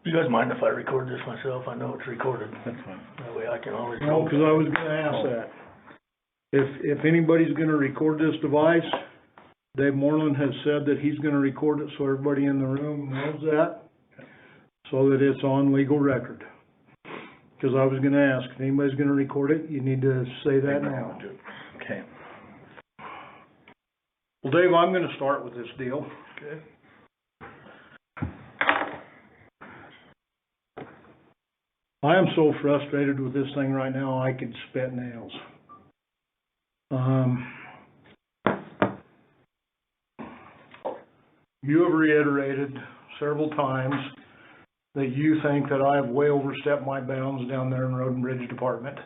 You guys mind if I record this myself? I know it's recorded. That's fine. That way I can always. No, because I was gonna ask that. If anybody's gonna record this device, Dave Morlan has said that he's gonna record it so everybody in the room knows that, so that it's on legal record. Because I was gonna ask, if anybody's gonna record it, you need to say that now. Okay. Well, Dave, I'm gonna start with this deal. Okay. I am so frustrated with this thing right now, I could spit nails. You have reiterated several times that you think that I have way overstepped my bounds down there in Road and Bridge Department,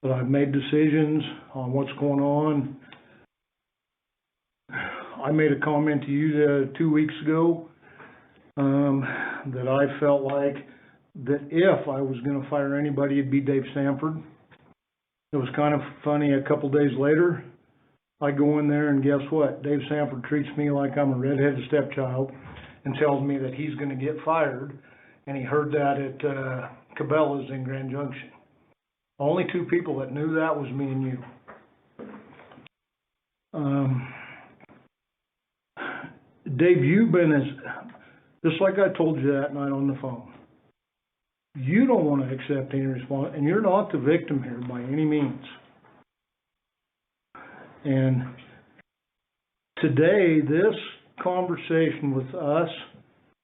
that I've made decisions on what's going on. I made a comment to you 2 weeks ago, that I felt like that if I was gonna fire anybody, it'd be Dave Sanford. It was kind of funny, a couple days later, I go in there and guess what? Dave Sanford treats me like I'm a redheaded stepchild and tells me that he's gonna get fired, and he heard that at Cabela's in Grand Junction. Only two people that knew that was me and you. Dave, you've been just like I told you that night on the phone. You don't want to accept any response, and you're not the victim here by any means. And today, this conversation with us,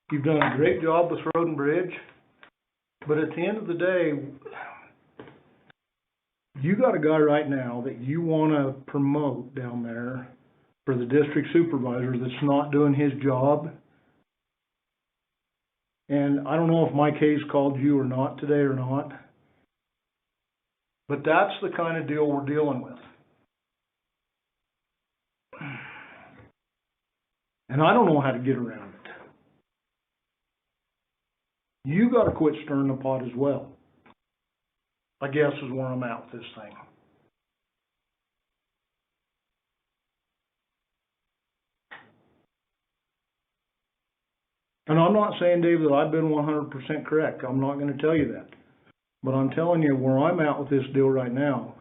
you've done a great job with Road and Bridge, but at the end of the day, you got a guy right now that you want to promote down there for the district supervisor that's not doing his job. And I don't know if Mike Hayes called you or not today or not, but that's the kind of deal we're dealing with. And I don't know how to get around it. You got to quit stirring the pot as well, I guess is where I'm at with this thing. And I'm not saying, Dave, that I've been 100% correct. I'm not going to tell you that. But I'm telling you where I'm at with this deal right now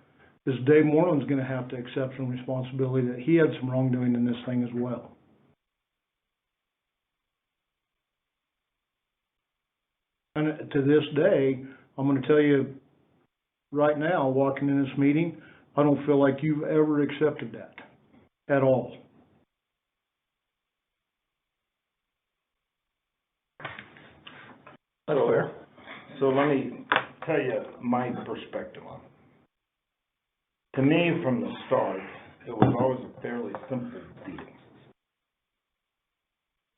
is Dave Morlan's going to have to accept some responsibility that he had some wrongdoing in this thing as well. And to this day, I'm going to tell you right now, walking in this meeting, I don't feel like you've ever accepted that at all. Hello there. So let me tell you my perspective on it. To me, from the start, it was always a fairly simple deal.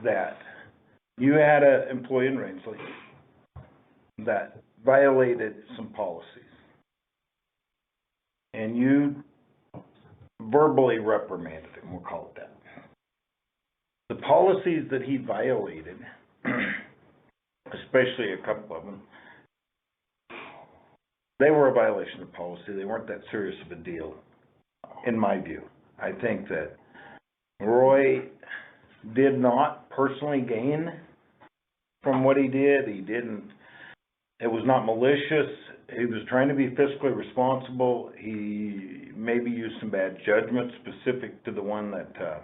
That you had an employee in Rangeley that violated some policies. And you verbally reprimanded him, we'll call it that. The policies that he violated, especially a couple of them, they were a violation of policy. They weren't that serious of a deal, in my view. I think that Roy did not personally gain from what he did. It was not malicious. He was trying to be fiscally responsible. He maybe used some bad judgment specific to the one that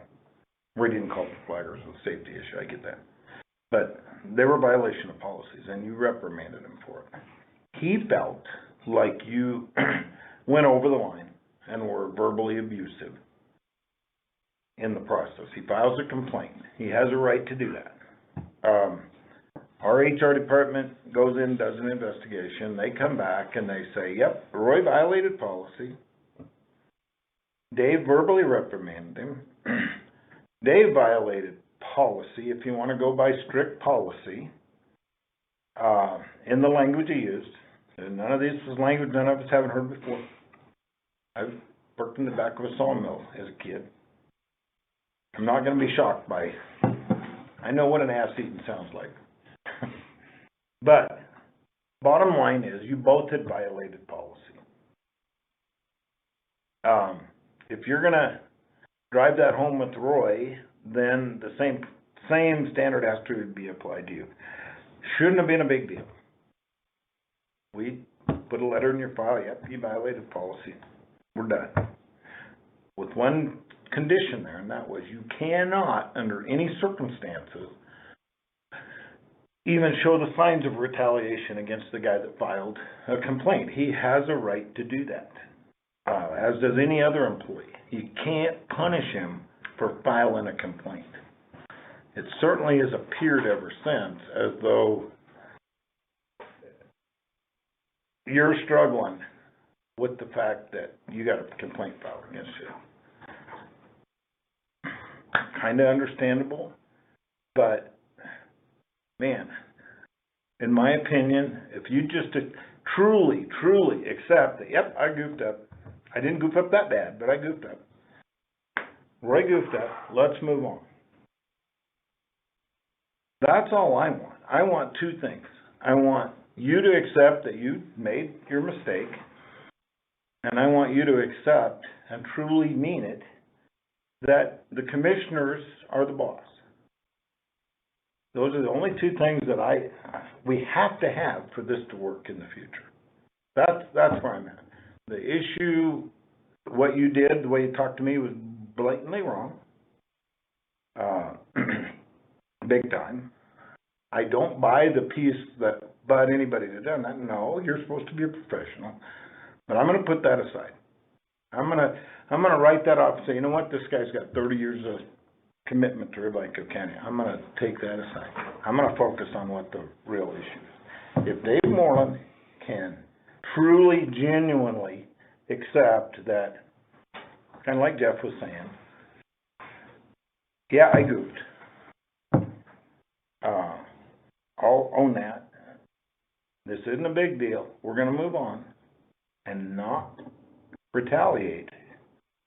we didn't call for flaggers, it was a safety issue, I get that. But they were a violation of policies, and you reprimanded him for it. He felt like you went over the line and were verbally abusive in the process. He files a complaint. He has a right to do that. Our HR department goes in, does an investigation. They come back and they say, yep, Roy violated policy. Dave verbally reprimanded him. Dave violated policy, if you want to go by strict policy, in the language he used. And none of this is language none of us haven't heard before. I've worked in the back of a sawmill as a kid. I'm not going to be shocked by, I know what an ass eating sounds like. But bottom line is, you both had violated policy. If you're going to drive that home with Roy, then the same standard has to be applied to you. Shouldn't have been a big deal. We put a letter in your file, yep, you violated policy. We're done. With one condition there, and that was you cannot, under any circumstances, even show the signs of retaliation against the guy that filed a complaint. He has a right to do that, as does any other employee. You can't punish him for filing a complaint. It certainly has appeared ever since as though you're struggling with the fact that you got a complaint filed against you. Kind of understandable, but man, in my opinion, if you just truly accept that, yep, I goofed up. I didn't goof up that bad, but I goofed up. Roy goofed up. Let's move on. That's all I want. I want two things. I want you to accept that you made your mistake, and I want you to accept and truly mean it that the commissioners are the boss. Those are the only two things that we have to have for this to work in the future. That's where I'm at. The issue, what you did, the way you talked to me was blatantly wrong. Big time. I don't buy the piece that but anybody that done that. No, you're supposed to be a professional. But I'm going to put that aside. I'm going to write that off and say, you know what, this guy's got 30 years of commitment to Rio Blanco County. I'm going to take that aside. I'm going to focus on what the real issue is. If Dave Morlan can truly, genuinely accept that, kind of like Jeff was saying, yeah, I goofed. I'll own that. This isn't a big deal. We're going to move on and not retaliate.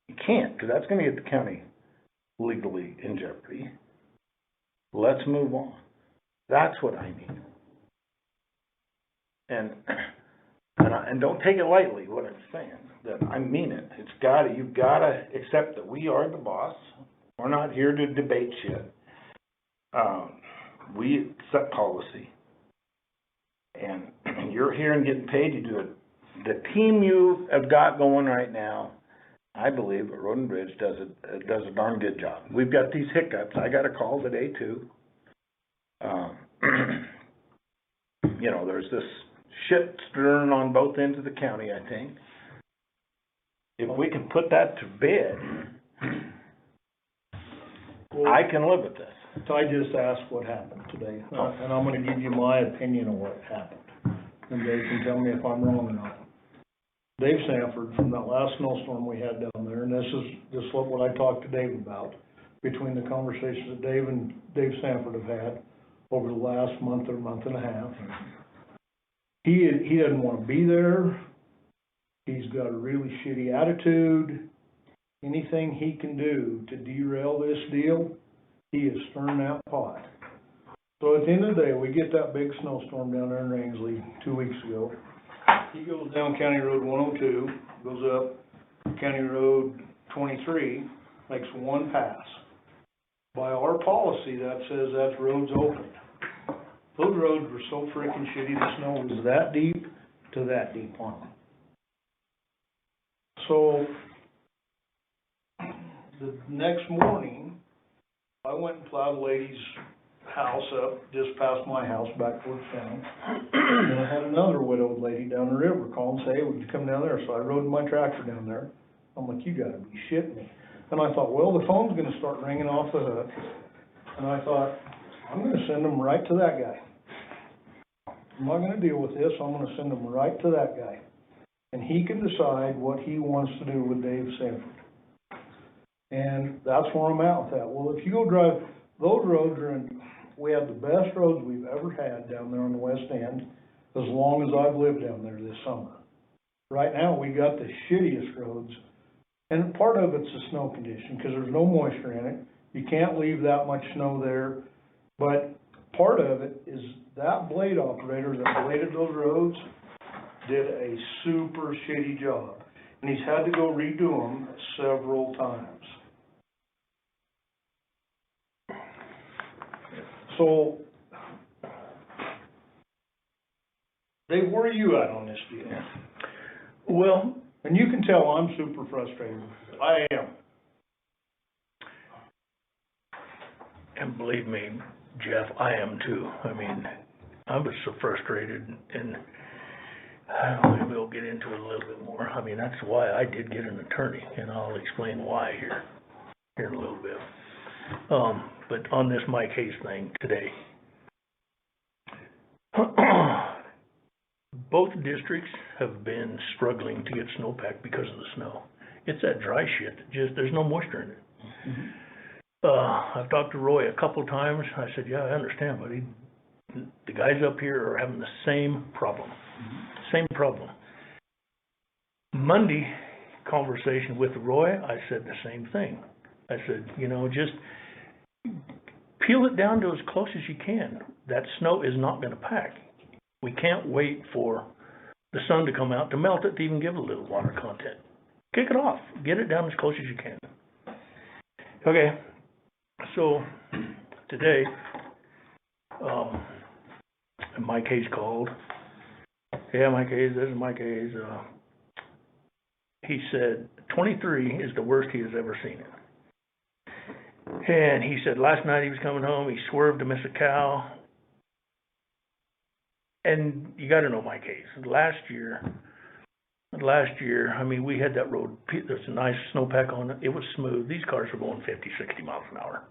You can't, because that's going to get the county legally in jeopardy. Let's move on. That's what I need. And don't take it lightly, what I'm saying, that I mean it. You've got to accept that we are the boss. We're not here to debate shit. We set policy. And you're here and getting paid. You do it. The team you have got going right now, I believe, at Road and Bridge does a darn good job. We've got these hiccups. I got a call today too. You know, there's this shit stirring on both ends of the county, I think. If we can put that to bed, I can live with this. I just asked what happened today, and I'm gonna give you my opinion of what happened. And Dave can tell me if I'm wrong or not. Dave Sanford, from that last snowstorm we had down there, and this is what I talked to Dave about, between the conversations that Dave and Dave Sanford have had over the last month or month and a half. He doesn't want to be there. He's got a really shitty attitude. Anything he can do to derail this deal, he is stirring that pot. So at the end of the day, we get that big snowstorm down there in Rangeley 2 weeks ago. He goes down County Road 102, goes up County Road 23, makes one pass. By our policy, that says that road's open. Those roads were so freaking shitty, the snow was that deep to that deep on them. So the next morning, I went and plowed a lady's house up just past my house back towards town. And I had another widowed lady down the river call and say, hey, would you come down there? So I rode my tractor down there. I'm like, you gotta be shitting me. And I thought, well, the phone's gonna start ringing off the hook. And I thought, I'm gonna send them right to that guy. I'm not gonna deal with this, I'm gonna send them right to that guy. And he can decide what he wants to do with Dave Sanford. And that's where I'm at with that. Well, if you go drive, those roads are we have the best roads we've ever had down there on the west end, as long as I've lived down there this summer. Right now, we got the shittiest roads, and part of it's the snow condition, because there's no moisture in it. You can't leave that much snow there, but part of it is that blade operator that bladed those roads did a super shitty job, and he's had to go redo them several times. So Dave, where are you at on this deal? Yeah. Well, And you can tell I'm super frustrated. I am. and believe me, Jeff, I am too. I mean, I was so frustrated, and maybe we'll get into it a little bit more. I mean, that's why I did get an attorney, and I'll explain why here in a little bit. But on this my case thing today, both districts have been struggling to get snowpack because of the snow. It's that dry shit, just, there's no moisture in it. I've talked to Roy a couple of times. I said, yeah, I understand, buddy. The guys up here are having the same problem. Same problem. Monday conversation with Roy, I said the same thing. I said, you know, just peel it down to as close as you can. That snow is not going to pack. We can't wait for the sun to come out to melt it to even give it a little water content. Kick it off. Get it down as close as you can. Okay, so today, my case called. Yeah, my case, this is my case. He said 23 is the worst he has ever seen it. And he said last night he was coming home, he swerved to miss a cow. And you got to know my case. Last year, I mean, we had that road, there's a nice snowpack on it. It was smooth. These cars were going 50, 60 miles an hour.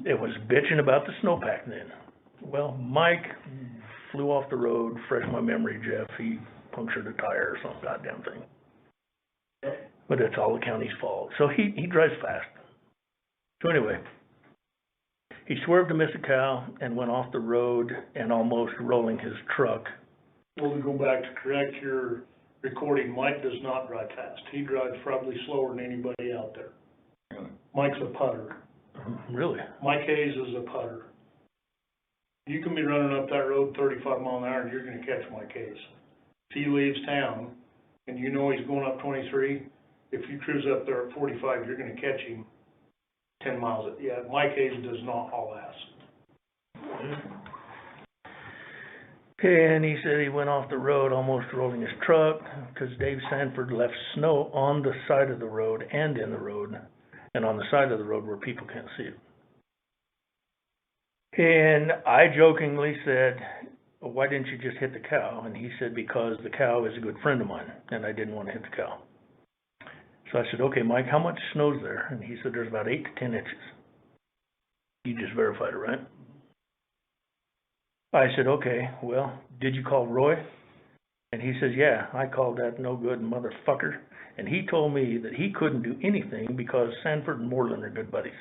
It was bitching about the snowpack then. Well, Mike flew off the road, fresh my memory, Jeff. He punctured a tire or some goddamn thing. But it's all the county's fault. So he drives fast. So anyway, he swerved to miss a cow and went off the road and almost rolling his truck. Well, to go back to correct your recording, Mike does not drive fast. He drives probably slower than anybody out there. Really? Mike's a putter. Really? Mike Hayes is a putter. You can be running up that road 35 mile an hour and you're gonna catch Mike Hayes. If he leaves town and you know he's going up 23, if you cruise up there at 45, you're gonna catch him 10 miles. Yeah, Mike Hayes does not haul ass. And he said he went off the road almost rolling his truck because Dave Sanford left snow on the side of the road and in the road and on the side of the road where people can't see it. And I jokingly said, why didn't you just hit the cow? And he said, because the cow is a good friend of mine and I didn't want to hit the cow. So I said, okay, Mike, how much snow's there? And he said, there's about 8 to 10 inches. You just verified it, right? I said, okay, well, did you call Roy? And he says, yeah, I called that no good motherfucker. And he told me that he couldn't do anything because Sanford and Morlan are good buddies.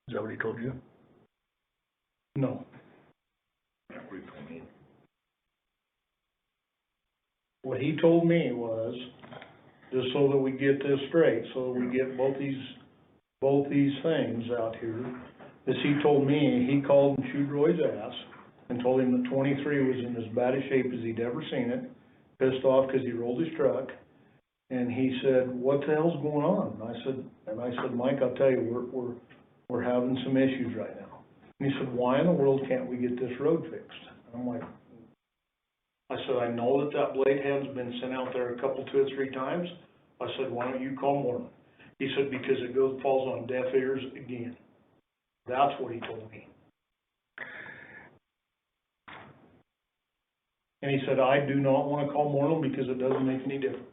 Is that what he told you? No. What he told me was, just so that we get this straight, so that we get both these things out here, is he told me he called and chewed Roy's ass and told him that 23 was in as bad a shape as he'd ever seen it, pissed off because he rolled his truck, and he said, what the hell's going on? And I said, Mike, I'll tell you, we're having some issues right now. And he said, why in the world can't we get this road fixed? And I'm like, I said, I know that blade head's been sent out there 2 or 3 times. I said, why don't you call Morlan? He said, because it falls on deaf ears again. That's what he told me. And he said, I do not want to call Morlan because it doesn't make any difference.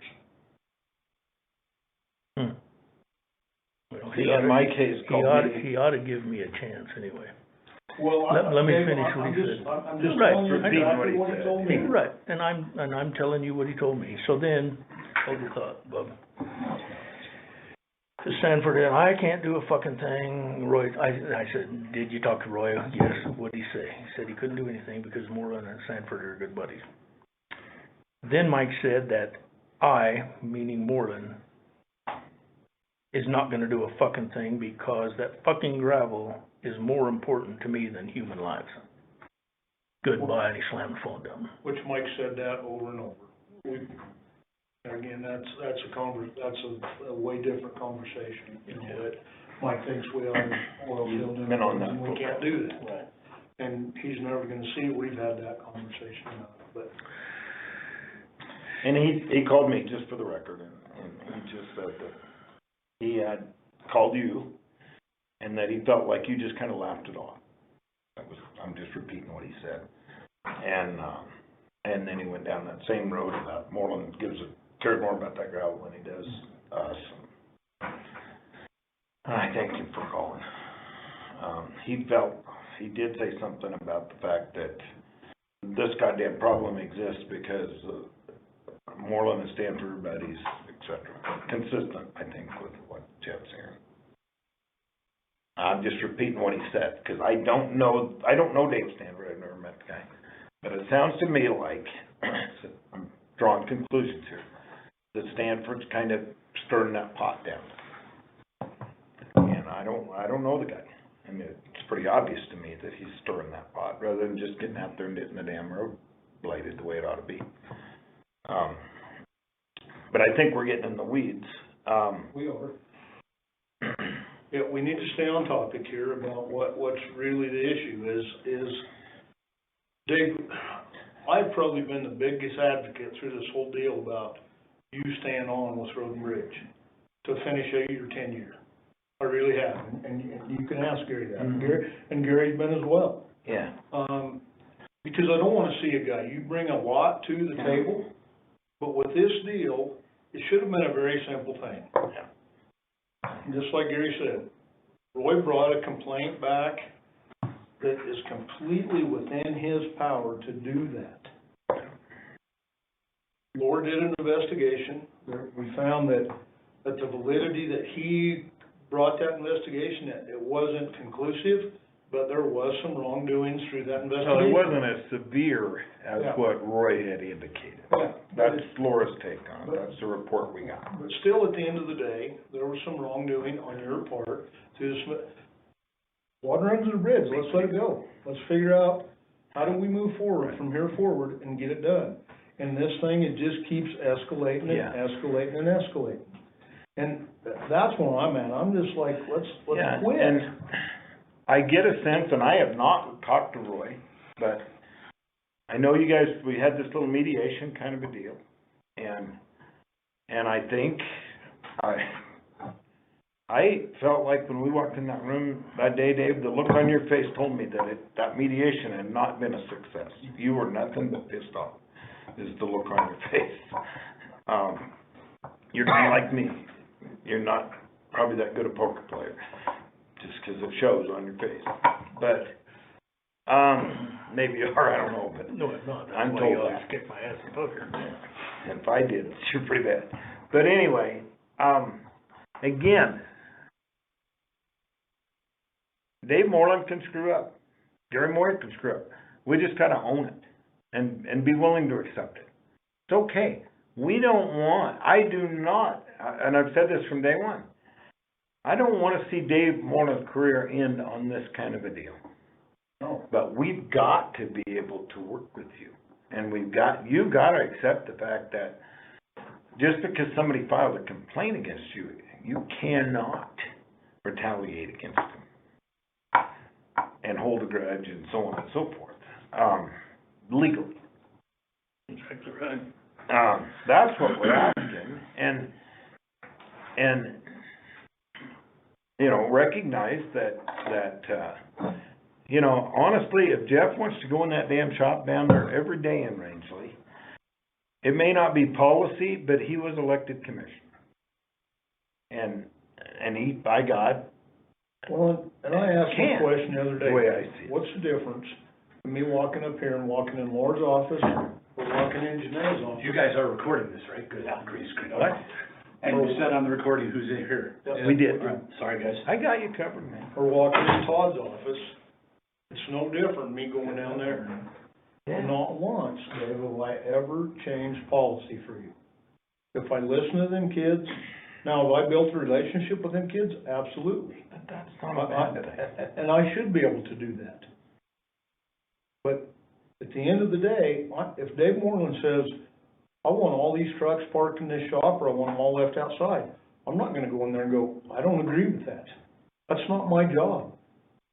Well, See, in my case, he ought to give me a chance anyway. Well, Let me finish what he said. I'm just Right, telling you repeating exactly what he told me. Right, and I'm telling you what he told me. So then, hold your thought, Bub. To Sanford, and I can't do a fucking thing. Roy, I said, did you talk to Roy? Yes. What did he say? He said he couldn't do anything because Morlan and Sanford are good buddies. Then Mike said that I, meaning Morlan, is not going to do a fucking thing because that fucking gravel is more important to me than human lives. Goodbye, and he slammed the phone down. Which Mike said that over and over. Again, that's a way different conversation. You know, that Mike thinks we own oil field and we can't do that. Right. and he's never gonna see it. We've had that conversation about it, but. And he called me, just for the record, and he just said that he had called you, and that he felt like you just kind of laughed it off. I'm just repeating what he said. And then he went down that same road about Morlan cares more about that gravel than he does us. And I thank him for calling. He did say something about the fact that this goddamn problem exists because Morlan and Stanford are buddies, et cetera. Consistent, I think, with what Jeff's hearing. I'm just repeating what he said, because I don't know Dave Stanford, I've never met the guy. But it sounds to me like, I'm drawing conclusions here, that Stanford's kind of stirring that pot down. And I don't know the guy. I mean, it's pretty obvious to me that he's stirring that pot, rather than just getting out there and getting the damn road bladed the way it ought to be. But I think we're getting in the weeds. We are. Yeah, we need to stay on topic here about what's really the issue is, Dave, I've probably been the biggest advocate through this whole deal about you staying on with Road and Bridge to finish 8 or 10 years. I really have, and you can ask Gary that, and Gary's been as well. Yeah. Because I don't want to see a guy, you bring a lot to the table, but with this deal, it should have been a very simple thing. Yeah. Just like Gary said, Roy brought a complaint back that is completely within his power to do that. Laura did an investigation. We found that the validity that he brought that investigation, it wasn't conclusive, but there was some wrongdoings through that investigation. So it wasn't as severe as what Roy had indicated. Yeah. That's Laura's take on it. That's the report we got. But still, at the end of the day, there was some wrongdoing on your part through this. Water under the bridge, let's let it go. Let's figure out how do we move forward from here forward and get it done. And this thing, it just keeps escalating and escalating and escalating. And that's where I'm at. I'm just like, let's quit. And I get a sense, and I have not talked to Roy, but I know you guys, we had this little mediation kind of a deal. And I think I felt like when we walked in that room that day, Dave, the look on your face told me that that mediation had not been a success. You were nothing but pissed off, is the look on your face. You're not like me. You're not probably that good a poker player, just because it shows on your face. But maybe you are, I don't know. But No, it's not. I'm That's why told you always that. kick my ass in poker. And if I did, you're pretty bad. But anyway, again, Dave Morlan can screw up. Gary Moyer can screw up. We just gotta own it and be willing to accept it. It's okay. I do not, and I've said this from day one, I don't want to see Dave Morlan's career end on this kind of a deal. No. But we've got to be able to work with you. And you've got to accept the fact that just because somebody filed a complaint against you, you cannot retaliate against them and hold a grudge and so on and so forth, legally. Exactly right. That's what we're asking, and you know, recognize that you know, honestly, if Jeff wants to go in that damn shop down there every day in Rangeley, it may not be policy, but he was elected commissioner, and he, by God. Well, and I asked you a question the other day. The way I see it. What's the difference between me walking up here and walking in Laura's office or walking in Janae's office? You guys are recording this, right? Good, green screen. What? And you said on the recording who's in here. Yeah. We did. All right. Sorry, guys. I got you covered, man. Or walking in Todd's office. It's no different than me going down there. And not once, Dave, have I ever changed policy for you. If I listen to them kids, now have I built a relationship with them kids? Absolutely. But that's not a bad thing. And I should be able to do that. But at the end of the day, if Dave Morlan says, I want all these trucks parked in this shop, or I want them all left outside, I'm not gonna go in there and go, I don't agree with that. That's not my job.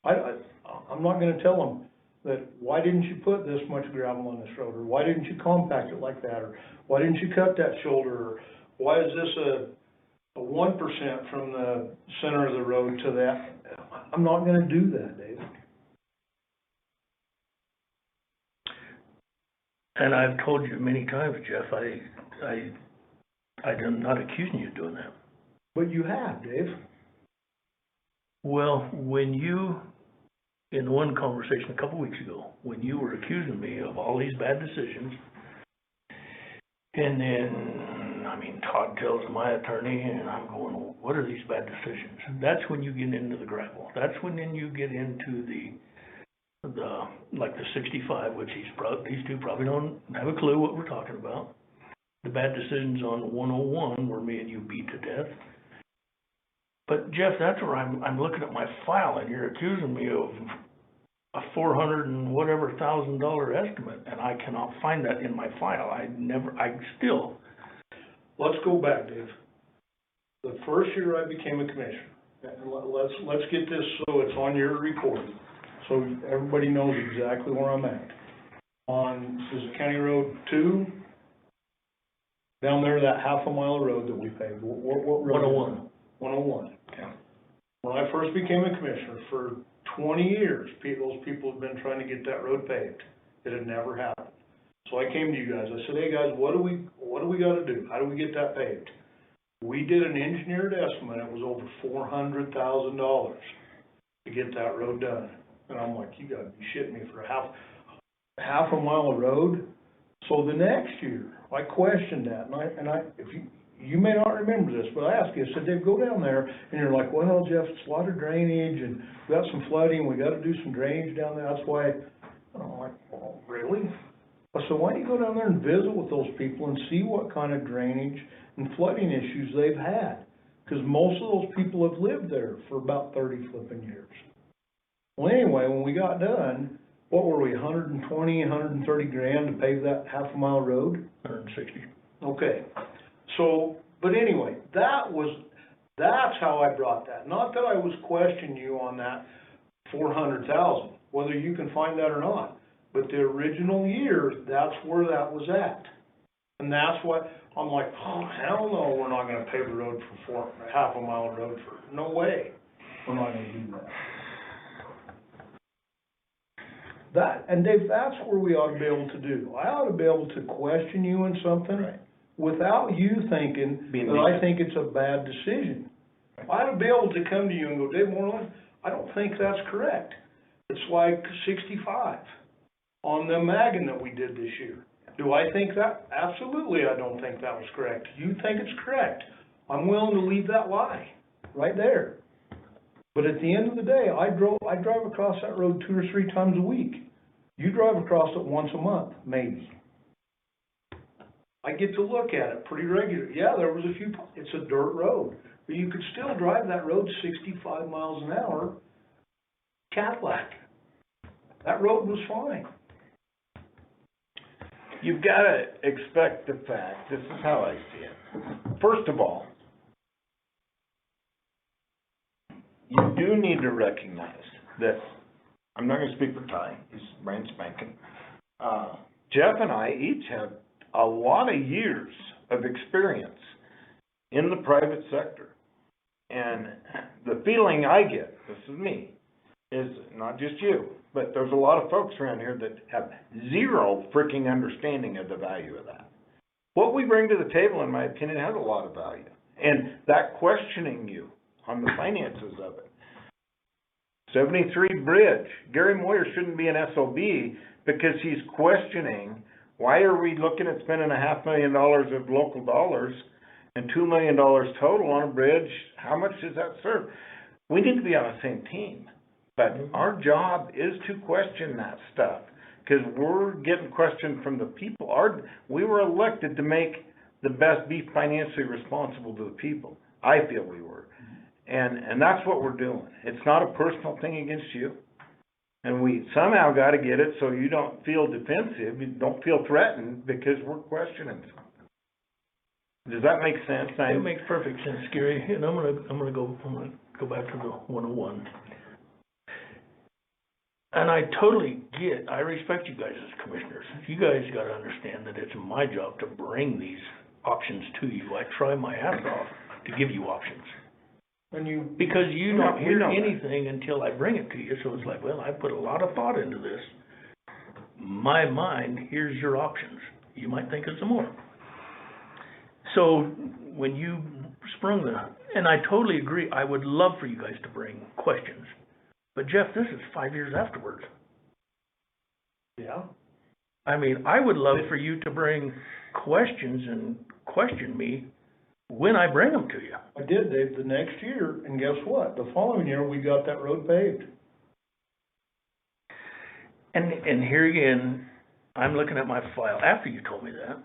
I'm not gonna tell them, that why didn't you put this much gravel on this road, or why didn't you compact it like that, or why didn't you cut that shoulder, or why is this a 1% from the center of the road to that? I'm not gonna do that, Dave. And I've told you many times, Jeff, I'm not accusing you of doing that. But you have, Dave. Well, when you, in one conversation a couple weeks ago, when you were accusing me of all these bad decisions, and then, I mean, Todd tells my attorney, and I'm going, well, what are these bad decisions? That's when you get into the gravel. That's when then you get into the like the 65, which these two probably don't have a clue what we're talking about. The bad decisions on 101 where me and you beat to death. But Jeff, that's where I'm looking at my file, and you're accusing me of a $400 and whatever $1,000 estimate, and I cannot find that in my file. Let's go back, Dave. The first year I became a commissioner, and let's get this so it's on your recording, so everybody knows exactly where I'm at. On, this is County Road 2, down there, that half a mile of road that we paved. What road? 101. 101. Okay. When I first became a commissioner, for 20 years, those people have been trying to get that road paved. It had never happened. So I came to you guys. I said, hey guys, what do we got to do? How do we get that paved? We did an engineered estimate. It was over $400,000 to get that road done. And I'm like, you got to be shitting me for half a mile of road. So the next year, I questioned that, and I if you may not remember this, but I asked you, I said, Dave, go down there, and you're like, well, Jeff, it's a lot of drainage, and we got some flooding, we got to do some drainage down there, that's why. And I'm like, well, really? I said, why don't you go down there and visit with those people and see what kind of drainage and flooding issues they've had? Because most of those people have lived there for about 30 flipping years. Well, anyway, when we got done, what were we, 120, 130 grand to pave that half a mile road? 160. Okay. So, but anyway, that's how I brought that. Not that I was questioning you on that 400,000, whether you can find that or not. But the original year, that's where that was at. And that's what, I'm like, oh, hell no, we're not gonna pave the road for half a mile of road for, no way. We're not gonna do that. And Dave, that's where we ought to be able to do. I ought to be able to question you on something. Right. Without you thinking that I think it's a bad decision. I ought to be able to come to you and go, Dave Morlan, I don't think that's correct. It's like 65 on the Magan that we did this year. Do I think that? Absolutely, I don't think that was correct. You think it's correct. I'm willing to leave that lie right there. But at the end of the day, I drive across that road 2 or 3 times a week. You drive across it once a month, maybe. I get to look at it pretty regularly. Yeah, there was a few, it's a dirt road, but you could still drive that road 65 miles an hour, Cadillac. That road was fine. You've got to expect the fact, this is how I see it. First of all, you do need to recognize that, I'm not going to speak for Ty, he's brand spanking. Jeff and I each have a lot of years of experience in the private sector. And the feeling I get, this is me, is not just you, but there's a lot of folks around here that have zero freaking understanding of the value of that. What we bring to the table, in my opinion, has a lot of value. And that questioning you on the finances of it. 73 Bridge, Gary Moyer shouldn't be an SOB because he's questioning, why are we looking at spending $500,000 of local dollars and $2 million total on a bridge? How much does that serve? We need to be on the same team. But our job is to question that stuff because we're getting questioned from the people. We were elected to make the best, be financially responsible to the people. I feel we were. And that's what we're doing. It's not a personal thing against you. And we somehow got to get it so you don't feel defensive, you don't feel threatened because we're questioning something. Does that make sense? It makes perfect sense, Gary. And I'm gonna go back to the 101. And I totally I respect you guys as commissioners. You guys gotta understand that it's my job to bring these options to you. I try my ass off to give you options. Because you don't hear anything until I bring it to you, so it's like, well, I put a lot of thought into this. My mind, here's your options. You might think of some more. So, when you sprung and I totally agree, I would love for you guys to bring questions. But Jeff, this is 5 years afterwards. Yeah. I mean, I would love for you to bring questions and question me when I bring them to you. I did, Dave, the next year, and guess what? The following year, we got that road paved. And here again, I'm looking at my file after you told me that.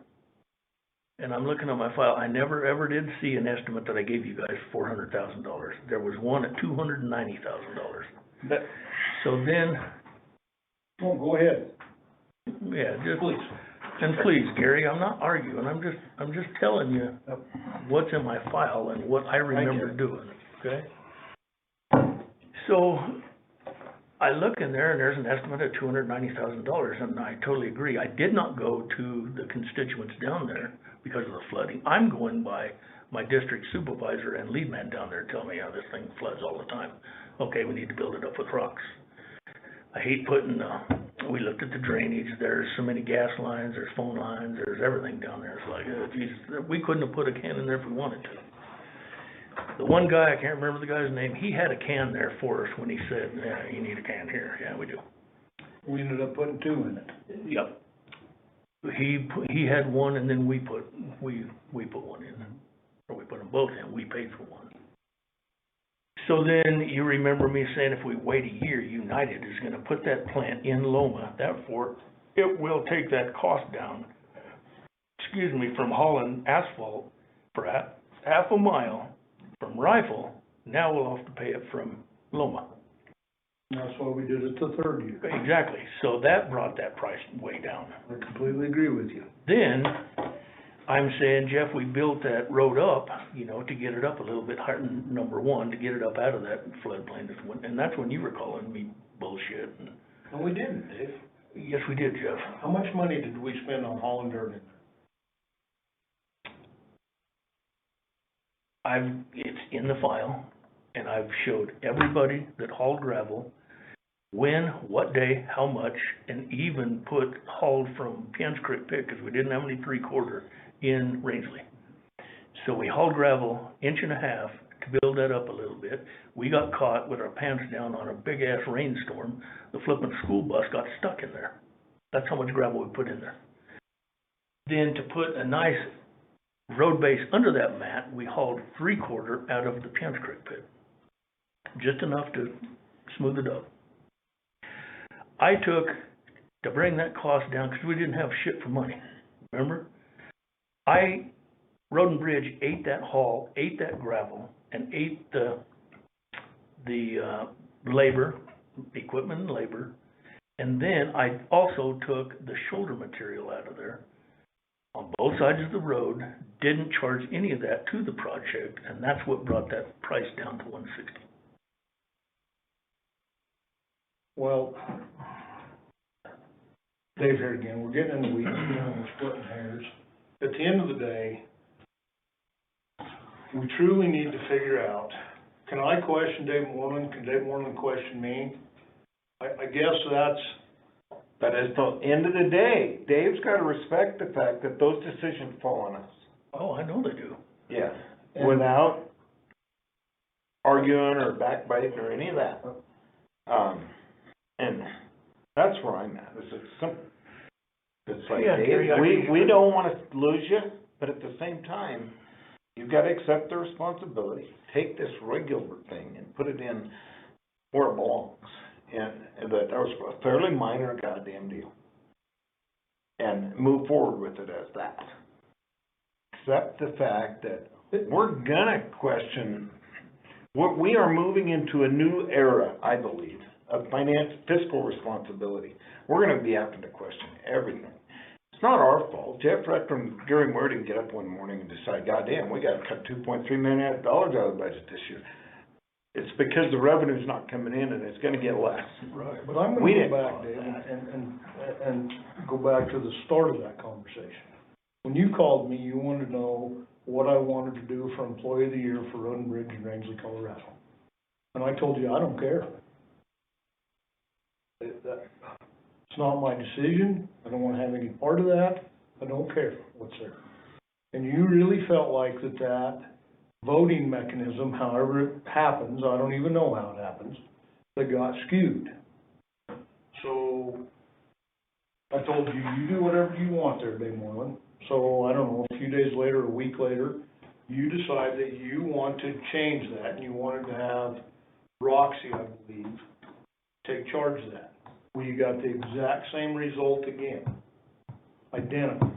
And I'm looking at my file. I never ever did see an estimate that I gave you guys $400,000. There was one at $290,000. So then. Oh, go ahead. Yeah, just Please. And please, Gary, I'm not arguing. I'm just telling you what's in my file and what I remember doing. Okay. So I look in there and there's an estimate of $290,000, and I totally agree. I did not go to the constituents down there because of the flooding. I'm going by my district supervisor and lead man down there telling me how this thing floods all the time. Okay, we need to build it up with rocks. I hate putting, we looked at the drainage, there's so many gas lines, there's phone lines, there's everything down there. It's like, Jesus, we couldn't have put a can in there if we wanted to. The one guy, I can't remember the guy's name, he had a can there for us when he said, yeah, you need a can here. Yeah, we do. We ended up putting 2 in it. Yep. He had one, and then we put one in, or we put them both in. We paid for one. So then you remember me saying if we wait a year, United is going to put that plant in Loma. Therefore, it will take that cost down. From hauling asphalt for half a mile from Rifle. Now we'll have to pay it from Loma. That's why we did it the 3rd year. Exactly. So that brought that price way down. I completely agree with you. Then I'm saying, Jeff, we built that road up, to get it up a little bit higher, number one, to get it up out of that floodplain. And that's when you were calling me bullshit. And we didn't, Dave. Yes, we did, Jeff. How much money did we spend on hauling dirt in there? It's in the file, and I've showed everybody that hauled gravel when, what day, how much, and even hauled from Piens Creek Pit, because we didn't have any 3/4 in Rangeley. So we hauled gravel 1.5 inches to build that up a little bit. We got caught with our pants down on a big ass rainstorm. The flipping school bus got stuck in there. That's how much gravel we put in there. Then to put a nice road base under that mat, we hauled 3/4 out of the Piens Creek Pit. Just enough to smooth it up. I took, to bring that cost down, because we didn't have shit for money, remember? Road and Bridge ate that haul, ate that gravel, and ate the labor, equipment and labor, and then I also took the shoulder material out of there on both sides of the road, didn't charge any of that to the project, and that's what brought that price down to $160. Well, Dave here again, we're getting in the weeds, we're splitting hairs. At the end of the day, we truly need to figure out, can I question Dave Morlan? Can Dave Morlan question me? I guess But at the end of the day, Dave's got to respect the fact that those decisions fall on us. Oh, I know they do. Yeah. Without arguing or backbiting or any of that. And that's where I'm at. It's like, Dave, we don't want to lose you, but at the same time, you've got to accept the responsibility. Take this regular thing and put it in where it belongs. And that was a fairly minor goddamn deal. And move forward with it as that. Accept the fact that we're gonna question, we are moving into a new era, I believe, of fiscal responsibility. We're gonna be having to question everything. It's not our fault. Jeff Rector and Gary Moyer didn't get up one morning and decide, goddamn, we gotta cut $2.3 million out of the budget this year. It's because the revenue's not coming in and it's gonna get less. Right. But I'm We gonna didn't go back, cause Dave, that. and go back to the start of that conversation. When you called me, you wanted to know what I wanted to do for Employee of the Year for Road and Bridge in Rangeley, Colorado. And I told you, I don't care. It's not my decision, I don't wanna have any part of that, I don't care what's there. And you really felt like that voting mechanism, however it happens, I don't even know how it happens, that got skewed. So, I told you, you do whatever you want there, Dave Morlan. So, I don't know, a few days later, a week later, you decide that you want to change that, and you wanted to have Roxy, I believe, take charge of that. Well, you got the exact same result again, identical.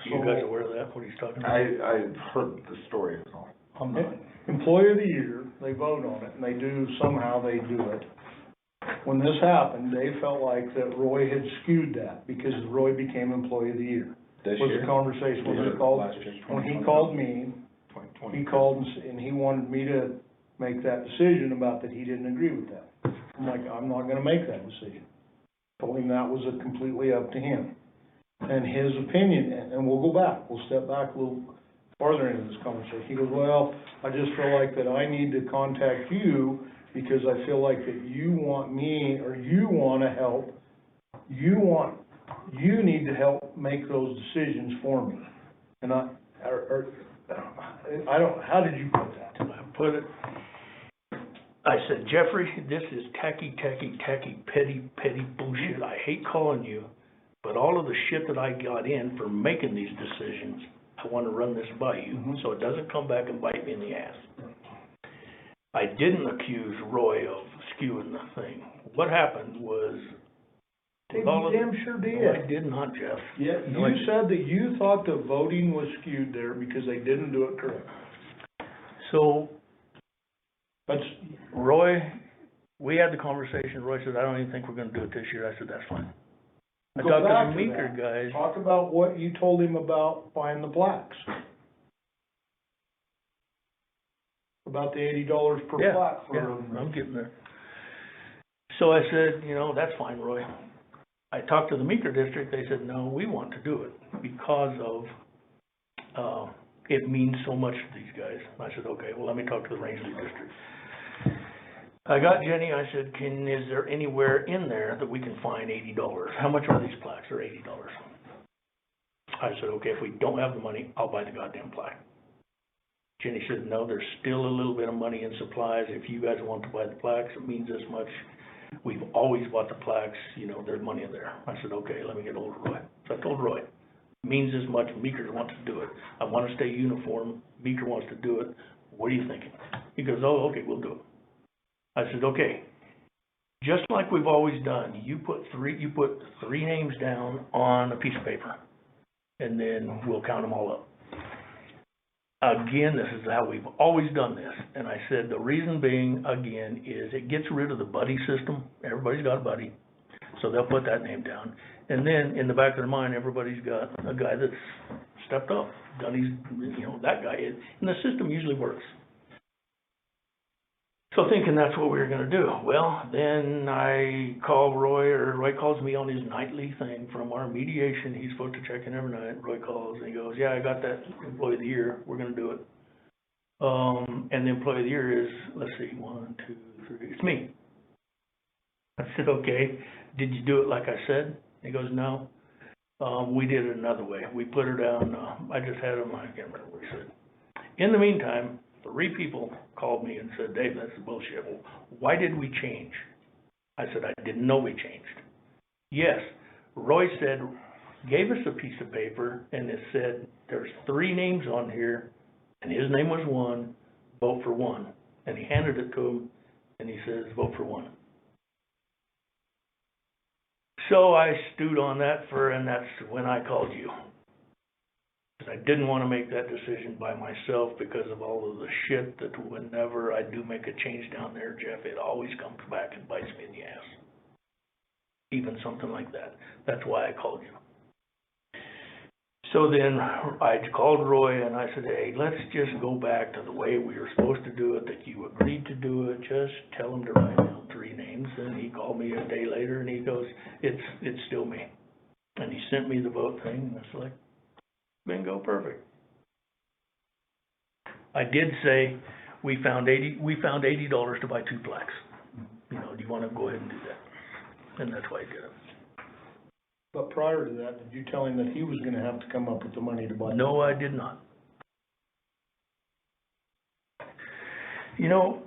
You guys aware of that, what he's talking about? I've heard the story, that's all. I'm not. Employee of the Year, they vote on it, and they do, somehow they do it. When this happened, they felt like that Roy had skewed that, because Roy became Employee of the Year. This Was year? the conversation, was it Or called, last year, when he 2020? called me, 2020. he called and he wanted me to make that decision about that he didn't agree with that. I'm like, I'm not gonna make that decision. Told him that was completely up to him. And his opinion, and we'll go back, we'll step back a little farther into this conversation. He goes, well, I just feel like that I need to contact you because I feel like that you want me, or you wanna help, you need to help make those decisions for me. And I don't, how did you put that? I put it, I said, Jeffrey, this is tacky, petty bullshit. I hate calling you, but all of the shit that I got in for making these decisions, I wanna run this by you, so it doesn't come back and bite me in the ass. I didn't accuse Roy of skewing the thing. What happened was, Dave, all you of- damn sure no, did. I did not, Jeff. Yeah, No, I you didn't. said that you thought the voting was skewed there because they didn't do it correct. So, That's, Roy, we had the conversation, Roy said, I don't even think we're gonna do it this year. I said, that's fine. I Go talked back to to the Meeker that. guys. talk about what you told him about buying the plaques. About the $80 per Yeah, plaque for yeah, them. I'm getting there. So I said, that's fine, Roy. I talked to the Meeker district, they said, no, we want to do it because of, it means so much to these guys. I said, okay, well, let me talk to the Rangeley district. I got Jenny, I said, is there anywhere in there that we can find $80? How much are these plaques? They're $80. I said, okay, if we don't have the money, I'll buy the goddamn plaque. Jenny said, no, there's still a little bit of money in supplies. If you guys want to buy the plaques, it means this much. We've always bought the plaques, there's money in there. I said, okay, let me get hold of Roy. So I told Roy, it means this much, Meeker wants to do it. I want to stay uniform, Meeker wants to do it. What are you thinking? He goes, oh, okay, we'll do it. I said, okay, just like we've always done, you put three names down on a piece of paper, and then we'll count them all up. Again, this is how we've always done this, and I said the reason being, again, is it gets rid of the buddy system. Everybody's got a buddy, so they'll put that name down. And then, in the back of their mind, everybody's got a guy that's stepped up, done his, that guy is, and the system usually works. So thinking that's what we were gonna do. Well, then I call Roy, or Roy calls me on his nightly thing from our mediation. He's supposed to check in every night. Roy calls and he goes, yeah, I got that Employee of the Year. We're gonna do it. And the Employee of the Year is, let's see, 1, 2, 3, it's me. I said, okay, did you do it like I said? He goes, no. We did it another way. We put her down, I just had him, I can't remember what he said. In the meantime, 3 people called me and said, Dave, that's bullshit. Well, why did we change? I said, I didn't know we changed. Yes, Roy said, gave us a piece of paper and it said, there's 3 names on here and his name was 1, vote for 1. And he handed it to him and he says, vote for 1. So I stewed on that and that's when I called you. I didn't want to make that decision by myself because of all of the shit that whenever I do make a change down there, Jeff, it always comes back and bites me in the ass. Even something like that. That's why I called you. So then I called Roy and I said, hey, let's just go back to the way we were supposed to do it, that you agreed to do it, just tell him to write down 3 names. And he called me a day later and he goes, it's still me. And he sent me the vote thing, and it's like, bingo, perfect. I did say, we found $80 to buy 2 plaques. You know, do you wanna go ahead and do that? And that's why I did it. But prior to that, did you tell him that he was gonna have to come up with the money to buy? No, I did not. You know,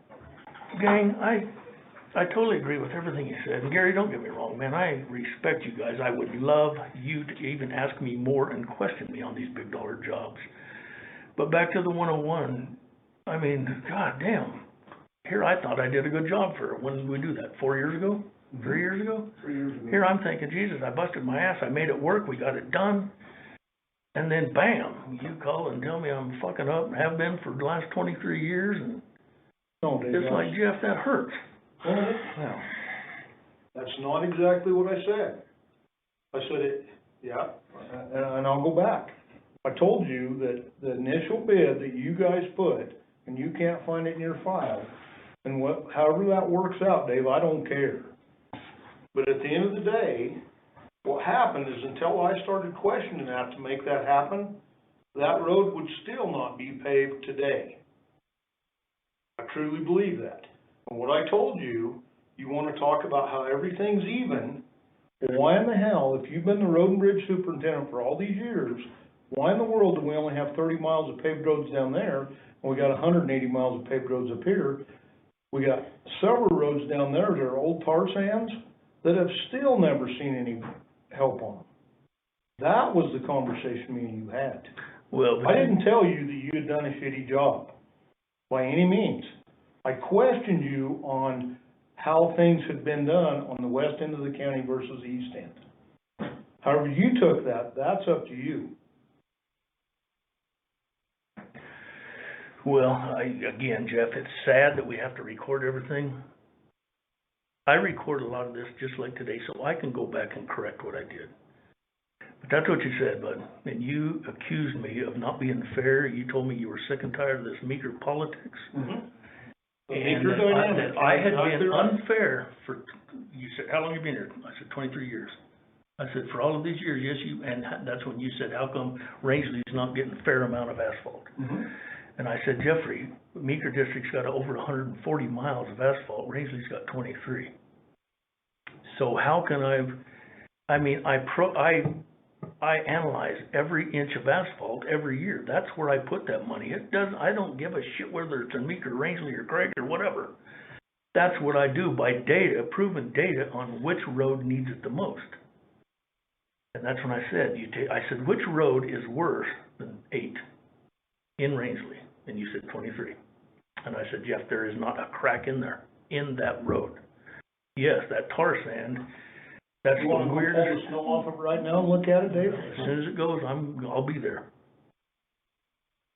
gang, I totally agree with everything you said. And Gary, don't get me wrong, man, I respect you guys. I would love you to even ask me more and question me on these big dollar jobs. But back to the 101, I mean, god damn. Here I thought I did a good job for it. When did we do that? 4 years ago? 3 years ago? 3 years ago. Here I'm thinking, Jesus, I busted my ass. I made it work. We got it done. And then bam, you call and tell me I'm fucking up and have been for the last 23 years. And No, Dave, it's like, Jeff, that hurts. Well, that's not exactly what I said. I said it, yeah, and I'll go back. I told you that the initial bid that you guys put, and you can't find it in your file, and however that works out, Dave, I don't care. But at the end of the day, what happened is until I started questioning that to make that happen, that road would still not be paved today. I truly believe that. And what I told you, you want to talk about how everything's even, why in the hell, if you've been the road and bridge superintendent for all these years, why in the world do we only have 30 miles of paved roads down there, and we got 180 miles of paved roads up here? We got several roads down there that are old tar sands that have still never seen any help on them. That was the conversation me and you had. Well, I didn't tell you that you had done a shitty job, by any means. I questioned you on how things had been done on the west end of the county versus the east end. However you took that, that's up to you. well, again, Jeff, it's sad that we have to record everything. I record a lot of this just like today, so I can go back and correct what I did. But that's what you said, bud. And you accused me of not being fair. You told me you were sick and tired of this Meeker politics. Mm-hmm. And that I had been unfair for, you said, how long have you been here? I said, 23 years. I said, for all of these years, yes, you, and that's when you said, how come Rangeley's not getting a fair amount of asphalt? Mm-hmm. And I said, Jeffrey, Meeker District's got over 140 miles of asphalt, Rangeley's got 23. So how can I analyze every inch of asphalt every year. That's where I put that money. I don't give a shit whether it's in Meeker, Rangeley, or Craig, or whatever. That's what I do by data, proven data on which road needs it the most. And that's when I said, I said, which road is worse than 8 in Rangeley? And you said 23. And I said, Jeff, there is not a crack in there, in that road. Yes, that tar sand, that's You want the to weirdest. pull the snow off of it right now and look at it, Dave? As soon as it goes, I'll be there.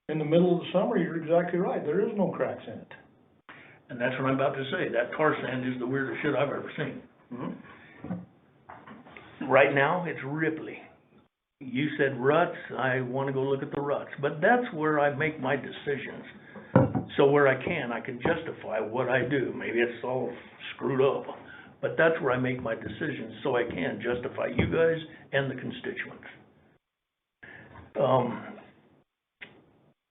In the middle of the summer, you're exactly right. There is no cracks in it. And that's what I'm about to say. That tar sand is the weirdest shit I've ever seen. Mm-hmm. Right now, it's Ripley. You said ruts, I want to go look at the ruts. But that's where I make my decisions. So where I can justify what I do. Maybe it's all screwed up. But that's where I make my decisions, so I can justify you guys and the constituents.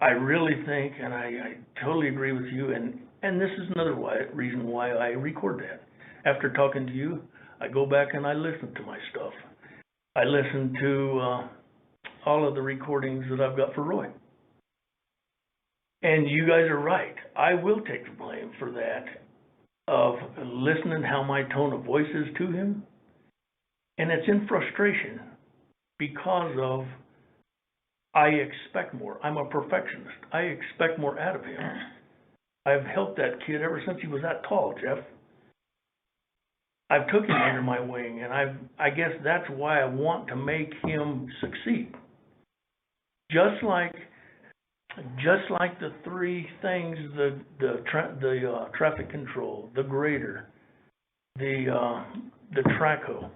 I really think, and I totally agree with you, and this is another reason why I record that. After talking to you, I go back and I listen to my stuff. I listen to all of the recordings that I've got for Roy. And you guys are right. I will take the blame for that, of listening how my tone of voice is to him. And it's in frustration because of I expect more. I'm a perfectionist. I expect more out of him. I've helped that kid ever since he was that tall, Jeff. I've took him under my wing, and I guess that's why I want to make him succeed. Just like the 3 things, the traffic control, the grader, the track hoe.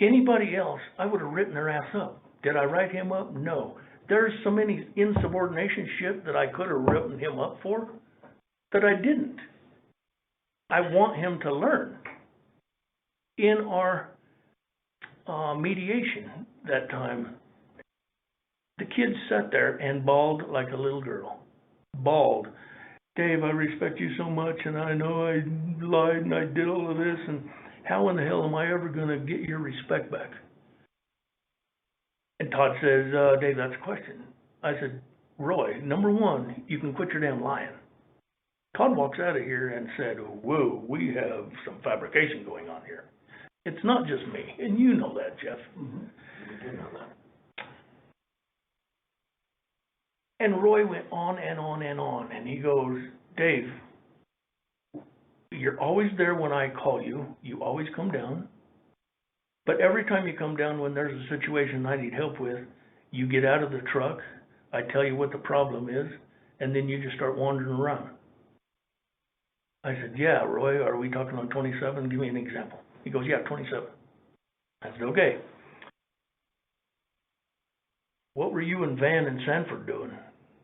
Anybody else, I would have written their ass up. Did I write him up? No. There's so many insubordination shit that I could have written him up for that I didn't. I want him to learn. In our mediation that time, the kid sat there and bawled like a little girl. Bawled. Dave, I respect you so much, and I know I lied and I did all of this, and how in the hell am I ever going to get your respect back? And Todd says, Dave, that's a question. I said, Roy, number one, you can quit your damn lying. Todd walks out of here and said, whoa, we have some fabrication going on here. It's not just me, and you know that, Jeff. Mm-hmm. You do know that. And Roy went on and on and on, and he goes, Dave, you're always there when I call you. You always come down. But every time you come down when there's a situation I need help with, you get out of the truck, I tell you what the problem is, and then you just start wandering around. I said, yeah, Roy, are we talking on 27? Give me an example. He goes, yeah, 27. I said, okay. What were you and Van and Sanford doing?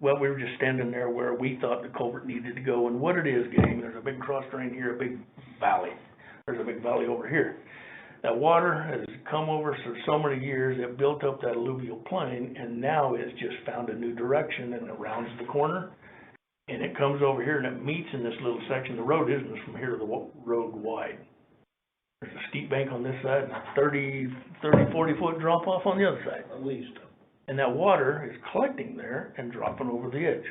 Well, we were just standing there where we thought the culvert needed to go. And what it is, gang, there's a big cross drain here, a big valley. There's a big valley over here. That water has come over for so many years, it built up that alluvial plain, and now it's just found a new direction and it rounds the corner. And it comes over here and it meets in this little section. The road isn't from here to the road wide. There's a steep bank on this side, and a 30, 40-foot drop off on the other side. At least. And that water is collecting there and dropping over the edge.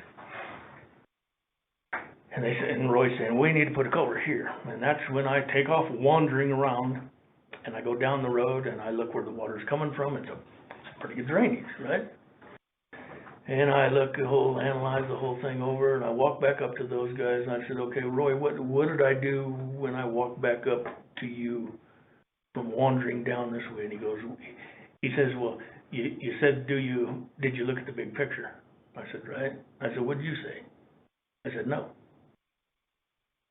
And they said, and Roy's saying, we need to put a culvert here. And that's when I take off wandering around, and I go down the road, and I look where the water's coming from. It's a pretty good drainage, right? And I analyze the whole thing over, and I walk back up to those guys, and I said, okay, Roy, what did I do when I walked back up to you from wandering down this way? And he says, well, you said, did you look at the big picture? I said, right. I said, what did you say? I said, no.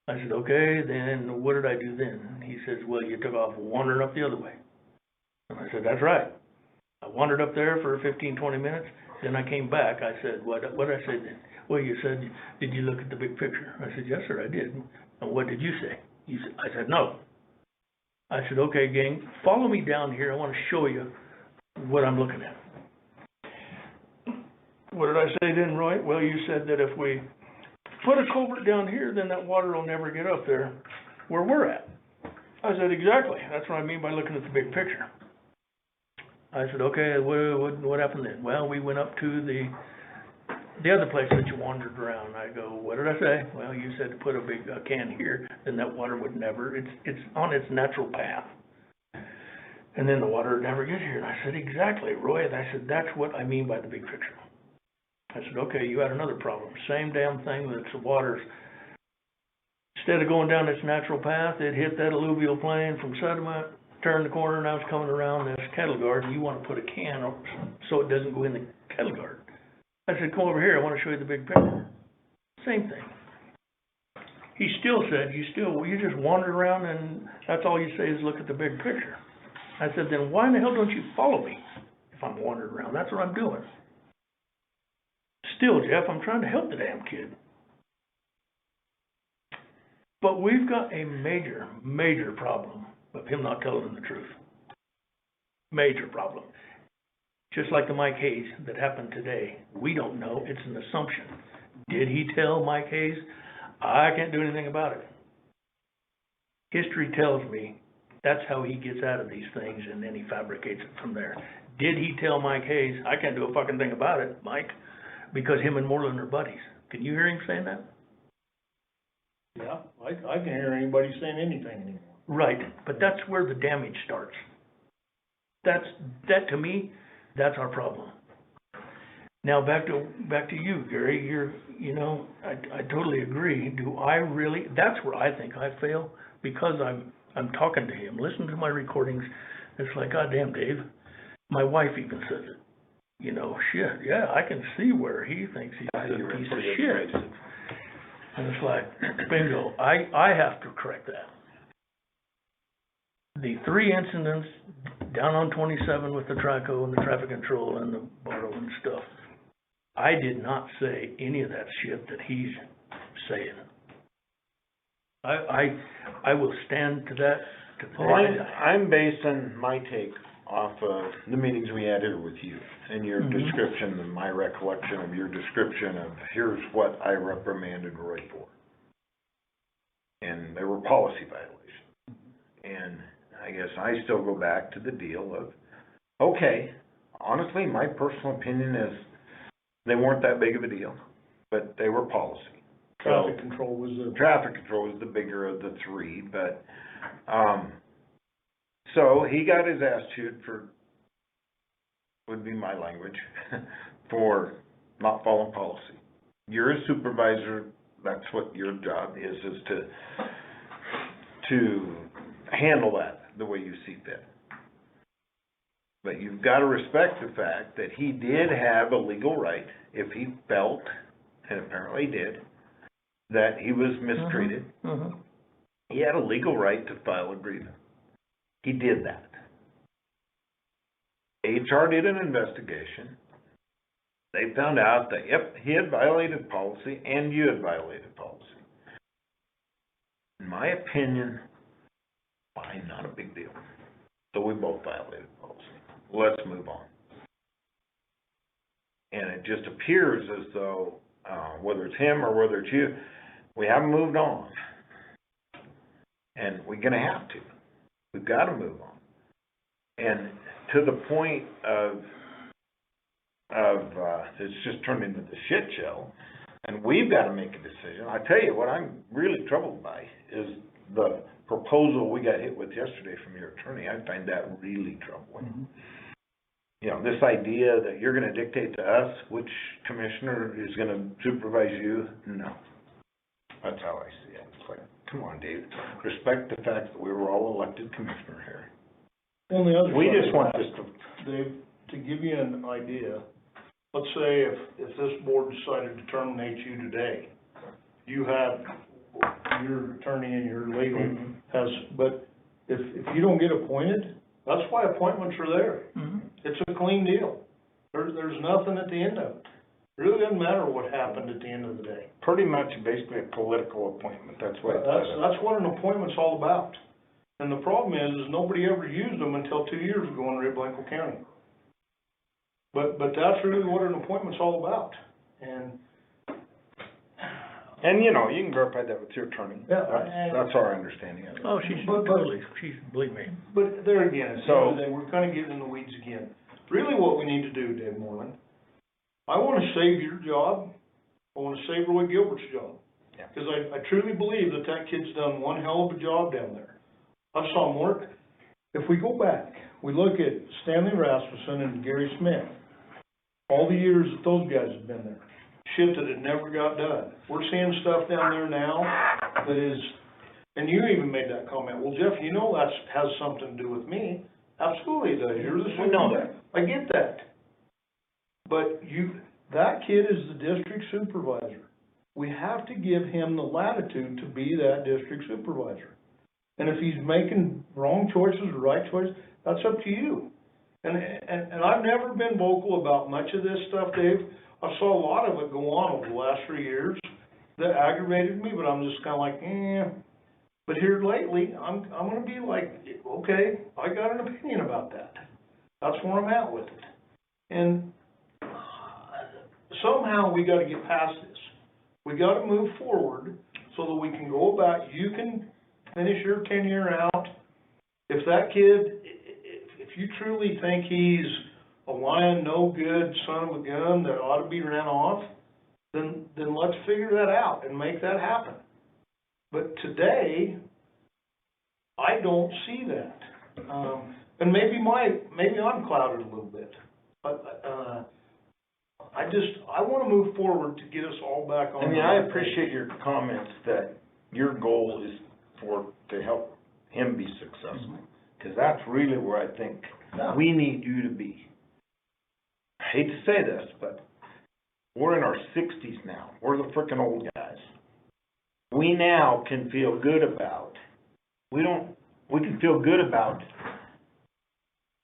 I said, okay, then what did I do then? He says, well, you took off wandering up the other way. And I said, that's right. I wandered up there for 15, 20 minutes. Then I came back. I said, what did I say then? Well, you said, did you look at the big picture? I said, yes, sir, I did. And what did you say? I said, no. I said, okay, gang, follow me down here. I want to show you what I'm looking at. What did I say then, Roy? Well, you said that if we put a culvert down here, then that water will never get up there where we're at. I said, exactly. That's what I mean by looking at the big picture. I said, okay, what happened then? Well, we went up to the other place that you wandered around. I go, what did I say? Well, you said to put a can here, then that water would never, it's on its natural path. And then the water would never get here. And I said, exactly, Roy. And I said, that's what I mean by the big picture. I said, okay, you had another problem. Same damn thing, that the water's, instead of going down its natural path, it hit that alluvial plain from sediment, turned the corner, now it's coming around this cattle guard, and you want to put a can up so it doesn't go in the cattle guard. I said, come over here, I want to show you the big picture. Same thing. He still said, you just wander around and that's all you say is look at the big picture. I said, then why in the hell don't you follow me if I'm wandering around? That's what I'm doing. Still, Jeff, I'm trying to help the damn kid. But we've got a major, major problem of him not telling them the truth. Major problem. Just like the Mike Hayes that happened today. We don't know. It's an assumption. Did he tell Mike Hayes? I can't do anything about it. History tells me that's how he gets out of these things, and then he fabricates it from there. Did he tell Mike Hayes, I can't do a fucking thing about it, Mike, because him and Morlan are buddies? Can you hear him saying that? Yeah, I can't hear anybody saying anything anymore. Right, but that's where the damage starts. That to me, that's our problem. Now back to you, Gary. I totally agree. Do I really? That's where I think I fail, because I'm talking to him. Listen to my recordings. It's like, God damn, Dave. My wife even says it. Shit. Yeah, I can see where he thinks he's a piece of shit. And it's like, bingo. I have to correct that. the 3 incidents down on 27 with the Traco and the traffic control and the borrow and stuff, I did not say any of that shit that he's saying. I will stand to that. Well, I'm basing my take off of the meetings we had here with you and your description and my recollection of your description of here's what I reprimanded Roy for. And there were policy violations. And I guess I still go back to the deal of, okay, honestly, my personal opinion is they weren't that big of a deal, but they were policy. Traffic control was the bigger of the 3, but, so he got his ass chewed for, would be my language, for not following policy. You're a supervisor, that's what your job is to handle that the way you see fit. But you've got to respect the fact that he did have a legal right, if he felt, and apparently did, that he was mistreated. He had a legal right to file a grievance. He did that. HR did an investigation. They found out that, yep, he had violated policy and you had violated policy. In my opinion, fine, not a big deal. So we both violated policy. Let's move on. And it just appears as though, whether it's him or whether it's you, we haven't moved on. And we're going to have to. We've got to move on. And to the point of it's just turned into the shit show, and we've got to make a decision. I tell you what I'm really troubled by is the proposal we got hit with yesterday from your attorney. I find that really troubling. You know, this idea that you're going to dictate to us which commissioner is going to supervise you, no. That's how I see it. It's like, come on, Dave. Respect the fact that we were all elected commissioner here. On the other We side just of want that, this to... Dave, to give you an idea, let's say if this board decided to terminate you today, you have your attorney and your legal has, but if you don't get appointed, that's why appointments are there. It's a clean deal. There's nothing at the end of it. It really doesn't matter what happened at the end of the day. Pretty much basically a political appointment. That's what That's what an appointment's all about. And the problem is nobody ever used them until 2 years ago in Rio Blanco County. But that's really what an appointment's all about. And you know, you can verify that with your attorney. Yeah, that's our understanding of it. Oh, she's believe me. But there again, so we're kind of getting in the weeds again. Really what we need to do, Dave Morlan, I want to save your job. I want to save Roy Gilbert's job. Because I truly believe that kid's done one hell of a job down there. I saw him work. If we go back, we look at Stanley Rasmussen and Gary Smith, all the years that those guys have been there, shit that had never got done. We're seeing stuff down there now that is, and you even made that comment, well, Jeff, you know that has something to do with me. Absolutely it does. You're the supervisor. know that. I get that. But that kid is the district supervisor. We have to give him the latitude to be that district supervisor. And if he's making wrong choices or right choices, that's up to you. And I've never been vocal about much of this stuff, Dave. I saw a lot of it go on over the last 3 years that aggravated me, but I'm just kind of like, But here lately, I'm going to be like, okay, I got an opinion about that. That's where I'm at with it. And somehow we got to get past this. We got to move forward so that we can go about, you can finish your tenure out. If that kid, if you truly think he's a lying, no good son of a gun that ought to be ran off, then let's figure that out and make that happen. But today, I don't see that. And maybe I'm clouded a little bit. But I want to move forward to get us all back on. I mean, I appreciate your comments that your goal is to help him be successful. Because that's really where I think we need you to be. I hate to say this, but we're in our 60s now. We're the frickin' old guys. We now can feel good about, we don't we can feel good about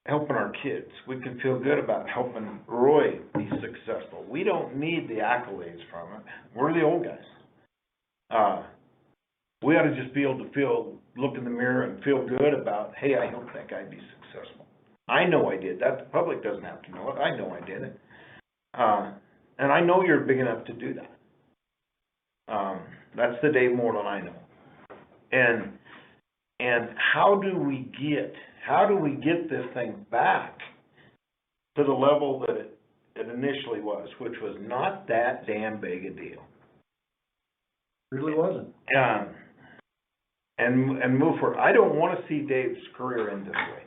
helping our kids. We can feel good about helping Roy be successful. We don't need the accolades from it. We're the old guys. We ought to just be able to look in the mirror and feel good about, hey, I helped that guy be successful. I know I did that. The public doesn't have to know it. I know I did it. And I know you're big enough to do that. That's the Dave Morlan I know. And how do we get this thing back to the level that it initially was, which was not that damn big a deal? Really wasn't. And move forward. I don't want to see Dave's career end this way,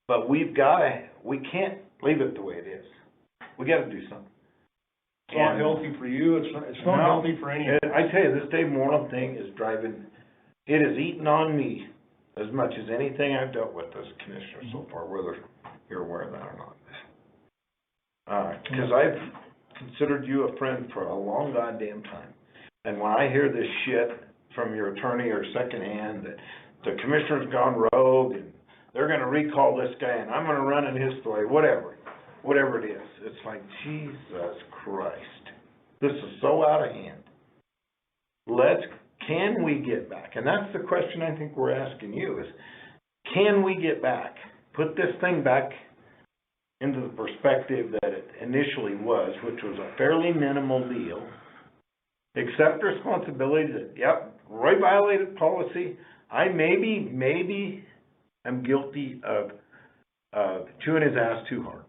but we can't leave it the way it is. We got to do something. It's not healthy for you, it's not healthy for anyone. I tell you, this Dave Morlan thing is it has eaten on me as much as anything I've dealt with as a commissioner so far, whether you're aware of that or not. Because I've considered you a friend for a long goddamn time. And when I hear this shit from your attorney or secondhand that the commissioner's gone rogue and they're going to recall this guy and I'm going to run in his story, whatever it is, it's like, Jesus Christ, this is so out of hand. Can we get back? And that's the question I think we're asking you is, can we get back? Put this thing back into the perspective that it initially was, which was a fairly minimal deal. Accept responsibility that, yep, Roy violated policy. I maybe am guilty of chewing his ass too hard.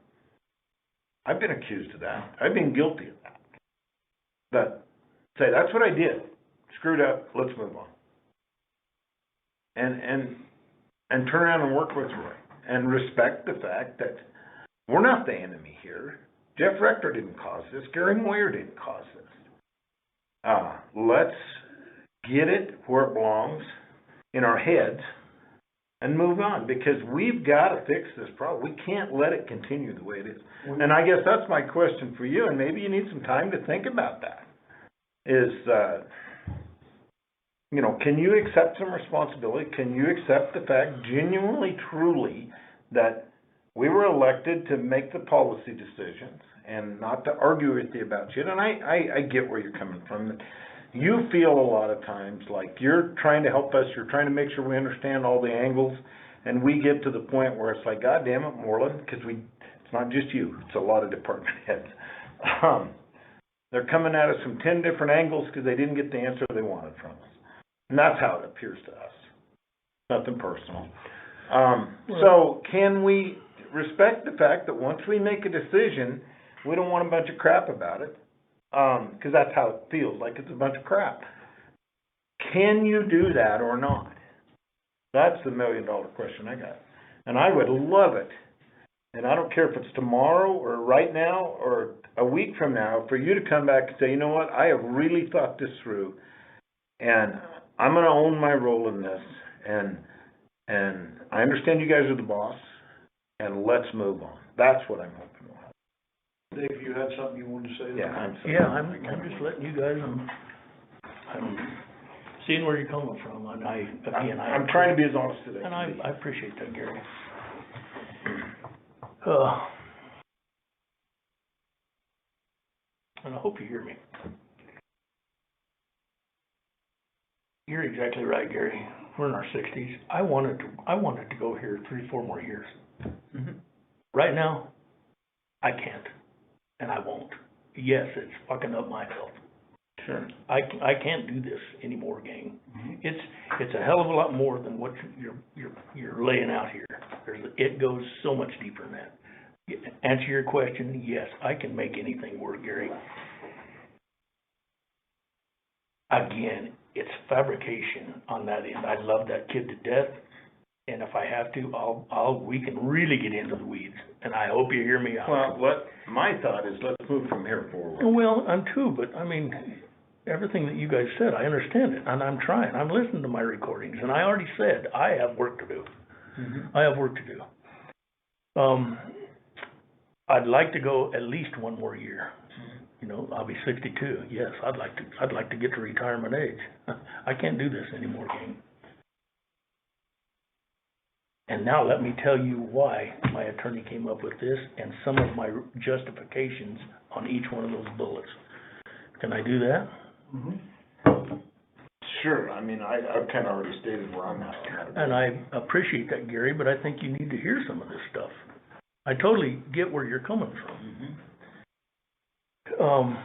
I've been accused of that. I've been guilty of that. But say, that's what I did. Screwed up, let's move on. And turn around and work with Roy. And respect the fact that we're not the enemy here. Jeff Rector didn't cause this. Gary Moyer didn't cause this. Let's get it where it belongs in our heads and move on, because we've got to fix this problem. We can't let it continue the way it is. And I guess that's my question for you, and maybe you need some time to think about that, is, can you accept some responsibility? Can you accept the fact, genuinely, truly, that we were elected to make the policy decisions and not to argue with you about shit? And I get where you're coming from. You feel a lot of times like you're trying to help us, you're trying to make sure we understand all the angles, and we get to the point where it's like, God damn it, Morlan, because it's not just you, it's a lot of department heads. They're coming at us from 10 different angles because they didn't get the answer they wanted from us. And that's how it appears to us. Nothing personal. So can we respect the fact that once we make a decision, we don't want a bunch of crap about it, because that's how it feels, like it's a bunch of crap. Can you do that or not? That's the $1 million question I got. And I would love it, and I don't care if it's tomorrow or right now or a week from now, for you to come back and say, you know what, I have really thought this through, and I'm going to own my role in this, and I understand you guys are the boss, and let's move on. That's what I'm hoping for. Dave, you had something you wanted to say? Yeah, I'm just letting you guys, I'm seeing where you're coming from, and I'm trying to be as honest as I can. And I appreciate that, Gary. And I hope you hear me. You're exactly right, Gary. We're in our 60s. I wanted to go here 3-4 more years. Mm-hmm. Right now, I can't, and I won't. Yes, it's fucking up my health. Sure. I can't do this anymore, gang. Mm-hmm. It's a hell of a lot more than what you're laying out here. It goes so much deeper than that. Answer your question, yes, I can make anything work, Gary. Again, it's fabrication on that end. I love that kid to death, and if I have to, we can really get into the weeds, and I hope you hear me out. Well, my thought is let's move from here forward. Well, I'm too, but I mean, everything that you guys said, I understand it, and I'm trying. I'm listening to my recordings, and I already said I have work to do. Mm-hmm. I have work to do. I'd like to go at least one more year. You know, I'll be 62. Yes, I'd like to get to retirement age. I can't do this anymore, gang. And now let me tell you why my attorney came up with this and some of my justifications on each one of those bullets. Can I do that? Sure, I mean, I've kinda already stated where I'm at on that. And I appreciate that, Gary, but I think you need to hear some of this stuff. I totally get where you're coming from.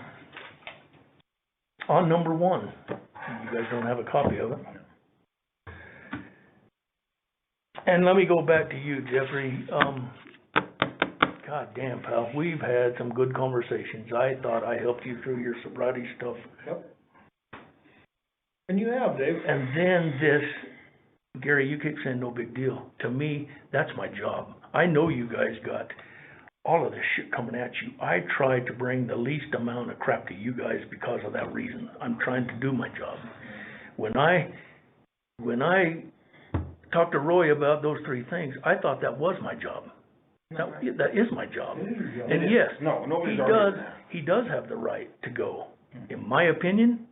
On number one, you guys don't have a copy of it. And let me go back to you, Jeffrey. God damn, pal, we've had some good conversations. I thought I helped you through your sobriety stuff. Yep. And you have, Dave. And then this, Gary, you keep saying no big deal. To me, that's my job. I know you guys got all of this shit coming at you. I try to bring the least amount of crap to you guys because of that reason. I'm trying to do my job. When I talked to Roy about those three things, I thought that was my job. That is my job. And yes, No, nobody's arguing that. he does have the right to go. In my opinion,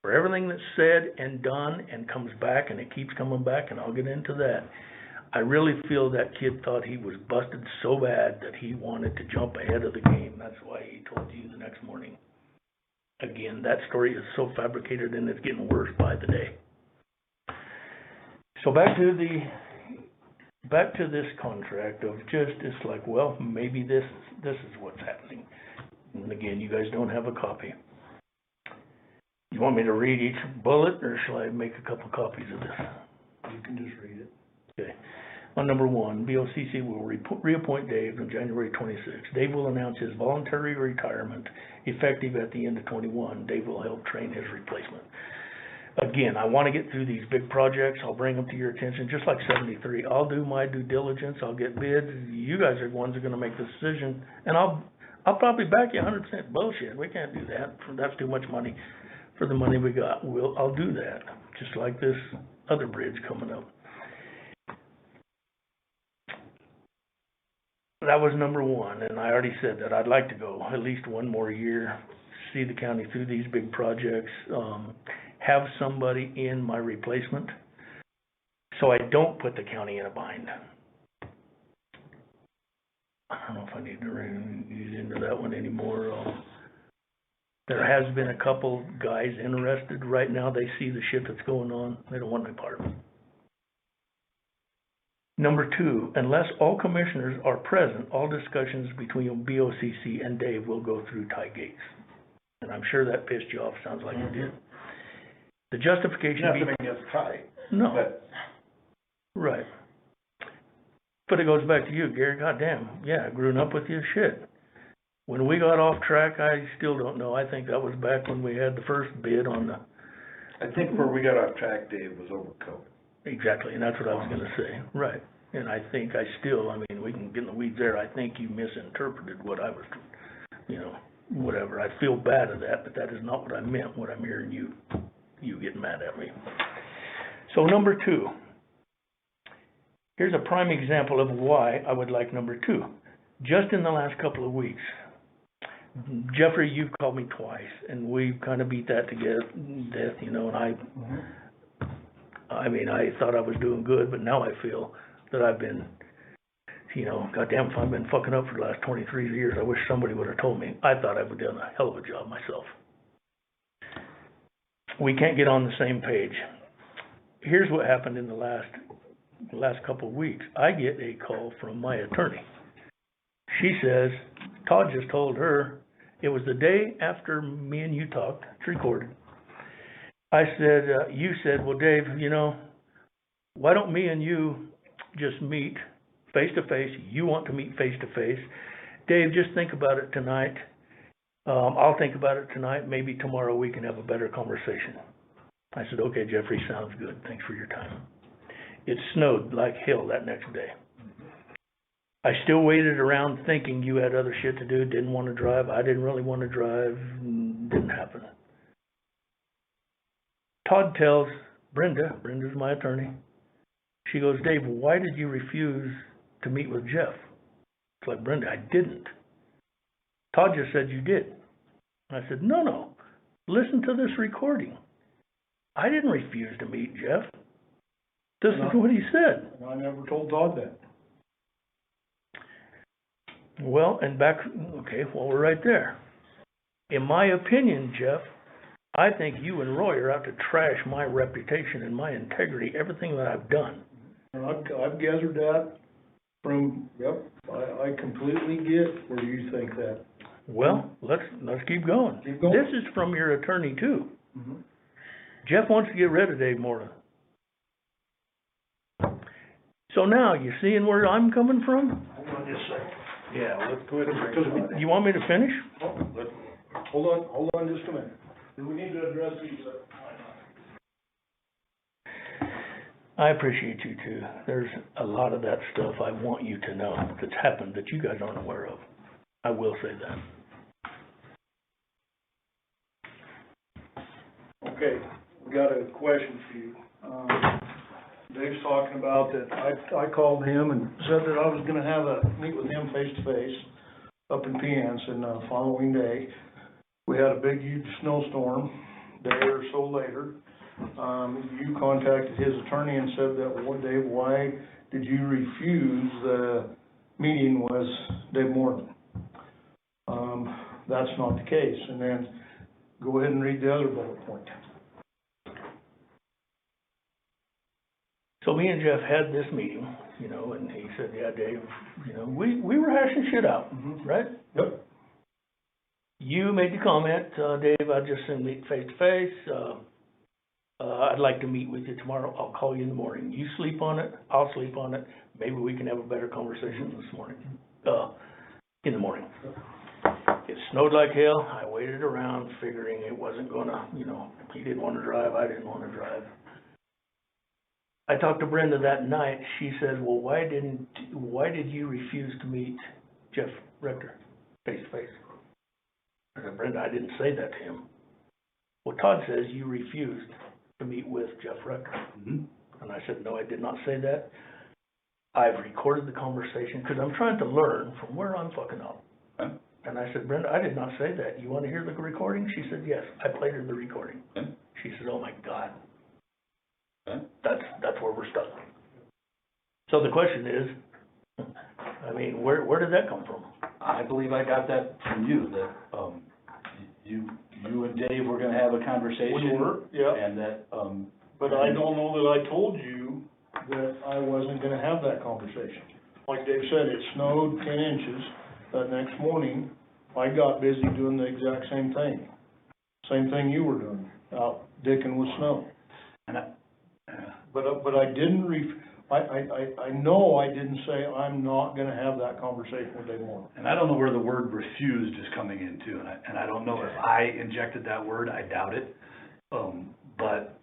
for everything that's said and done and comes back, and it keeps coming back, and I'll get into that, I really feel that kid thought he was busted so bad that he wanted to jump ahead of the game. That's why he told you the next morning. Again, that story is so fabricated, and it's getting worse by the day. So back to this contract of just, it's like, well, maybe this is what's happening. And again, you guys don't have a copy. You want me to read each bullet, or shall I make a couple copies of this? You can just read it. Okay. On number one, BoCC will reappoint Dave on January 26th. Dave will announce his voluntary retirement effective at the end of 21. Dave will help train his replacement. Again, I want to get through these big projects. I'll bring them to your attention, just like 73. I'll do my due diligence. I'll get bids. You guys are the ones who are going to make the decision. And I'll probably back you 100% bullshit. We can't do that. That's too much money for the money we got. I'll do that, just like this other bridge coming up. That was number one, and I already said that I'd like to go at least one more year, see the county through these big projects, have somebody in my replacement so I don't put the county in a bind. I don't know if I need to get into that one anymore. There has been a couple guys interested. Right now they see the shit that's going on. They don't want any part of it. Number two, unless all commissioners are present, all discussions between BoCC and Dave will go through tie gates. And I'm sure that pissed you off. Sounds like it did. The justification... Nothing against Ty. No. But right. But it goes back to you, Gary. Goddamn. Yeah, growing up with you, shit. When we got off track, I still don't know. I think that was back when we had the first bid on the... I think where we got off track, Dave, was over COVID. Exactly, and that's what I was gonna say. Right. And I think we can get in the weeds there. I think you misinterpreted what I was, whatever. I feel bad of that, but that is not what I meant, what I'm hearing you getting mad at me. So number two. Here's a prime example of why I would like number two. Just in the last couple of weeks, Jeffrey, you've called me twice, and we've kind of beat that to death, and I thought I was doing good, but now I feel that I've been, goddamn, if I've been fucking up for the last 23 years, I wish somebody would have told me. I thought I would have done a hell of a job myself. We can't get on the same page. Here's what happened in the last couple of weeks. I get a call from my attorney. She says, Todd just told her, it was the day after me and you talked, it's recorded. I said, you said, well, Dave, why don't me and you just meet face to face? You want to meet face to face. Dave, just think about it tonight. I'll think about it tonight. Maybe tomorrow we can have a better conversation. I said, okay, Jeffrey, sounds good. Thanks for your time. It snowed like hell that next day. I still waited around thinking you had other shit to do, didn't want to drive. I didn't really want to drive. Didn't happen. Todd tells Brenda's my attorney, she goes, Dave, why did you refuse to meet with Jeff? It's like, Brenda, I didn't. Todd just said you did. I said, no, listen to this recording. I didn't refuse to meet Jeff. This is what he said. And I never told Todd that. Well, and back, okay, well, we're right there. In my opinion, Jeff, I think you and Roy are out to trash my reputation and my integrity, everything that I've done. And I've gathered that from, yep, I completely get where you think that. Well, let's keep going. Keep going. This is from your attorney too. Mm-hmm. Jeff wants to get rid of Dave Morlan. So now, you seeing where I'm coming from? Hold on just a second. Yeah, let's go ahead and break You want me to finish? Hold on just a minute. Do we need to address these? I appreciate you too. There's a lot of that stuff I want you to know that's happened that you guys aren't aware of. I will say that. Okay, we got a question for you. Dave's talking about that, I called him and said that I was gonna have meet with him face to face up in Peance, and the following day, we had a big huge snowstorm, day or so later. You contacted his attorney and said that, well, Dave, why did you refuse the meeting with Dave Morlan? That's not the case, and then go ahead and read the other bullet point. So me and Jeff had this meeting, you know, and he said, yeah, Dave, you know, we were hashing shit out, right? Yep. You made the comment, Dave, I'd just send meet face to face. I'd like to meet with you tomorrow. I'll call you in the morning. You sleep on it, I'll sleep on it. Maybe we can have a better conversation this morning, in the morning. It snowed like hell. I waited around figuring it wasn't gonna, you know, he didn't want to drive, I didn't want to drive. I talked to Brenda that night. She said, well, why did you refuse to meet Jeff Rector face to face? I said, Brenda, I didn't say that to him. Well, Todd says you refused to meet with Jeff Rector. Mm-hmm. And I said, no, I did not say that. I've recorded the conversation because I'm trying to learn from where I'm fucking up. Okay. And I said, Brenda, I did not say that. You want to hear the recording? She said, yes. I played her the recording. Okay. She said, oh my God. Okay. That's where we're stuck. So the question is, I mean, where did that come from? I believe I got that from you, that, you and Dave were gonna have a conversation. We were, yeah. And that, But I don't know that I told you that I wasn't gonna have that conversation. Like Dave said, it snowed 10 inches. That next morning, I got busy doing the exact same thing. Same thing you were doing, out dicking with snow. and But I didn't I know I didn't say I'm not gonna have that conversation with Dave Morlan. And I don't know where the word refused is coming in too, and I don't know if I injected that word, I doubt it. But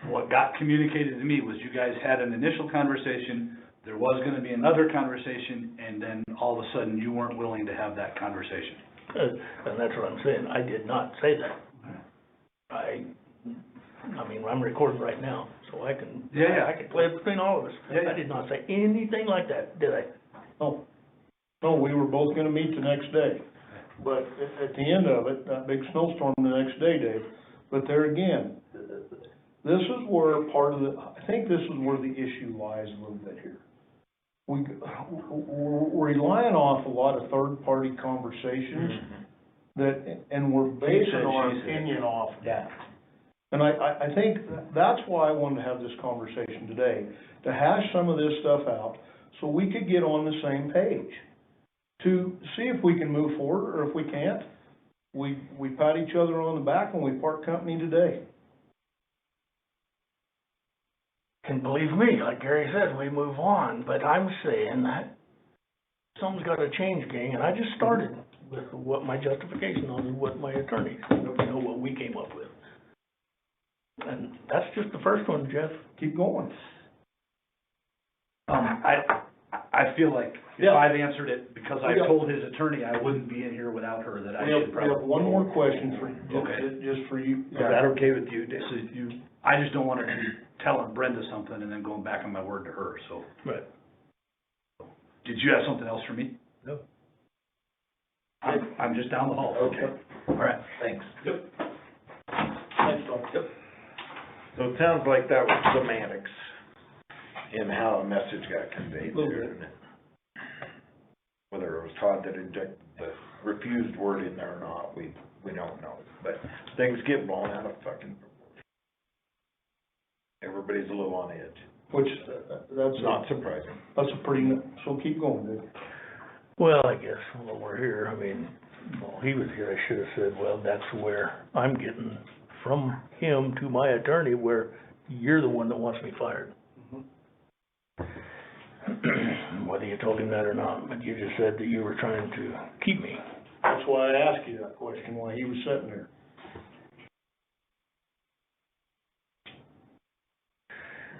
what got communicated to me was you guys had an initial conversation, there was gonna be another conversation, and then all of a sudden you weren't willing to have that conversation. And that's what I'm saying. I did not say that. I mean, I'm recording right now, so I can, Yeah. I can play it between all of us. Yeah. I did not say anything like that, did I? No, we were both gonna meet the next day. But at the end of it, that big snowstorm the next day, Dave, but there again, this is where I think this is where the issue lies a little bit here. We're relying off a lot of third-party conversations and we're basing our opinion off that. And I think that's why I wanted to have this conversation today, to hash some of this stuff out so we could get on the same page, to see if we can move forward, or if we can't, we pat each other on the back and we part company today. And believe me, like Gary said, we move on, but I'm saying that something's gotta change, gang, and I just started with what my justification on and what my attorneys, you know, what we came up with. And that's just the first one, Jeff. Keep going. I feel like if I've answered it, because I told his attorney I wouldn't be in here without her, that I should probably. We have one more question for, Okay. just for you. Is that okay with you? So I just don't want to be telling Brenda something and then going back on my word to her, so. Right. Did you have something else for me? No. I'm just down the hall. Okay. All right. Thanks. Yep. Thanks, Doc. Yep. So it sounds like that was semantics in how a message got conveyed there. Whether it was Todd that injected the refused word in there or not, we don't know. But things get blown out of fucking proportion. Everybody's a little on edge. Which, that's Not surprising. That's a pretty, so keep going, Dave. Well, I guess while we're here, I mean, while he was here, I should have said, well, that's where I'm getting from him to my attorney, where you're the one that wants me fired. Whether you told him that or not, but you just said that you were trying to keep me. That's why I asked you that question, why he was sitting there.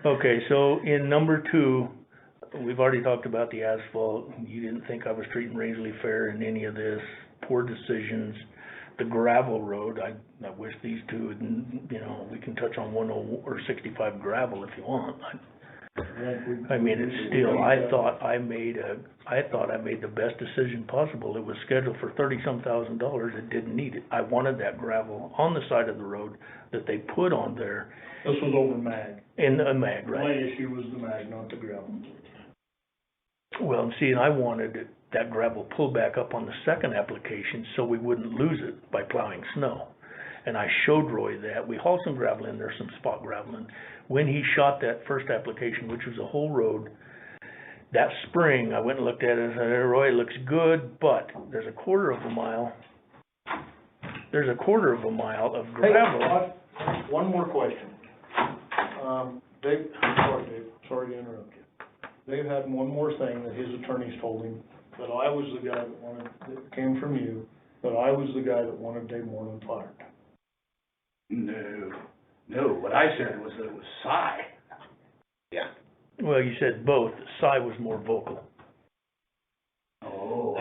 Okay, so in number 2, we've already talked about the asphalt. You didn't think I was treating Rangeley fair in any of this. Poor decisions. The gravel road, I wish these two, you know, we can touch on 10 or 65 gravel if you want. I mean, it's still, I thought I made the best decision possible. It was scheduled for $30-some thousand. It didn't need it. I wanted that gravel on the side of the road that they put on there. This was over mag. In the mag, right? My issue was the mag, not the gravel. Well, see, and I wanted that gravel pulled back up on the second application so we wouldn't lose it by plowing snow. And I showed Roy that. We hauled some gravel in there, some spot gravel. And when he shot that first application, which was a whole road, that spring, I went and looked at it and said, hey, Roy, it looks good, but there's a quarter of a mile of gravel. Hey, one more question. Dave, sorry to interrupt you. Dave had one more thing that his attorneys told him, that I was the guy that came from you, that I was the guy that wanted Dave Morlan fired. No, what I said was that it was Cy. Yeah. Well, you said both. Cy was more vocal. Oh,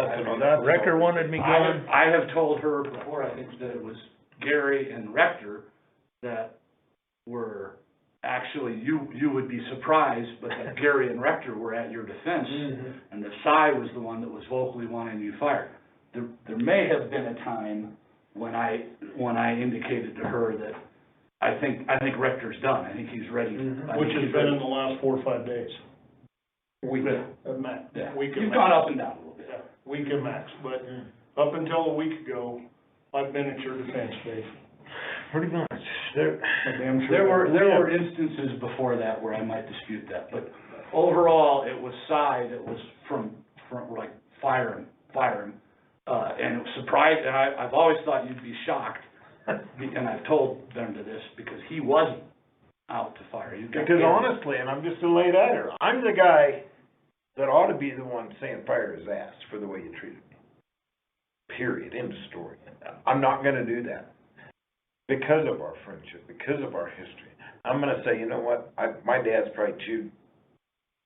Rector wanted me gone. I have told her before, I think, that it was Gary and Rector that were, actually, you would be surprised, but that Gary and Rector were at your defense, and that Cy was the one that was vocally wanting you fired. There may have been a time when I indicated to her that I think Rector's done. I think he's ready. Which has been in the last 4 or 5 days. Week at max. Yeah. Week at You've max. gone up and down a little bit. Yeah, week at max, but up until a week ago, I've been at your defense, Dave. Pretty much. There were instances before that where I might dispute that, but overall, it was Cy that was from like fire him, and it was surprised, and I've always thought you'd be shocked, and I've told them to this, because he wasn't out to fire you. Because honestly, and I'm just a late adder, I'm the guy that ought to be the one saying fire his ass for the way you treated me. Period. End of story. I'm not gonna do that. Because of our friendship, because of our history. I'm gonna say, you know what, my dad's probably chewed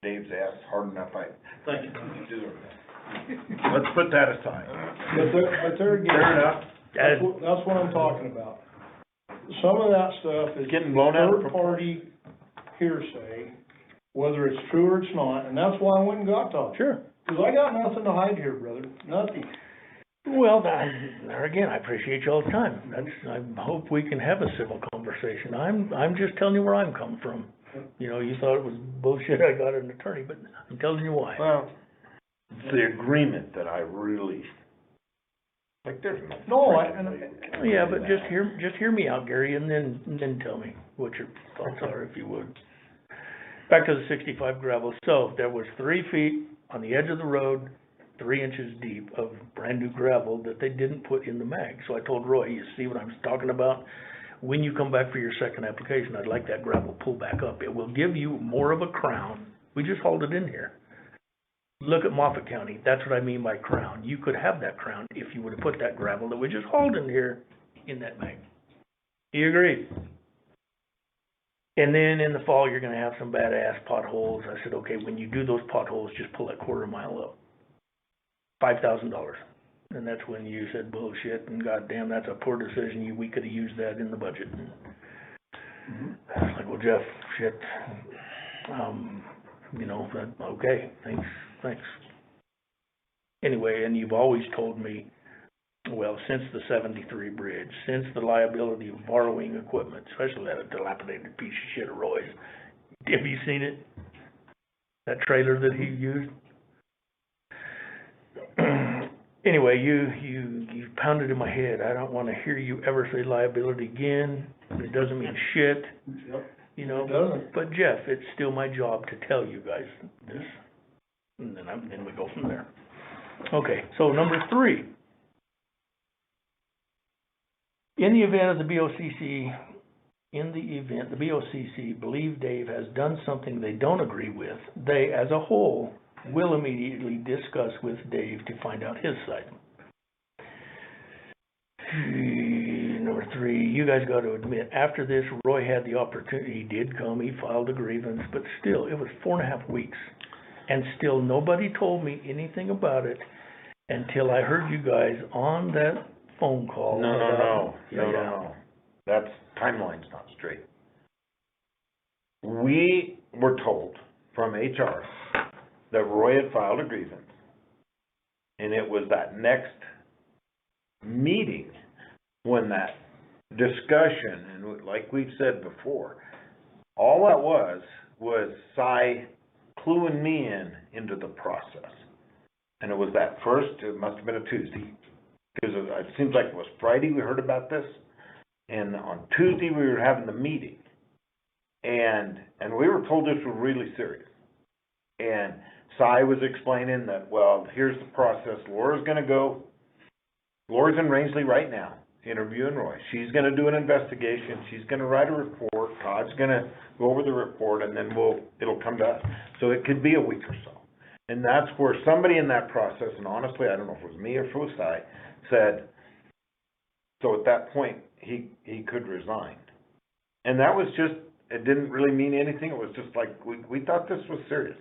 Dave's ass hard enough, Thank you. deserve that. Let's put that aside. But there again, Fair enough. that's what I'm talking about. Some of that stuff is Getting blown out of third-party hearsay, whether it's true or it's not, and that's why I went and got Todd. Sure. Because I got nothing to hide here, brother, nothing. Well, there again, I appreciate you all the time. I hope we can have a civil conversation. I'm just telling you where I'm coming from. You know, you thought it was bullshit, I got an attorney, but I'm telling you why. Well, it's the agreement that I really, like, there's Yeah, but just hear me out, Gary, and then tell me what your thoughts are, if you would. Back to the 65 gravel. So there was 3 feet on the edge of the road, 3 inches deep of brand new gravel that they didn't put in the mag. So I told Roy, you see what I'm talking about? When you come back for your second application, I'd like that gravel pulled back up. It will give you more of a crown. We just hauled it in here. Look at Moffett County. That's what I mean by crown. You could have that crown if you would have put that gravel that we just hauled in here in that mag. You agree? And then in the fall, you're gonna have some badass potholes. I said, okay, when you do those potholes, just pull that quarter mile up. $5,000. And that's when you said bullshit and goddamn, that's a poor decision. We could have used that in the budget. I was like, well, Jeff, shit. You know, okay, thanks. Anyway, and you've always told me Well, since the 73 bridge, since the liability of borrowing equipment, especially that dilapidated piece of shit of Roy's. Have you seen it? That trailer that he used? Anyway, you pounded in my head. I don't want to hear you ever say liability again. It doesn't mean shit, Yep. you know. It doesn't. But Jeff, it's still my job to tell you guys this. And then we go from there. Okay, so number 3. In the event the BoCC believe Dave has done something they don't agree with, they, as a whole, will immediately discuss with Dave to find out his side. Number 3, you guys got to admit, after this, Roy had the opportunity. He did come, he filed a grievance, but still, it was 4.5 weeks. And still, nobody told me anything about it until I heard you guys on that phone call. No. That's, timeline's not straight. We were told from HR that Roy had filed a grievance, and it was that next meeting when that discussion, and like we've said before, all that was Cy cluing me into the process. And it was that first, it must have been a Tuesday, because it seems like it was Friday we heard about this, and on Tuesday we were having the meeting, and we were told this was really serious. And Cy was explaining that, well, here's the process. Laura's in Rangeley right now, interviewing Roy. She's gonna do an investigation, she's gonna write a report, Todd's gonna go over the report, and then it'll come to us. So it could be a week or so. And that's where somebody in that process, and honestly, I don't know if it was me or if it was Cy, said, so at that point, he could resign. And that was just, it didn't really mean anything, it was just like, we thought this was serious.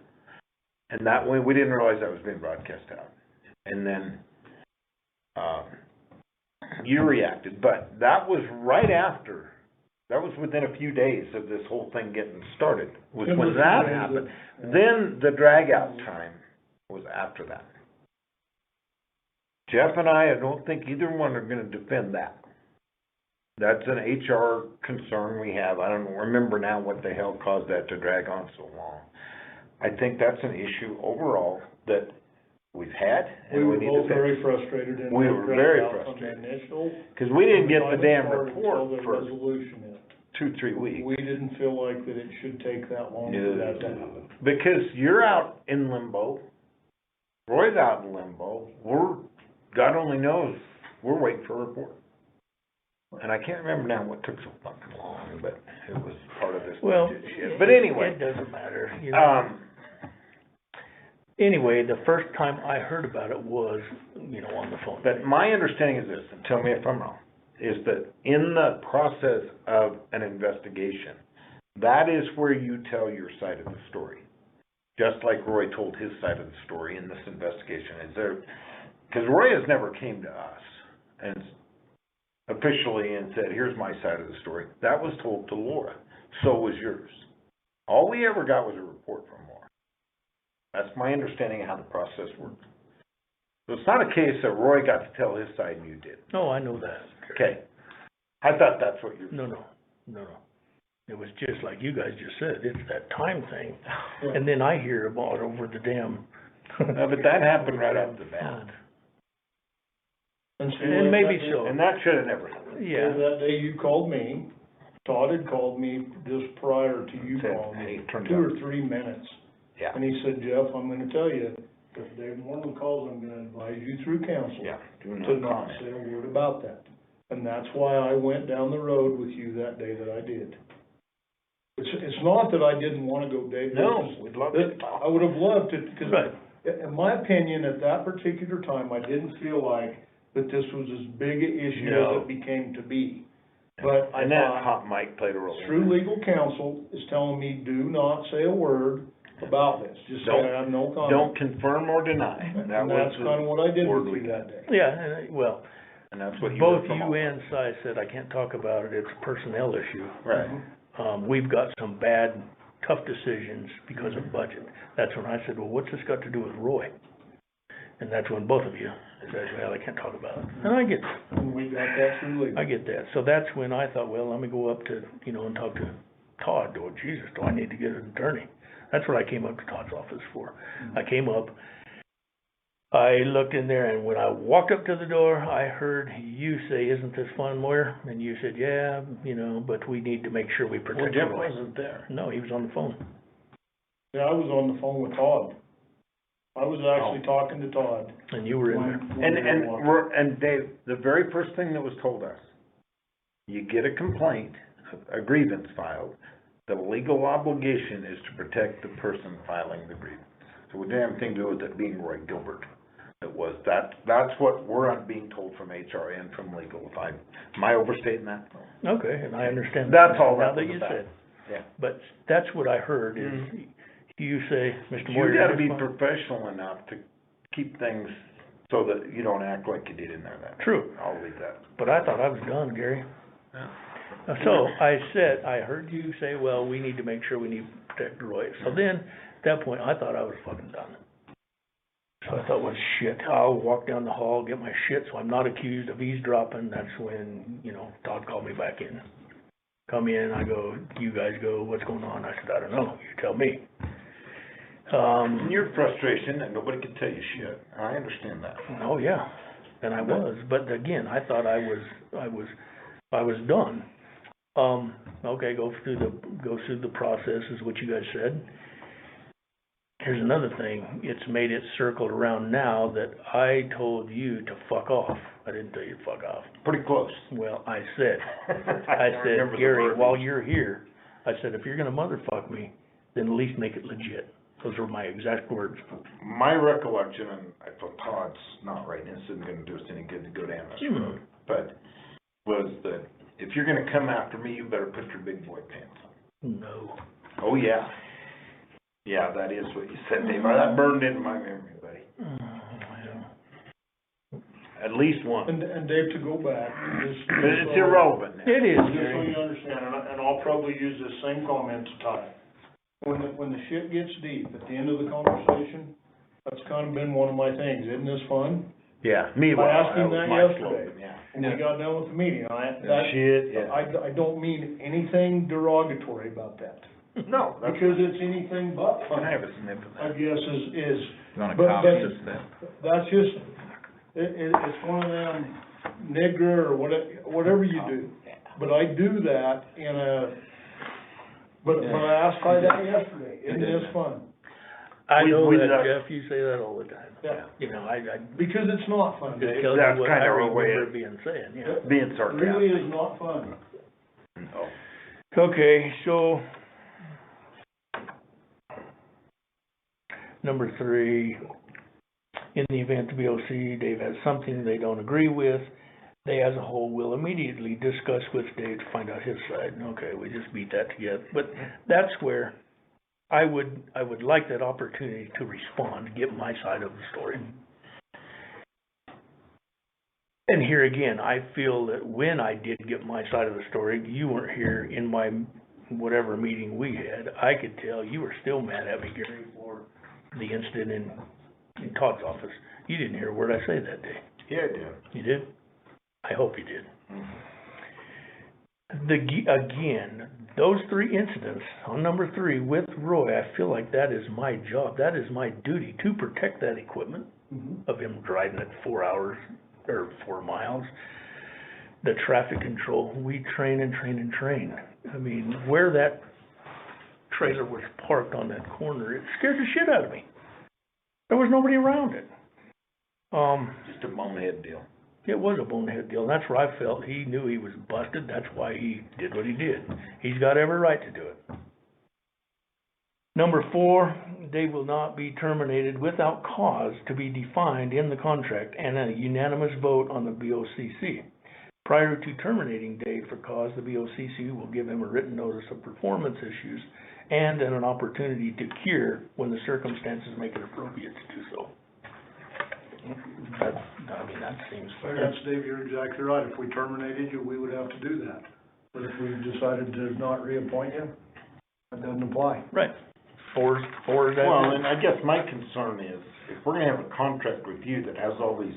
And that way, we didn't realize that was being broadcast out. And then, you reacted, but that was right after, that was within a few days of this whole thing getting started, was when that happened. Then the drag out time was after that. Jeff and I don't think either one are gonna defend that. That's an HR concern we have. I don't remember now what the hell caused that to drag on so long. I think that's an issue overall that we've had, and we need to fix. We were both very frustrated. We were very frustrated. Because we didn't get the damn report for 2-3 weeks. We didn't feel like that it should take that long for that to happen. Because you're out in limbo, Roy's out in limbo, God only knows, we're waiting for a report. And I can't remember now what took so fucking long, but it was part of this shit. But anyway. It doesn't matter, you know. Anyway, the first time I heard about it was, on the phone. But my understanding is this, and tell me if I'm wrong, is that in the process of an investigation, that is where you tell your side of the story. Just like Roy told his side of the story in this investigation. Because Roy has never came to us and officially and said, here's my side of the story. That was told to Laura. So was yours. All we ever got was a report from Laura. That's my understanding of how the process works. So it's not a case that Roy got to tell his side and you did. No, I know that. Okay. I thought that's what you were saying. No. It was just like you guys just said, it's that time thing. And then I hear about it over the damn. No, but that happened right off the bat. And maybe so. And that should have never happened. Yeah. That day you called me, Todd had called me just prior to you calling me, 2 or 3 minutes. Yeah. And he said, Jeff, I'm gonna tell you, if Dave Morlan calls, I'm gonna advise you through counsel to not say a word about that. And that's why I went down the road with you that day that I did. It's not that I didn't wanna go, Dave. No, we'd love it. I would have loved it, because in my opinion, at that particular time, I didn't feel like that this was as big an issue as it became to be. But and that hot mic played a role. True legal counsel is telling me, do not say a word about this. Just say I have no comment. Don't confirm or deny. And that's kind of what I did with you that day. Yeah, and that's what both you and Cy said, I can't talk about it, it's a personnel issue. Right. We've got some bad, tough decisions because of budget. That's when I said, well, what's this got to do with Roy? And that's when both of you said, well, I can't talk about it. And I get that. And we got that through legal. I get that. So that's when I thought, well, let me go up to, and talk to Todd. Oh, Jesus, do I need to get an attorney? That's what I came up to Todd's office for. I came up, I looked in there, and when I walked up to the door, I heard you say, isn't this fun, Moyer? And you said, yeah, but we need to make sure we protect Well, Jeff Roy. wasn't there. No, he was on the phone. Yeah, I was on the phone with Todd. I was actually talking to Todd. And you were in there. And Dave, the very first thing that was told us, you get a complaint, a grievance filed, the legal obligation is to protect the person filing the grievance. So it didn't have anything to do with it being Roy Gilbert. It was that's what we're being told from HR and from legal. Am I overstating that? Okay, and I understand. That's all now that you was about. said. Yeah. But that's what I heard is, you say, Mr. Moyer. You gotta be professional enough to keep things so that you don't act like you did in there that. True. I'll leave that. But I thought I was done, Gary. Yeah. So I said, I heard you say, well, we need to make sure we need to protect Roy. So then, at that point, I thought I was fucking done. So I thought, well, shit, I'll walk down the hall, get my shit, so I'm not accused of eavesdropping. That's when, Todd called me back in. Come in, I go, you guys go, what's going on? I said, I don't know, you tell me. Your frustration that nobody can tell you shit. I understand that. Oh, yeah, and I was, but again, I thought I was done. Okay, go through the process is what you guys said. Here's another thing, it's made it circled around now that I told you to fuck off. I didn't tell you to fuck off. Pretty close. Well, I said, Gary, while you're here, I said, if you're gonna motherfuck me, then at least make it legit. Those were my exact words. My recollection, and I thought Todd's not right, this isn't gonna do us any good to go down this road, but was that if you're gonna come after me, you better put your big boy pants on. No. Oh, yeah. Yeah, that is what you said, Dave. That burned into my memory, buddy. At least one. And Dave, to go back, But it's irrelevant now. It is, just so Gary. you understand, and I'll probably use this same comment to Todd. When the shit gets deep, at the end of the conversation, that's kind of been one of my things. Isn't this fun? Yeah, me, well, I asked him was that my yesterday. slogan, yeah. When we got done with the meeting, Shit, yeah. I don't mean anything derogatory about that. No, that's, Because it's anything but fun, I have a sniff of I that. guess is, On a But- copy but- just then. that's just, it's one of them nigger or whatever you do. But I do that but I asked Ty that yesterday, isn't this fun? I know we- that, Jeff, you say that all the time. Yeah. I Because it's not fun, just Dave. tell That's you what I kind of a way remember of- being saying, yeah. Being It sarcastic. really is not fun. No. Okay, so number 3, in the event the BoC, Dave has something they don't agree with, they as a whole will immediately discuss with Dave to find out his side. Okay, we just beat that together. But that's where I would like that opportunity to respond, get my side of the story. And here again, I feel that when I did get my side of the story, you weren't here in my whatever meeting we had. I could tell you were still mad at me, Gary, for the incident in Todd's office. You didn't hear a word I say that day. Yeah, I did. You did? I hope you did. Again, those 3 incidents on number 3 with Roy, I feel like that is my job. That is my duty to protect that equipment of him driving it 4 hours or 4 miles. The traffic control, we train and train and train. I mean, where that trailer was parked on that corner, it scared the shit out of me. There was nobody around it. Just a bonehead deal. It was a bonehead deal, and that's where I felt he knew he was busted. That's why he did what he did. He's got every right to do it. Number 4, Dave will not be terminated without cause to be defined in the contract and a unanimous vote on the BoCC. Prior to terminating Dave for cause, the BoCC will give him a written notice of performance issues and an opportunity to cure when the circumstances make it appropriate to do so. That seems fair. Yes, Dave, you're exactly right. If we terminated you, we would have to do that. But if we decided to not reappoint you, that doesn't apply. Right. four is that? Well, and I guess my concern is, if we're gonna have a contract review that has all these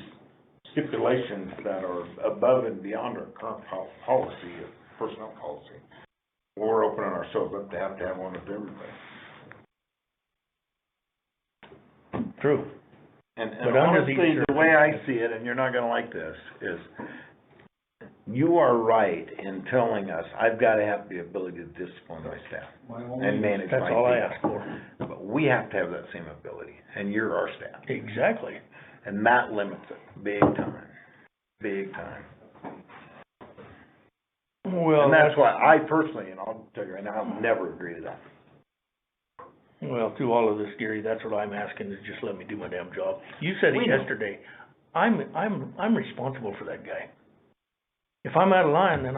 stipulations that are above and beyond our current policy, personnel policy, we're opening ourselves up to have one with everybody. True. And But under these honestly, the way I see it, and you're not gonna like this, is you are right in telling us, I've gotta have the ability to discipline my staff and manage my people. That's all I ask for. But we have to have that same ability, and you're our staff. Exactly. And that limits it, big time, big time. Well, And that's why I personally, and I'll tell you right now, I'll never agree to that. well, through all of this, Gary, that's what I'm asking, is just let me do my damn job. You said We it know. yesterday. I'm responsible for that guy. If I'm out of line, then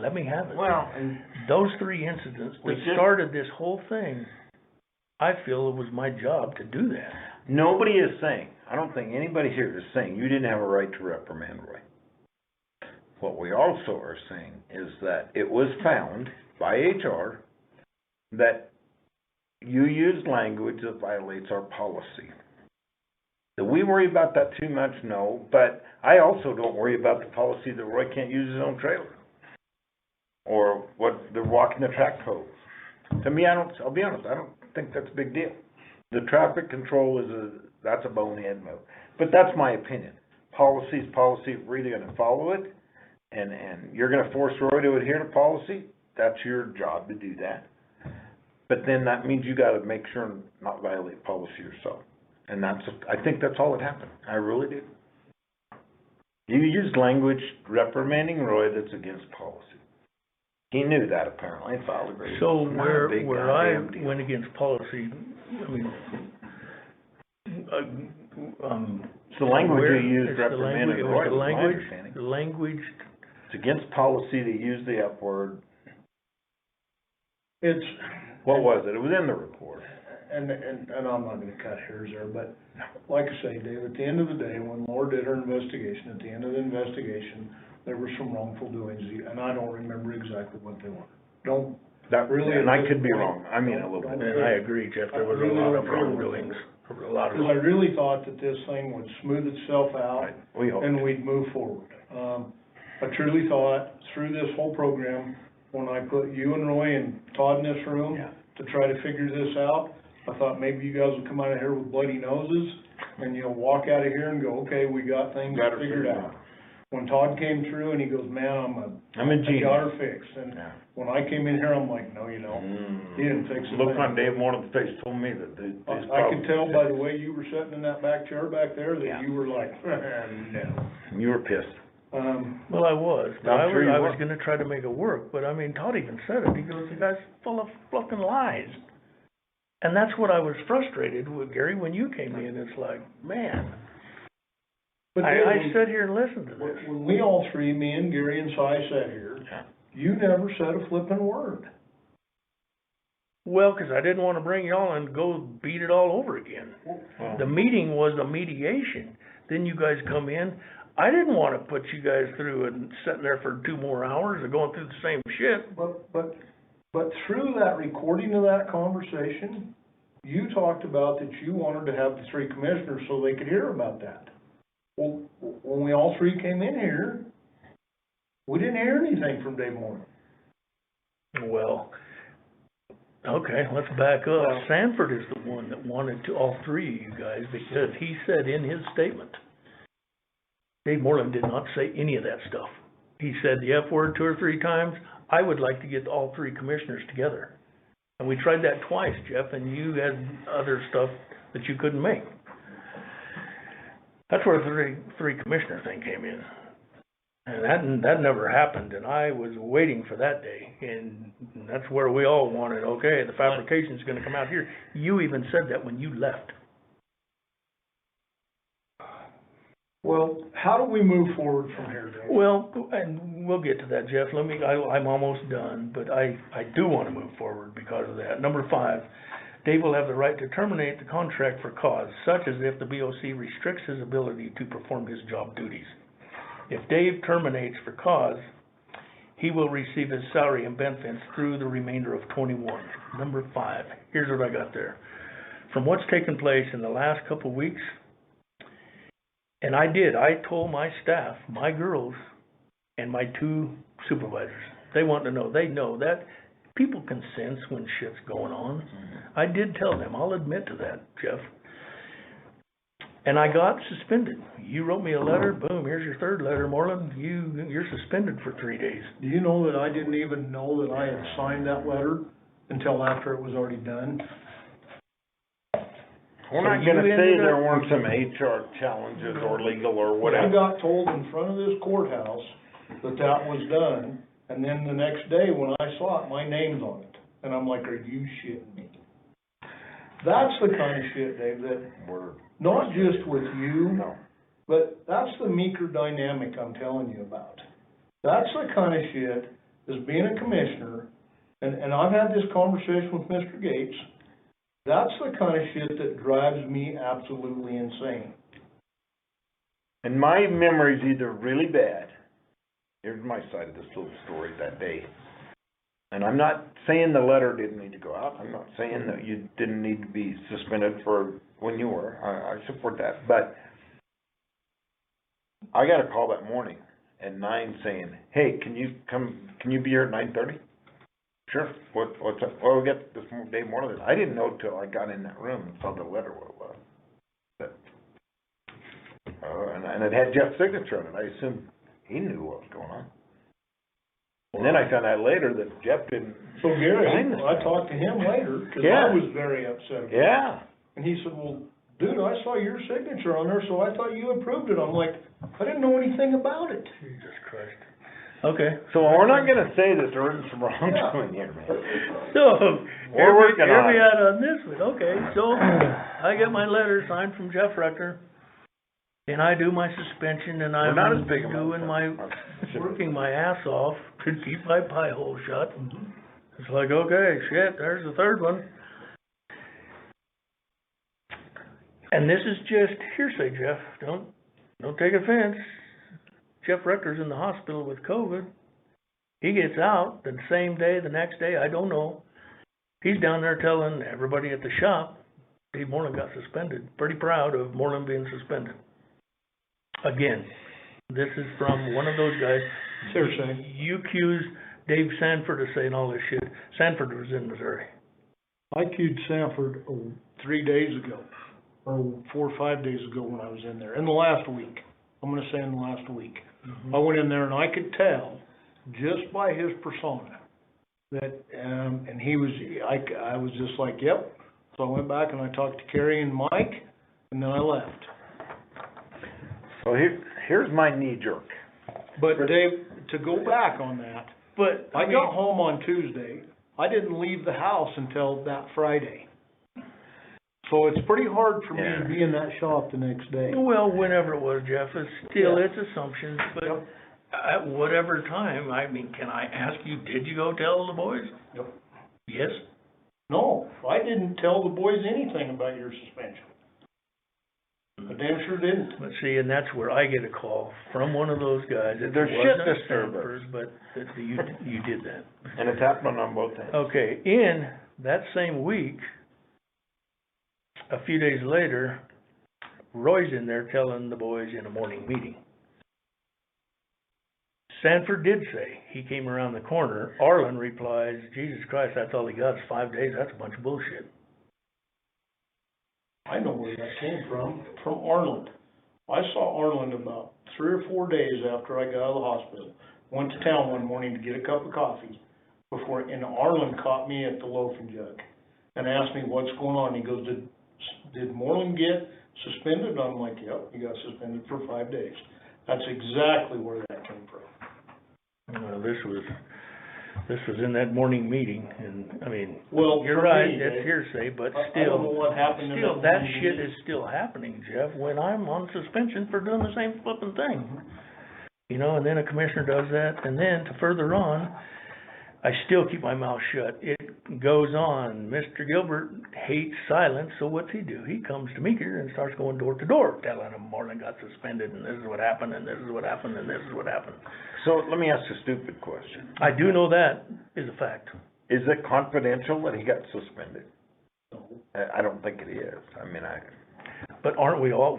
let me have it. Well, and Those three incidents We that just- started this whole thing, I feel it was my job to do that. nobody is saying, I don't think anybody here is saying you didn't have a right to reprimand Roy. What we also are saying is that it was found by HR that you used language that violates our policy. Do we worry about that too much? No, but I also don't worry about the policy that Roy can't use his own trailer. Or what, they're walking the track codes. To me, I'll be honest, I don't think that's a big deal. The traffic control that's a bonehead move. But that's my opinion. Policy's policy, if we're either gonna follow it, and you're gonna force Roy to adhere to policy, that's your job to do that. But then that means you gotta make sure and not violate policy yourself. And I think that's all that happened. I really do. You used language reprimanding Roy that's against policy. He knew that apparently and filed a grievance. So Not a big where I goddamn deal. went against policy, I mean, It's the language where- you used it's the reprimanding language- Roy, it was was my the language, understanding. the language, It's against policy to use the F word. It's, What was it? It was in the report. and I'm not gonna cut hairs there, but like I say, Dave, at the end of the day, when Laura did her investigation, at the end of the investigation, there were some wrongful doings, and I don't remember exactly what they were. Don't, That Really, and I at could this be point, wrong. I mean, a little don't- bit. and I agree, Jeff, there was a lot of wrongdoings, a lot because I of, really thought that this thing would smooth itself out, Right. We hope. and we'd move forward. I truly thought through this whole program, when I put you and Roy and Todd in this room Yeah. to try to figure this out, I thought maybe you guys would come out of here with bloody noses and you'll walk out of here and go, okay, we got things Got her figured figured out. When Todd came through and he goes, man, I'm a I genius. got her fixed, and Yeah. when I came in here, I'm like, no, you don't. He didn't fix a Look thing. on Dave Morlan's face told me that these I problems. could tell by the way you were sitting in that back chair back there Yeah. that you were like, no. You were pissed. well, I was, but I'm sure you I was were. gonna try to make it work, but I mean, Todd even said it, he goes, the guy's full of fucking lies. And that's what I was frustrated with, Gary, when you came in, it's like, man, But I then sat here and listened to this. when we all three, me and Gary and Si sat here, Yeah. you never said a flippin' word. Well, 'cause I didn't wanna bring y'all and go beat it all over again. The meeting was a mediation, then you guys come in, I didn't wanna put you guys through and sitting there for 2 more hours of going through the same shit. But through that recording of that conversation, you talked about that you wanted to have the 3 commissioners so they could hear about that. Well, when we all 3 came in here, we didn't hear anything from Dave Morlan. Well, okay, let's back up. Well- Sanford is the one that wanted to, all 3 of you guys, because he said in his statement, Dave Morlan did not say any of that stuff. He said the F word 2 or 3 times. I would like to get all 3 commissioners together. And we tried that twice, Jeff, and you had other stuff that you couldn't make. That's where the 3 commissioner thing came in. And that never happened, and I was waiting for that day, and that's where we all wanted, okay, the fabrication's gonna come out here. You even said that when you left. Well, how do we move forward from here, Dave? Well, and we'll get to that, Jeff. I'm almost done, but I do wanna move forward because of that. Number 5, Dave will have the right to terminate the contract for cause, such as if the BoC restricts his ability to perform his job duties. If Dave terminates for cause, he will receive his salary and benefits through the remainder of 21. Number 5, here's what I got there. From what's taken place in the last couple of weeks, and I told my staff, my girls, and my 2 supervisors, they want to know, they know that people can sense when shit's going on. I did tell them, I'll admit to that, Jeff. And I got suspended. You wrote me a letter, boom, here's your 3rd letter, Morlan, you're suspended for 3 days. Do you know that I didn't even know that I had signed that letter until after it was already done? We're not gonna say there weren't some HR challenges or legal or whatever. I got told in front of this courthouse that was done, and then the next day when I saw it, my name's on it. And I'm like, are you shitting me? That's the kind of shit, Dave, that We're not just with you, No. but that's the Meeker dynamic I'm telling you about. That's the kind of shit, as being a commissioner, and I've had this conversation with Mr. Gates, that's the kind of shit that drives me absolutely insane. And my memory's either really bad, here's my side of this little story that day. And I'm not saying the letter didn't need to go out, I'm not saying that you didn't need to be suspended for when you were, I support that, but I got a call that morning at 9 saying, hey, can you be here at 9:30? Sure, what's up? Well, we got this Dave Morlan. I didn't know till I got in that room and saw the letter what it was. But, and it had Jeff's signature on it, I assumed he knew what was going on. And then I found out later that Jeff didn't. So Gary, sign this I thing. talked to him later, cause Yeah. I was very upset about it. Yeah. And he said, well, dude, I saw your signature on there, so I thought you approved it. I'm like, I didn't know anything about it. Jesus Christ. Okay. So we're not gonna say that there isn't some wrongdoing here, man. So, We're working hear on me it. out on this one, okay, so, I get my letter signed from Jeff Rector, and I do my suspension, and We're I'm not as big of a- doing working my ass off to keep my pie hole shut. It's like, okay, shit, there's the 3rd one. And this is just hearsay, Jeff, don't take offense. Jeff Rector's in the hospital with COVID. He gets out the same day, the next day, I don't know. He's down there telling everybody at the shop, Dave Morlan got suspended. Pretty proud of Morlan being suspended. Again, this is from one of those guys. Seriously. You accused Dave Sanford of saying all this shit. Sanford was in Missouri. I queued Sanford 3 days ago, or 4 or 5 days ago when I was in there, in the last week. I'm gonna say in the last week. I went in there and I could tell, just by his persona, that, and he was, I was just like, yep. So I went back and I talked to Carrie and Mike, and then I left. So here's my knee jerk. But Dave, to go back on that, But I got home on Tuesday. I didn't leave the house until that Friday. So it's pretty hard for me Yeah. to be in that shop the next day. well, whenever it was, Jeff, it's still, Yeah. it's assumptions, but Yep. at whatever time, I mean, can I ask you, did you go tell the boys? Yep. Yes? No, I didn't tell the boys anything about your suspension. I damn sure didn't. Let's see, and that's where I get a call from one of those guys. It There's shit wasn't disturbers. Sanford, but that you did that. And it's happening on both ends. Okay, in that same week, a few days later, Roy's in there telling the boys in a morning meeting. Sanford did say, he came around the corner. Arlen replies, Jesus Christ, that's all he got is 5 days, that's a bunch of bullshit. I know where that came from Arlen. I saw Arlen about 3 or 4 days after I got out of the hospital. Went to town one morning to get a cup of coffee and Arlen caught me at the loafing jug and asked me what's going on. He goes, did Morlan get suspended? And I'm like, yep, he got suspended for 5 days. That's exactly where that came from. Well, this was in that morning meeting, and, I mean, Well, you're for right, me, it's Dave, hearsay, but I still, don't know what happened in still, that that morning shit meeting. is still happening, Jeff, when I'm on suspension for doing the same flipping thing. You know, and then a commissioner does that, and then to further on, I still keep my mouth shut. It goes on. Mr. Gilbert hates silence, so what's he do? He comes to Meeker and starts going door to door, telling him Morlan got suspended, and this is what happened, and this is what happened, and this is what happened. So let me ask a stupid question. I do know that is a fact. Is it confidential that he got suspended? I don't think it is. I mean, But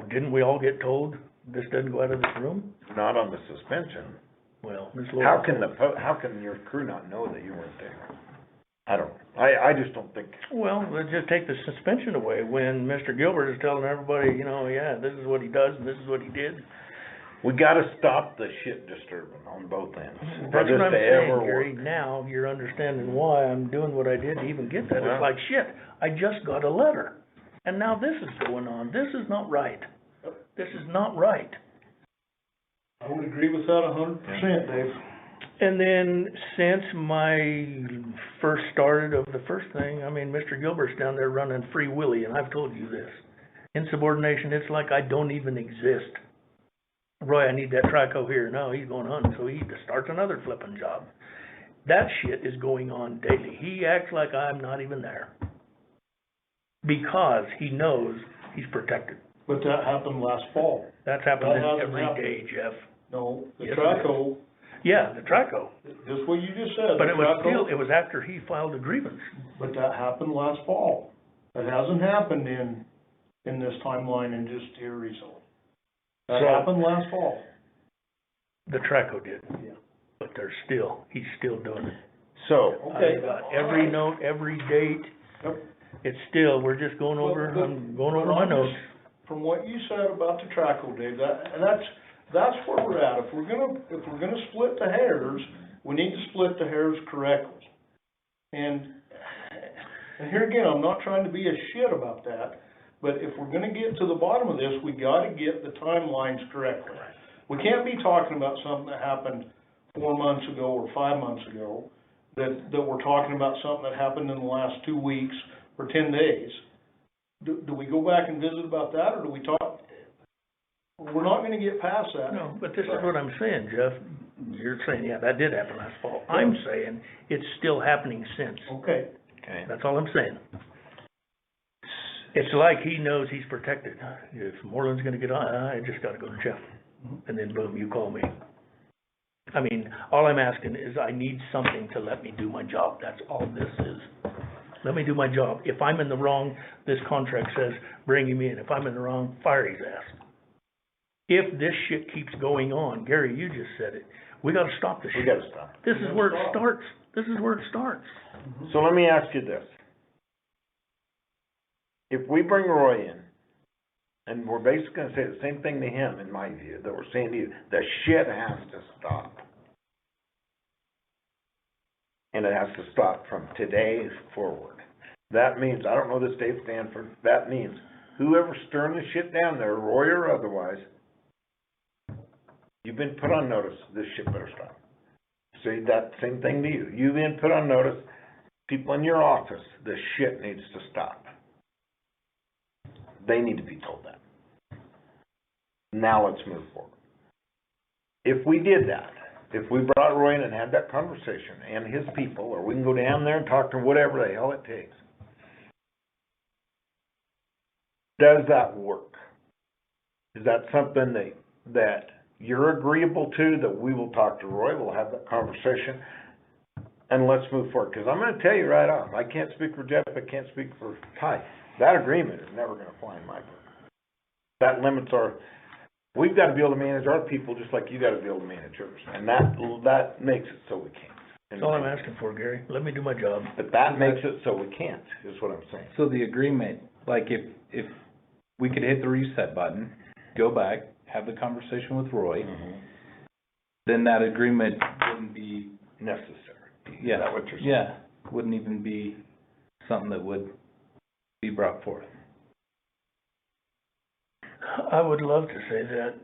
didn't we all get told this doesn't go out of this room? not on the suspension. Well, Ms. How Laura. how can your crew not know that you weren't there? I don't, I just don't think. Well, let's just take the suspension away when Mr. Gilbert is telling everybody, yeah, this is what he does and this is what he did. We gotta stop the shit disturbing on both ends. That's for this what I'm to saying, ever Gary. work. Now you're understanding why I'm doing what I did to even get that. Yeah. It's like, shit, I just got a letter. And now this is going on. This is not right. This is not right. I would agree with that 100%, Dave. And then since my first started of the first thing, Mr. Gilbert's down there running Free Willy, and I've told you this. Insubordination, it's like I don't even exist. Roy, I need that trico here. No, he's going hunting, so he starts another flipping job. That shit is going on daily. He acts like I'm not even there. Because he knows he's protected. But that happened last fall. That's happening That hasn't every happened. day, Jeff. No, the Yes, Traco, Yeah, the trico. just what you just said. But the it was Traco, it was after he filed a grievance. But that happened last fall. It hasn't happened in this timeline and just here recently. That So- happened last fall. The trico did. Yeah. But he's still doing it. So, Okay. I've got every note, every date. Yep. It's still, we're just going over, I'm going over my notes. From what you said about the Traco, Dave, that's where we're at. If we're gonna split the hairs, we need to split the hairs correctly. And here again, I'm not trying to be a shit about that, but if we're gonna get to the bottom of this, we gotta get the timelines correctly. We can't be talking about something that happened 4 months ago or 5 months ago, that we're talking about something that happened in the last 2 weeks or 10 days. Do we go back and visit about that, or do we talk? We're not gonna get past that. No, but this is what I'm saying, Jeff. You're saying, yeah, that did happen last fall. I'm saying it's still happening since. Okay. okay, That's all I'm saying. It's like he knows he's protected. If Morlan's gonna get on, I just gotta go to Jeff. And then boom, you call me. All I'm asking is I need something to let me do my job. That's all this is. Let me do my job. If I'm in the wrong, this contract says, bring him in. If I'm in the wrong, fire his ass. If this shit keeps going on, Gary, you just said it, we gotta stop this we shit. gotta stop. This is where it starts. This is where it starts. So let me ask you this. If we bring Roy in, and we're basically gonna say the same thing to him, in my view, that we're saying to you, the shit has to stop. And it has to stop from today forward. That means, I don't know this Dave Stanford, that means whoever's stirring the shit down there, Roy or otherwise, you've been put on notice, this shit better stop. Say that same thing to you. You've been put on notice, people in your office, this shit needs to stop. They need to be told that. Now let's move forward. If we did that, if we brought Roy in and had that conversation and his people, or we can go down there and talk to whatever the hell it takes, does that work? Is that something that you're agreeable to, that we will talk to Roy, we'll have that conversation, and let's move forward? Because I'm gonna tell you right off, I can't speak for Jeff, I can't speak for Ty. That agreement is never gonna fly in my book. That limits we've gotta be able to manage our people just like you gotta be able to manage yours. And that makes it so we can't. That's all I'm asking for, Gary. Let me do my job. But that makes it so we can't, is what I'm saying. So the agreement, like if we could hit the reset button, go back, have the conversation with Roy, then that agreement wouldn't be, Necessary. yeah, Is that what you're saying? yeah, wouldn't even be something that would be brought forth. I would love to say that,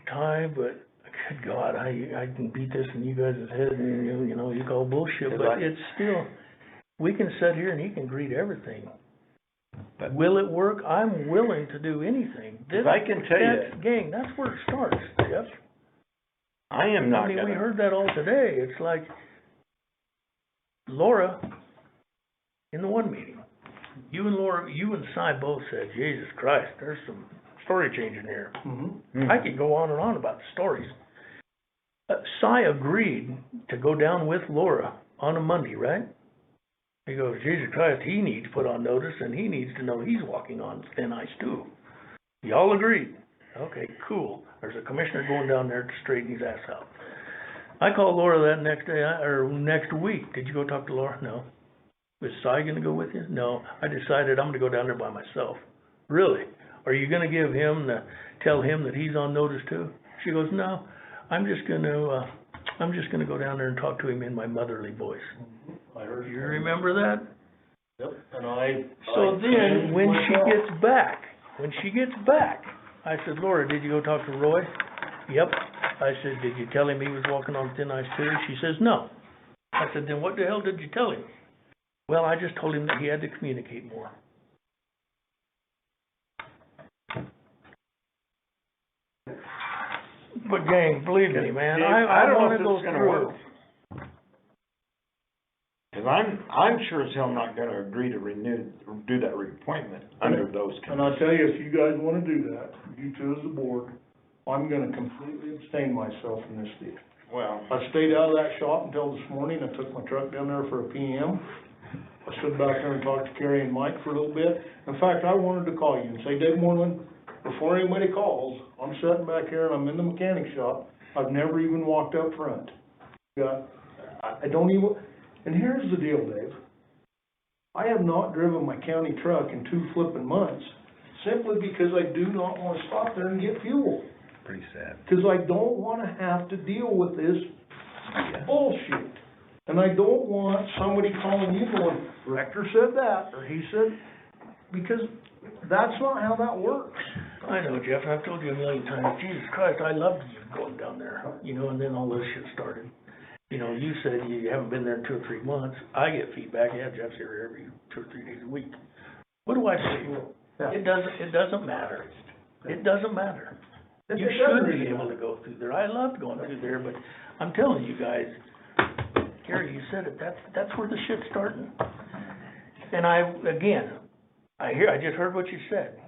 Ty, but good God, I can beat this in you guys' head and you call bullshit, but it's still, we can sit here and he can read everything. But will it work? I'm willing to do anything. This, I can tell you, gang, that's where it starts, Jeff. I am not we gonna. heard that all today. It's like, Laura, in the one meeting, you and Cy both said, Jesus Christ, there's some story changing here. Mm-hmm. I could go on and on about the stories. Cy agreed to go down with Laura on a Monday, right? He goes, Jesus Christ, he needs put on notice, and he needs to know he's walking on thin ice too. Y'all agreed. Okay, cool. There's a commissioner going down there to straighten his ass out. I called Laura that next day, or next week. Did you go talk to Laura? No. Was Cy gonna go with you? No. I decided I'm gonna go down there by myself. Really? Are you gonna tell him that he's on notice too? She goes, no, I'm just gonna go down there and talk to him in my motherly voice. I heard You remember that? Yep, and So then, when she gets back, I said, Laura, did you go talk to Roy? Yep. I said, did you tell him he was walking on thin ice too? She says, no. I said, then what the hell did you tell him? Well, I just told him that he had to communicate more. But gang, believe me, man, Dave, I don't know wanna if go this is gonna through. work. Cause I'm sure as hell not gonna agree to do that reappointment under those And conditions. I'll tell you, if you guys wanna do that, you two as the board, I'm gonna completely abstain myself from this deal. Well, I stayed out of that shop until this morning. I took my truck down there for a PM. I stood back there and talked to Kerry and Mike for a little bit. In fact, I wanted to call you and say, Dave Morlan, before anybody calls, I'm sitting back here and I'm in the mechanic shop. I've never even walked up front. I don't even, and here's the deal, Dave. I have not driven my county truck in 2 flipping months simply because I do not wanna stop there and get fuel. pretty sad. Cause I don't wanna have to deal with this bullshit. And I don't want somebody calling you going, Rector said that, or he said, because that's not how that works. I know, Jeff, and I've told you a million times, Jesus Christ, I loved you going down there, and then all this shit started. You said you haven't been there in 2 or 3 months. I get feedback, yeah, Jeff's here every 2 or 3 days a week. What do I say? Yeah. It doesn't matter. It doesn't matter. You It doesn't should really be able to go through there. I loved going through there, but I'm telling you guys, Gary, you said it, that's where the shit's starting. And I just heard what you said.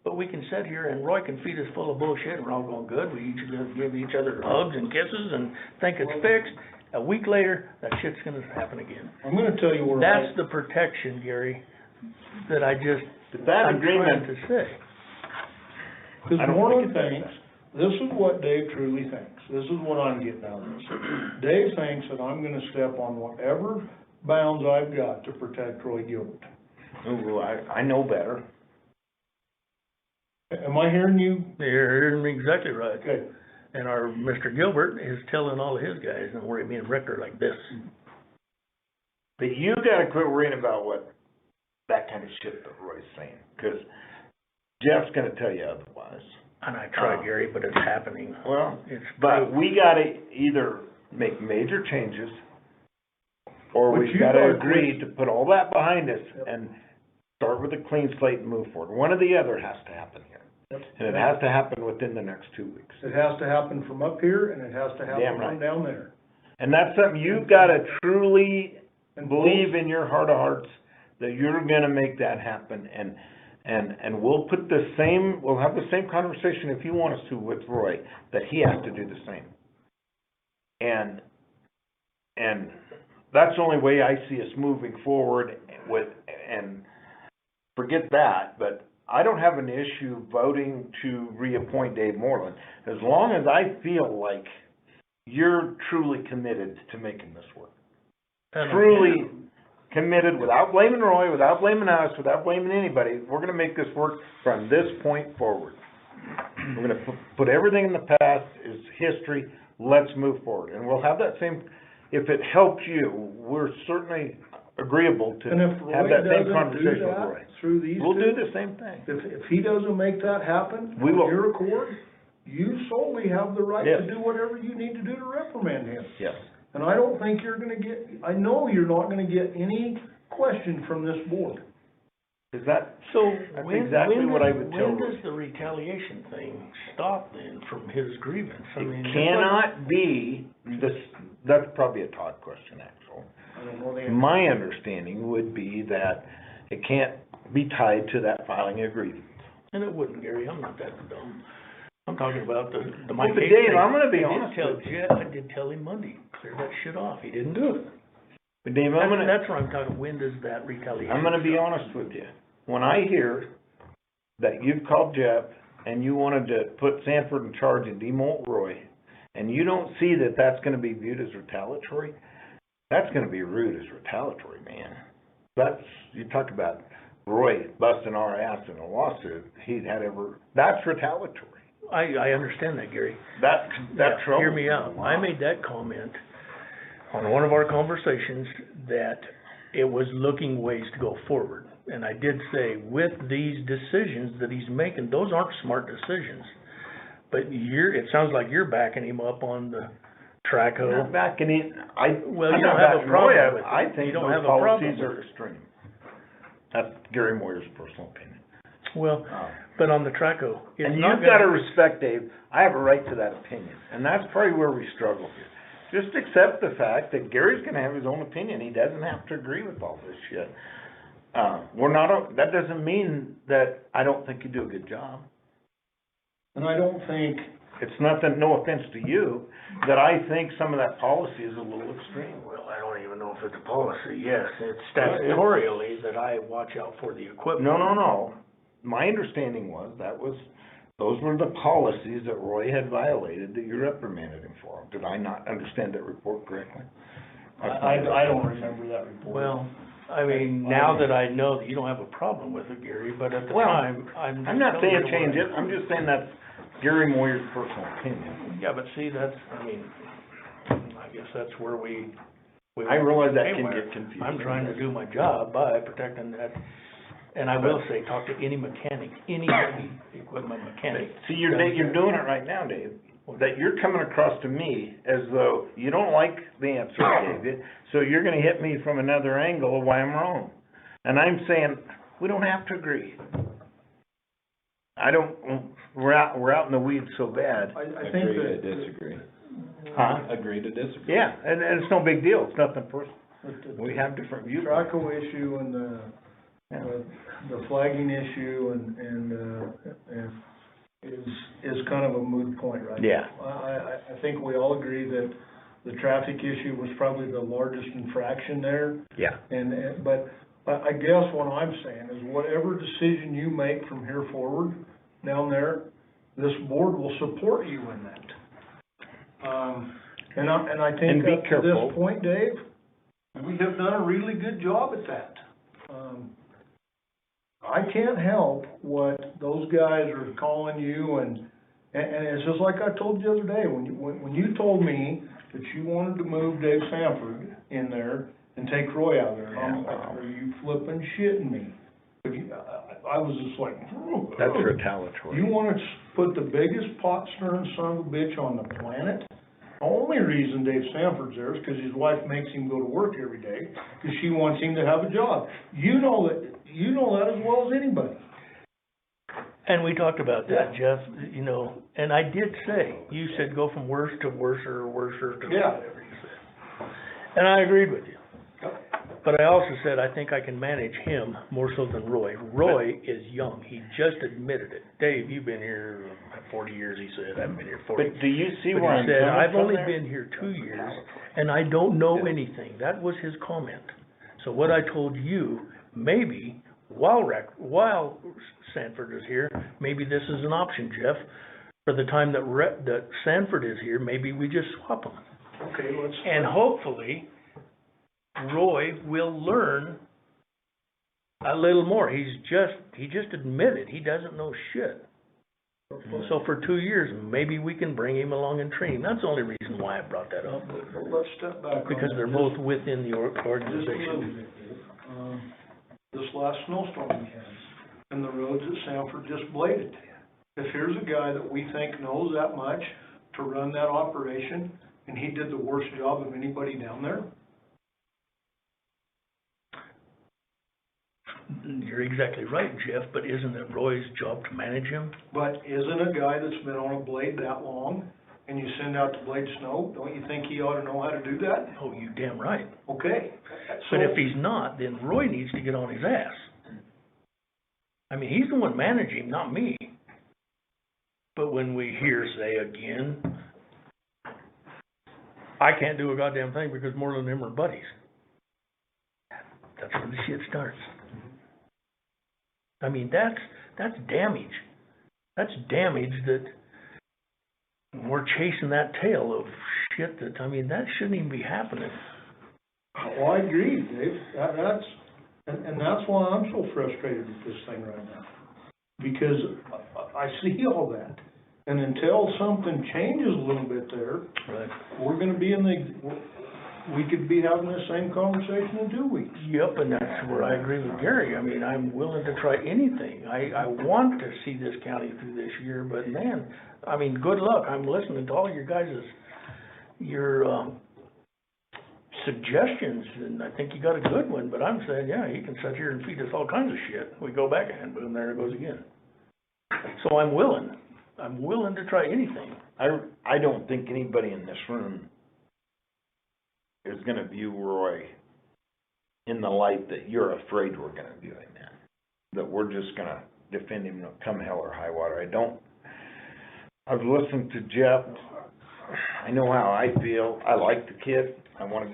But we can sit here and Roy can feed us full of bullshit and we're all going good. We each give each other hugs and kisses and think it's fixed. A week later, that shit's gonna happen again. I'm gonna tell you where That's the protection, Gary, that I'm trying to say. Because I don't Morlan think it's thinks, this is what Dave truly thinks. This is what I'm getting out of this. Dave thinks that I'm gonna step on whatever bounds I've got to protect Roy Gilbert. Ooh, I know better. Am I hearing you? You're hearing me exactly right. Okay. And our Mr. Gilbert is telling all of his guys, don't worry, me and Rector like this. But you gotta quit worrying about what, that kind of shit that Roy's saying, cause Jeff's gonna tell you otherwise. And I try, Gary, but it's happening. Well, It's but we gotta either make major changes, or But we've you gotta gotta agree to put all that behind us and start with a clean slate and move forward. One or the other has to happen here. And it has to happen within the next 2 weeks. It has to happen from up here and it has to happen Damn right. from down there. And that's something you've gotta truly And believe in your heart of hearts that you're gonna make that happen, and we'll have the same conversation if you want us to with Roy, that he has to do the same. And that's the only way I see us moving forward and forget that, but I don't have an issue voting to reappoint Dave Morlan, as long as I feel like you're truly committed to making this work. Truly committed, without blaming Roy, without blaming us, without blaming anybody. We're gonna make this work from this point forward. We're gonna put everything in the past is history, let's move forward. And we'll have that same, if it helps you, we're certainly agreeable to And if have Roy that same doesn't do conversation with Roy. that through these We'll do two, the same thing. if he doesn't make that happen, We will. on your accord, you solely have the right Yes. to do whatever you need to do to reprimand him. Yes. And I don't think you're gonna get, I know you're not gonna get any question from this board. Is that, So That's when exactly what I would tell when Roy. does the retaliation thing stop then from his grievance? I mean, it cannot be this, that's probably a Todd question, actually. I don't know the answer. My understanding would be that it can't be tied to that filing of grievance. And it wouldn't, Gary, I'm not that dumb. I'm talking about the my Well, but case Dave, thing. I'm gonna be I did honest tell with you. Jeff, I did tell him Monday, clear that shit off, he didn't do it. But Dave, I'm gonna, That's where I'm talking, when does that retaliation? I'm gonna be honest with you. When I hear that you've called Jeff and you wanted to put Sanford in charge and demote Roy, and you don't see that that's gonna be viewed as retaliatory, that's gonna be rude as retaliatory, man. That's, you talk about Roy busting our ass in a lawsuit, that's retaliatory. I understand that, Gary. That Yeah, trouble. hear me out. I made that comment on one of our conversations that it was looking ways to go forward. And I did say, with these decisions that he's making, those aren't smart decisions. But it sounds like you're backing him up on the track I'm not hoe. backing in, Well, I'm you not don't have a backing problem Roy up. with it. I You think don't those have a problem policies with are it. extreme. That's Gary Moyer's personal opinion. Well, but on the track hoe, it's And not you've gotta gonna, respect, Dave, I have a right to that opinion, and that's probably where we struggle here. Just accept the fact that Gary's gonna have his own opinion, he doesn't have to agree with all this shit. That doesn't mean that I don't think you do a good job. And I don't think, It's nothing, no offense to you, that I think some of that policy is a little extreme. well, I don't even know if it's a policy, yes, it's statutorily that I watch out for the equipment. No. My understanding was those were the policies that Roy had violated that you reprimanded him for. Did I not understand that report correctly? I don't remember that report. Well, I mean, now that I know that you don't have a problem with it, Gary, but at the Well, time, I'm. I'm not just saying telling you change what it, I'm just saying that's Gary Moyer's personal opinion. Yeah, but see, I guess that's where we. I realize that can Anyway, get confusing. I'm trying to do my job by protecting that, and I will say, talk to any mechanic, any heavy equipment mechanic. See, you're doing it right now, Dave, that you're coming across to me as though you don't like the answer I gave you, so you're gonna hit me from another angle of why I'm wrong. And I'm saying, we don't have to agree. We're out in the weeds so bad. I think Agree to that. disagree. Huh? Agree to disagree. Yeah, and it's no big deal, it's nothing personal. The We have different the viewpoints. Traco issue and Yeah. the flagging issue and is kind of a moot point right now. Yeah. I think we all agree that the traffic issue was probably the largest infraction there. Yeah. But I guess what I'm saying is whatever decision you make from here forward down there, this board will support you in that. And I think And be up to careful. this point, Dave, we have done a really good job at that. I can't help what those guys are calling you and it's just like I told you the other day, when you told me that you wanted to move Dave Sanford in there and take Roy out of there, I'm like, are you flipping shitting me? I was just like, That's retaliatory. you wanna put the biggest pot stirring son of a bitch on the planet? The only reason Dave Sanford's there is 'cause his wife makes him go to work every day, 'cause she wants him to have a job. You know that as well as anybody. And we talked about that, Jeff, and I did say, you said go from worse to worser to Yeah. whatever you said. And I agreed with you. But I also said, I think I can manage him more so than Roy. Roy is young, he just admitted it. Dave, you've been here 40 years, he said, I've been here 40. But do you see But where I'm he said, coming I've from only there? been here 2 years, and I don't know anything. That was his comment. So what I told you, maybe, while Sanford is here, maybe this is an option, Jeff. For the time that Sanford is here, maybe we just swap them. Okay, And hopefully, Roy will learn a little more. He just admitted he doesn't know shit. So for 2 years, maybe we can bring him along and train him. That's the only reason why I brought that up. let's step back on Because that they're just- both within the just a little organization. bit, Dave. This last snowstorm we had, and the roads at Sanford just bladed. If here's a guy that we think knows that much to run that operation, and he did the worst job of anybody down there, You're exactly right, Jeff, but isn't it Roy's job to manage him? but isn't a guy that's been on a blade that long and you send out to blade snow, don't you think he ought to know how to do that? Oh, you damn right. Okay. But if he's not, then Roy needs to get on his ass. I mean, he's the one managing, not me. But when we hear say again, I can't do a goddamn thing because Morlan and him are buddies. That's where the shit starts. I mean, that's damage. That's damage that we're chasing that tail of shit that, I mean, that shouldn't even be happening. Well, I agree, Dave. And that's why I'm so frustrated with this thing right now. Because I see all that. And until something changes a little bit there, Right. we're gonna be we could be having the same conversation in 2 weeks. Yep, and that's where I agree with Gary. I mean, I'm willing to try anything. I want to see this county through this year, but man, I mean, good luck. I'm listening to all your your suggestions, and I think you got a good one, but I'm saying, yeah, you can sit here and feed us all kinds of shit. We go back and boom, there it goes again. So I'm willing to try anything. I don't think anybody in this room is gonna view Roy in the light that you're afraid we're gonna view him in. That we're just gonna defend him come hell or high water. I've listened to Jeff. I know how I feel. I like the kid. I wanna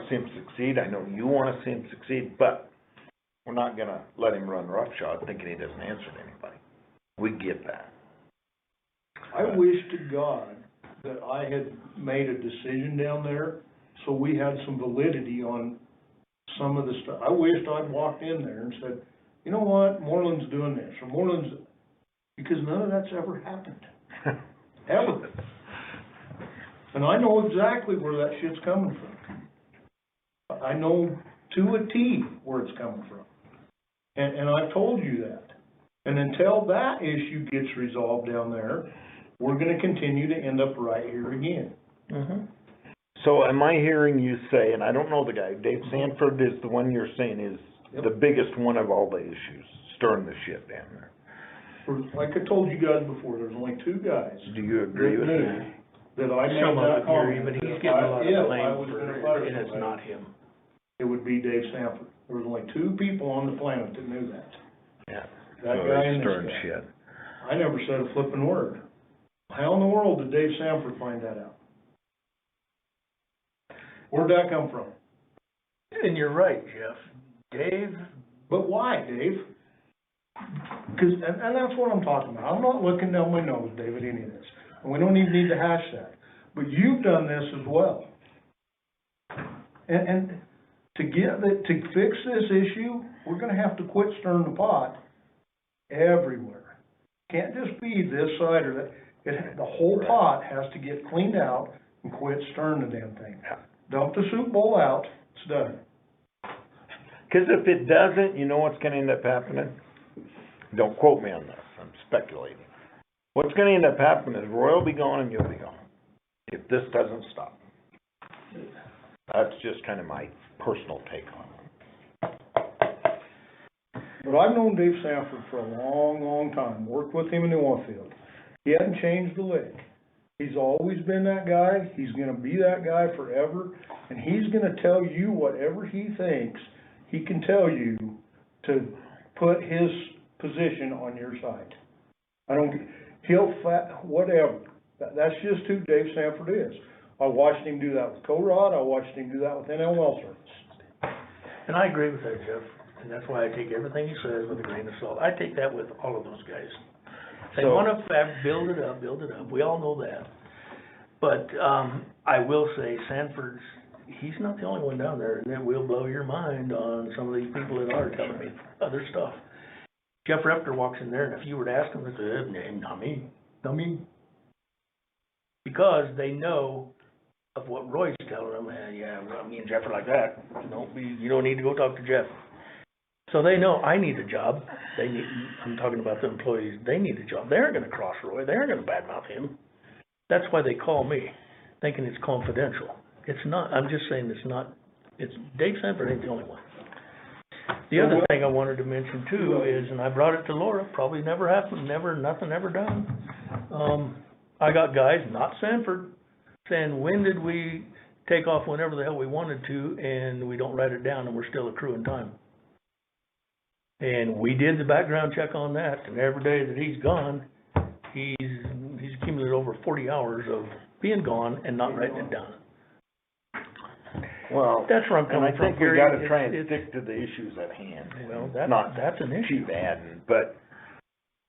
see him succeed. I know you wanna see him succeed, but we're not gonna let him run roughshod thinking he doesn't answer to anybody. We get that. I wish to God that I had made a decision down there so we had some validity on some of the stuff. I wished I'd walked in there and said, you know what, Morlan's doing this, or Morlan's, because none of that's ever happened. Ever. And I know exactly where that shit's coming from. I know to a T where it's coming from. And I've told you that. And until that issue gets resolved down there, we're gonna continue to end up right here again. Mm-hmm. So am I hearing you say, and I don't know the guy, Dave Sanford is the one you're saying is the biggest one of all the issues, stirring the shit down there. Like I told you guys before, there's only two guys Do you agree with that? that I made Some of that it, Gary, comment. but he's getting a lot of If I blame was for gonna it, fire and it's somebody, not him. it would be Dave Sanford. There was only two people on the planet that knew that. Yeah. That So guy they and this stirring guy. shit. I never said a flipping word. How in the world did Dave Sanford find that out? Where'd that come from? And you're right, Jeff. Dave, But why, Dave? And that's what I'm talking about. I'm not looking down my nose, Dave, at any of this. And we don't even need to hash that. But you've done this as well. And to fix this issue, we're gonna have to quit stirring the pot everywhere. Can't just be this side or that. The whole pot has to get cleaned out and quit stirring the damn thing. Dump the soup bowl out, it's done. Cause if it doesn't, you know what's gonna end up happening? Don't quote me on this, I'm speculating. What's gonna end up happening is Roy will be gone and you'll be gone, if this doesn't stop. That's just kind of my personal take on it. But I've known Dave Sanford for a long, long time, worked with him in the oil field. He hasn't changed a lick. He's always been that guy, he's gonna be that guy forever, and he's gonna tell you whatever he thinks he can tell you to put his position on your side. Whatever. That's just who Dave Sanford is. I watched him do that with Co-Rod, I watched him do that with NL Well Service. and I agree with that, Jeff, and that's why I take everything he says with a grain of salt. I take that with all of those guys. They So- wanna build it up, we all know that. But, I will say Sanford's, he's not the only one down there, and it will blow your mind on some of these people that are telling me other stuff. Jeff Rector walks in there, and if you were to ask him, they say, not me. Because they know of what Roy's telling them, and yeah, well, me and Jeff are like that, you don't need to go talk to Jeff. So they know I need a job, I'm talking about the employees, they need a job, they aren't gonna cross Roy, they aren't gonna badmouth him. That's why they call me, thinking it's confidential. It's not, I'm just saying it's Dave Sanford ain't the only one. The other thing I wanted to mention too is, and I brought it to Laura, probably never happened, nothing ever done. I got guys, not Sanford, saying, when did we take off whenever the hell we wanted to, and we don't write it down, and we're still accruing time. And we did the background check on that, and every day that he's gone, he's accumulated over 40 hours of being gone and not writing it down. Well, That's where I'm and I coming from, think we Gary. gotta try and It's- stick to the issues at hand. Well, Not that's an issue. keep adding, but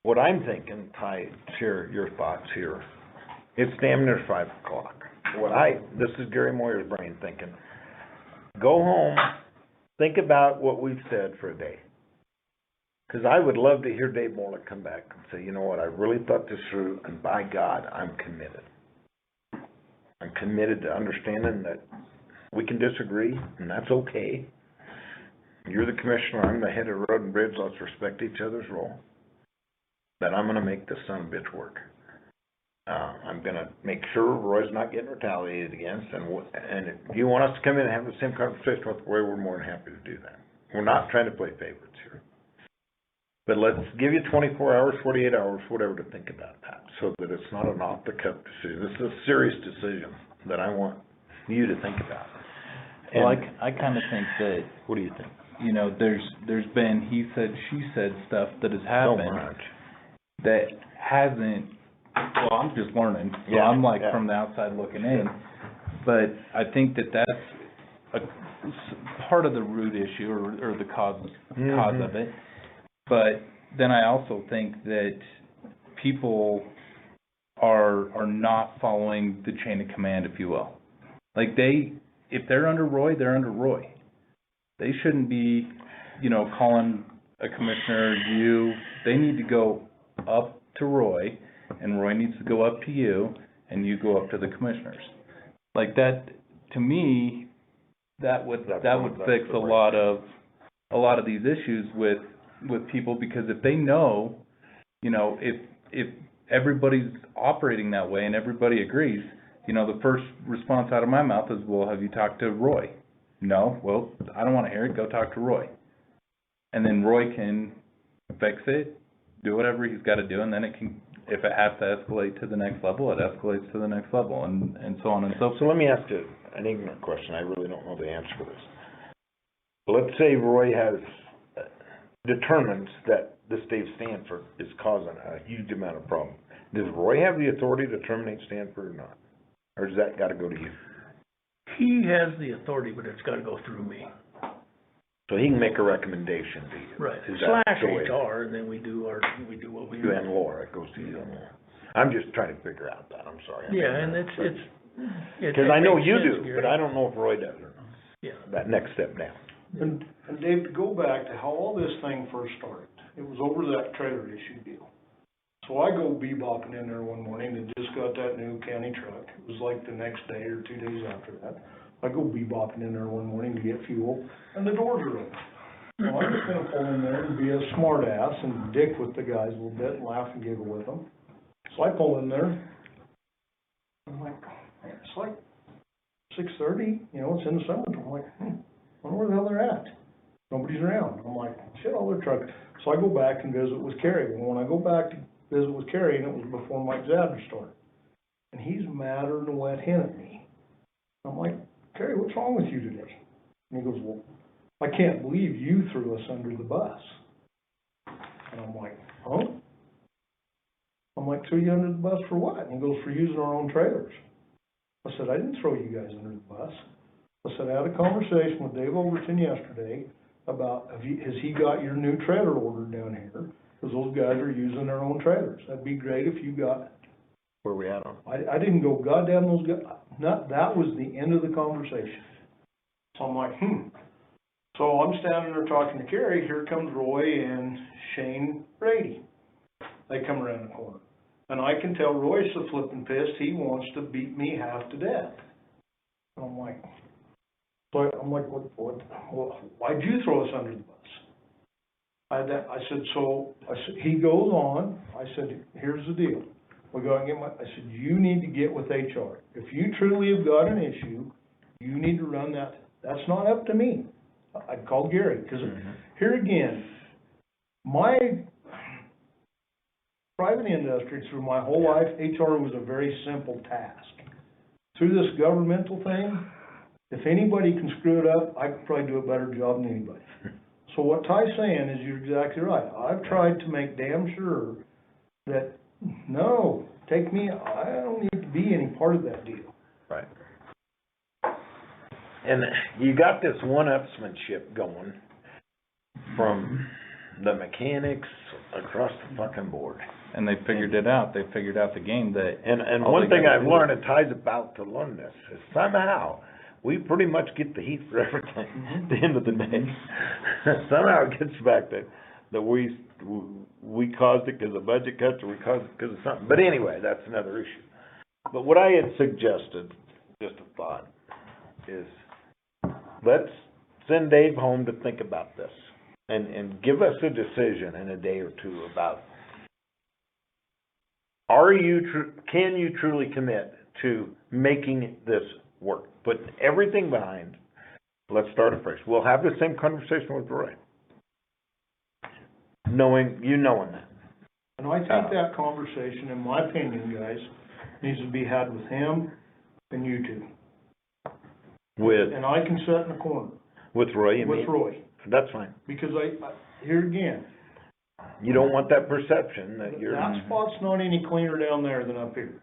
what I'm thinking, Ty, share your thoughts here. It's damn near 5 o'clock. This is Gary Moyer's brain thinking. Go home, think about what we've said for a day. 'Cause I would love to hear Dave Morlan come back and say, you know what, I really thought this through, and by God, I'm committed. I'm committed to understanding that we can disagree, and that's okay. You're the commissioner, I'm the head of road and bridge, let's respect each other's role. But I'm gonna make this son of a bitch work. I'm gonna make sure Roy's not getting retaliated against, and if you want us to come in and have the same conversation with Roy, we're more than happy to do that. We're not trying to play favorites here. But let's give you 24 hours, 48 hours, whatever, to think about that, so that it's not an off-the-cuff decision. This is a serious decision that I want you to think about. Well, And I kinda think that, what do you think? you know, there's been he said, she said stuff that has So happened much. that hasn't, well, I'm just learning, so Yeah, I'm like yeah. from the outside looking in. But I think that that's part of the root issue or the cause of it. But then I also think that people are not following the chain of command, if you will. Like if they're under Roy, they're under Roy. They shouldn't be, you know, calling a commissioner you. They need to go up to Roy, and Roy needs to go up to you, and you go up to the commissioners. Like that, to me, that would fix a lot of these issues with people, because if they know, you know, if everybody's operating that way and everybody agrees, you know, the first response out of my mouth is, well, have you talked to Roy? No. Well, I don't wanna hear it, go talk to Roy. And then Roy can fix it, do whatever he's gotta do, and then it can, if it has to escalate to the next level, it escalates to the next level, and so on and so forth. So let me ask you an ignorant question, I really don't know the answer for this. Let's say Roy determines that this Dave Stanford is causing a huge amount of problem. Does Roy have the authority to terminate Stanford or not? Or does that gotta go to you? He has the authority, but it's gotta go through me. So he can make a recommendation to you? Right, Is that slash the way- HR, and then we do what we do. You and Laura, it goes to you and Laura. I'm just trying to figure out that, I'm sorry. Yeah, and it's. Cause I know makes you sense, do, Gary. but I don't know if Roy does or not, Yeah. that next step down. And Dave, to go back to how all this thing first started, it was over that trailer issue deal. So I go bebopping in there one morning and just got that new county truck. It was like the next day or 2 days after that. I go bebopping in there one morning to get fuel, and the doors are open. So I'm just gonna pull in there and be a smart ass and dick with the guys a little bit and laugh and giggle with them. So I pull in there. I'm like, man, it's like 6:30, you know, it's in the summertime. I'm like, wonder where the hell they're at. Nobody's around. I'm like, shit, all their trucks. So I go back and visit with Kerry. And when I go back to visit with Kerry, and it was before Mike Zadler started, and he's madder than a wet hen at me. I'm like, Kerry, what's wrong with you today? And he goes, well, I can't believe you threw us under the bus. And I'm like, huh? I'm like, threw you under the bus for what? And he goes, for using our own trailers. I said, I didn't throw you guys under the bus. I said, I had a conversation with Dave Overton yesterday about, has he got your new trailer ordered down here? Because those guys are using their own trailers. That'd be great if you got. Where we at on? I didn't go, goddamn those guys, that was the end of the conversation. So I'm like, So I'm standing there talking to Kerry, here comes Roy and Shane Brady. They come around the corner. And I can tell Roy's so flippin' pissed, he wants to beat me half to death. And I'm like, what, why'd you throw us under the bus? I said, he goes on, I said, here's the deal. I said, you need to get with HR. If you truly have got an issue, you need to run that. That's not up to me. I'd call Gary, because here again, private industry, through my whole life, HR was a very simple task. Through this governmental thing, if anybody can screw it up, I can probably do a better job than anybody. So what Ty's saying is, you're exactly right. I've tried to make damn sure that, no, take me, I don't need to be any part of that deal. Right. And you got this one-upsmanship going from the mechanics across the fucking board. And they figured it out. They figured out the game that. And all one they thing gotta I've do- learned, and Ty's about to learn this, is somehow we pretty much get the heat for everything at the end of the day. Somehow it gets back that we caused it because of budget cuts, or we caused it because of something. But anyway, that's another issue. But what I had suggested, just a thought, is let's send Dave home to think about this and give us a decision in a day or two about, can you truly commit to making this work? Put everything behind, let's start afresh. We'll have the same conversation with Roy, knowing that. And I think that conversation, in my opinion, guys, needs to be had with him and you two. And I can sit in the corner. With Roy, you mean? With Roy. That's fine. Because here again, You don't want that perception that you're. that spot's not any cleaner down there than up here.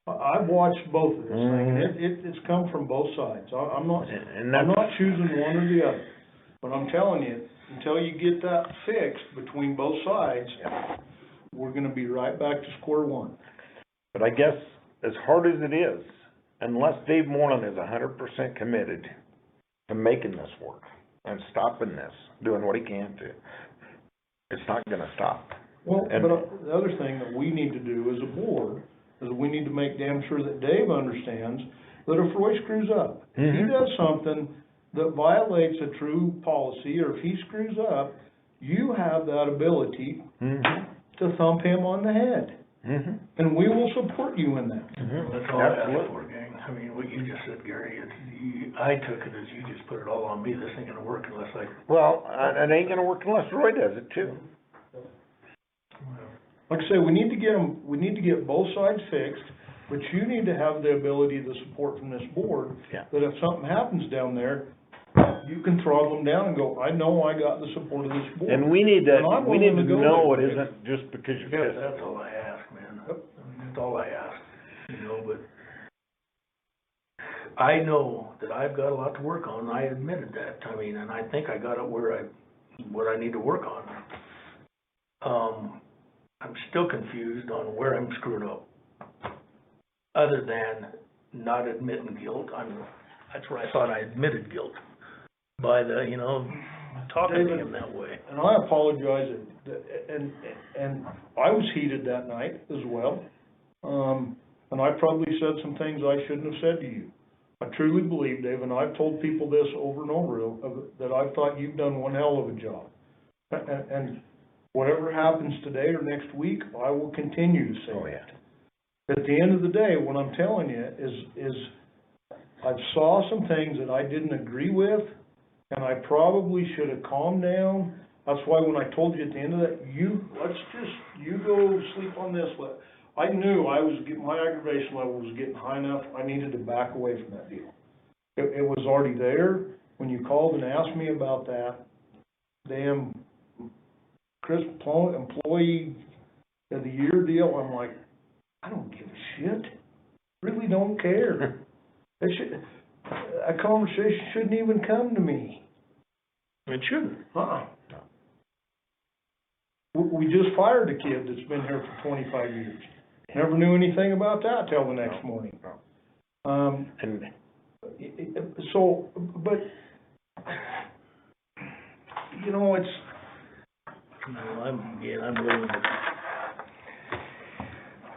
I've watched both of this thing, and it's come from both sides. I'm not choosing one or the other. But I'm telling you, until you get that fixed between both sides, we're gonna be right back to square one. But I guess, as hard as it is, unless Dave Morlan is 100% committed to making this work and stopping this, doing what he can to, it's not gonna stop. Well, but the other thing that we need to do as a board is we need to make damn sure that Dave understands that if Roy screws up, if he does something that violates a true policy, or if he screws up, you have that ability to thump him on the head. And we will support you in that. That's all I ask for, gang. I mean, what you just said, Gary, I took it as you just put it all on me. This ain't gonna work unless I... Well, it ain't gonna work unless Roy does it too. Like I say, we need to get both sides fixed, but you need to have the ability, the support from this board, that if something happens down there, you can throttle them down and go, I know I got the support of this board. And we need to know it there. isn't just because you're pissed. That's all I ask, man. That's all I ask, but I know that I've got a lot to work on. I admitted that. I mean, and I think I got it what I need to work on. I'm still confused on where I'm screwed up, other than not admitting guilt. That's where I thought I admitted guilt, by talking to him that way. And I apologize, and I was heated that night as well. And I probably said some things I shouldn't have said to you. I truly believe, Dave, and I've told people this over and over, that I thought you've done one hell of a job. And whatever happens today or next week, I will continue to say that. At the end of the day, what I'm telling you is I saw some things that I didn't agree with, and I probably should have calmed down. That's why when I told you at the end of that, you go sleep on this. I knew my aggravation level was getting high enough. I needed to back away from that deal. It was already there. When you called and asked me about that damn employee of the year deal, I'm like, I don't give a shit. Really don't care. A conversation shouldn't even come to me. It shouldn't. We just fired a kid that's been here for 25 years. Never knew anything about that till the next morning. I'm willing to.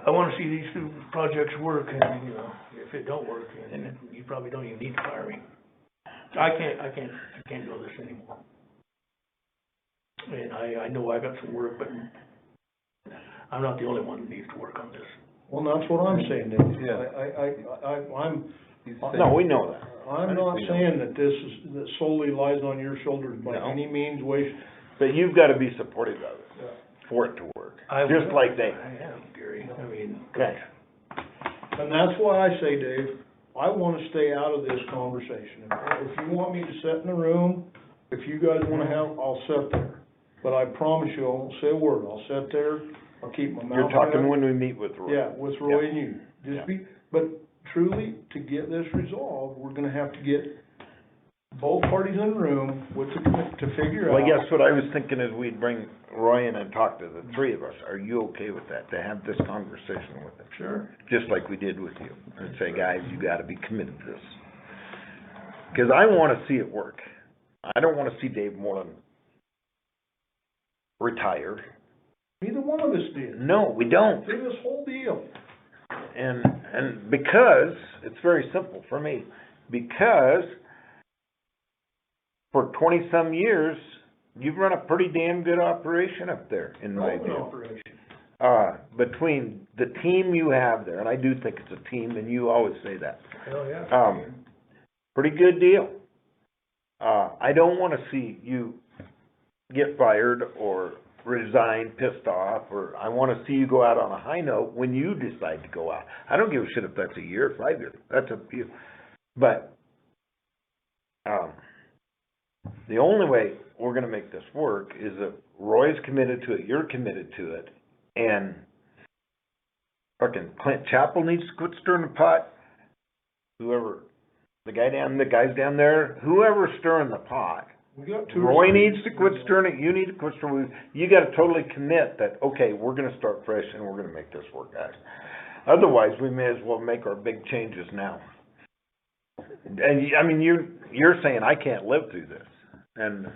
I want to see these two projects work, and if it don't work, and you probably don't even need to fire me. I can't do this anymore. And I know I got some work, but I'm not the only one that needs to work on this. Well, that's what I'm saying, Dave. No, we know that. I'm not saying that that solely lies on your shoulders by any means, way. But you've got to be supportive of it for it to work. work, I just will. like Dave. I am, Gary, I mean. Okay. And that's why I say, Dave, I wanna stay out of this conversation. If you want me to sit in the room, if you guys wanna have, I'll sit there. But I promise you, I won't say a word. I'll sit there, I'll keep my mouth You're shut. talking when we meet with Roy. Yeah, with Roy and you. Just be, but truly, to get this resolved, we're gonna have to get both parties in the room with the, to figure out. Well, I guess what I was thinking is we'd bring Roy in and talk to the three of us. Are you okay with that, to have this conversation with him? Sure. Just like we did with you, and say, guys, you gotta be committed to this. Cause I wanna see it work. I don't wanna see Dave Morlan retire. Neither one of us did, No, we don't. through this whole deal. And because, it's very simple for me, because for 20-some years, you've run a pretty damn good operation up there, in my Open view. operation. Between the team you have there, and I do think it's a team, and you always say that, Hell, yeah. pretty good deal. I don't wanna see you get fired or resign pissed off, or I wanna see you go out on a high note when you decide to go out. I don't give a shit if that's a year, 5 years, that's up to you. But, the only way we're gonna make this work is if Roy's committed to it, you're committed to it, and fucking Clint Chappell needs to quit stirring the pot, whoever, the guys down there, whoever's stirring the pot, We got two. Roy needs to quit stirring it, you need to quit stirring it, you gotta totally commit that, okay, we're gonna start fresh and we're gonna make this work, guys. Otherwise, we may as well make our big changes now. And, I mean, you're saying I can't live through this, and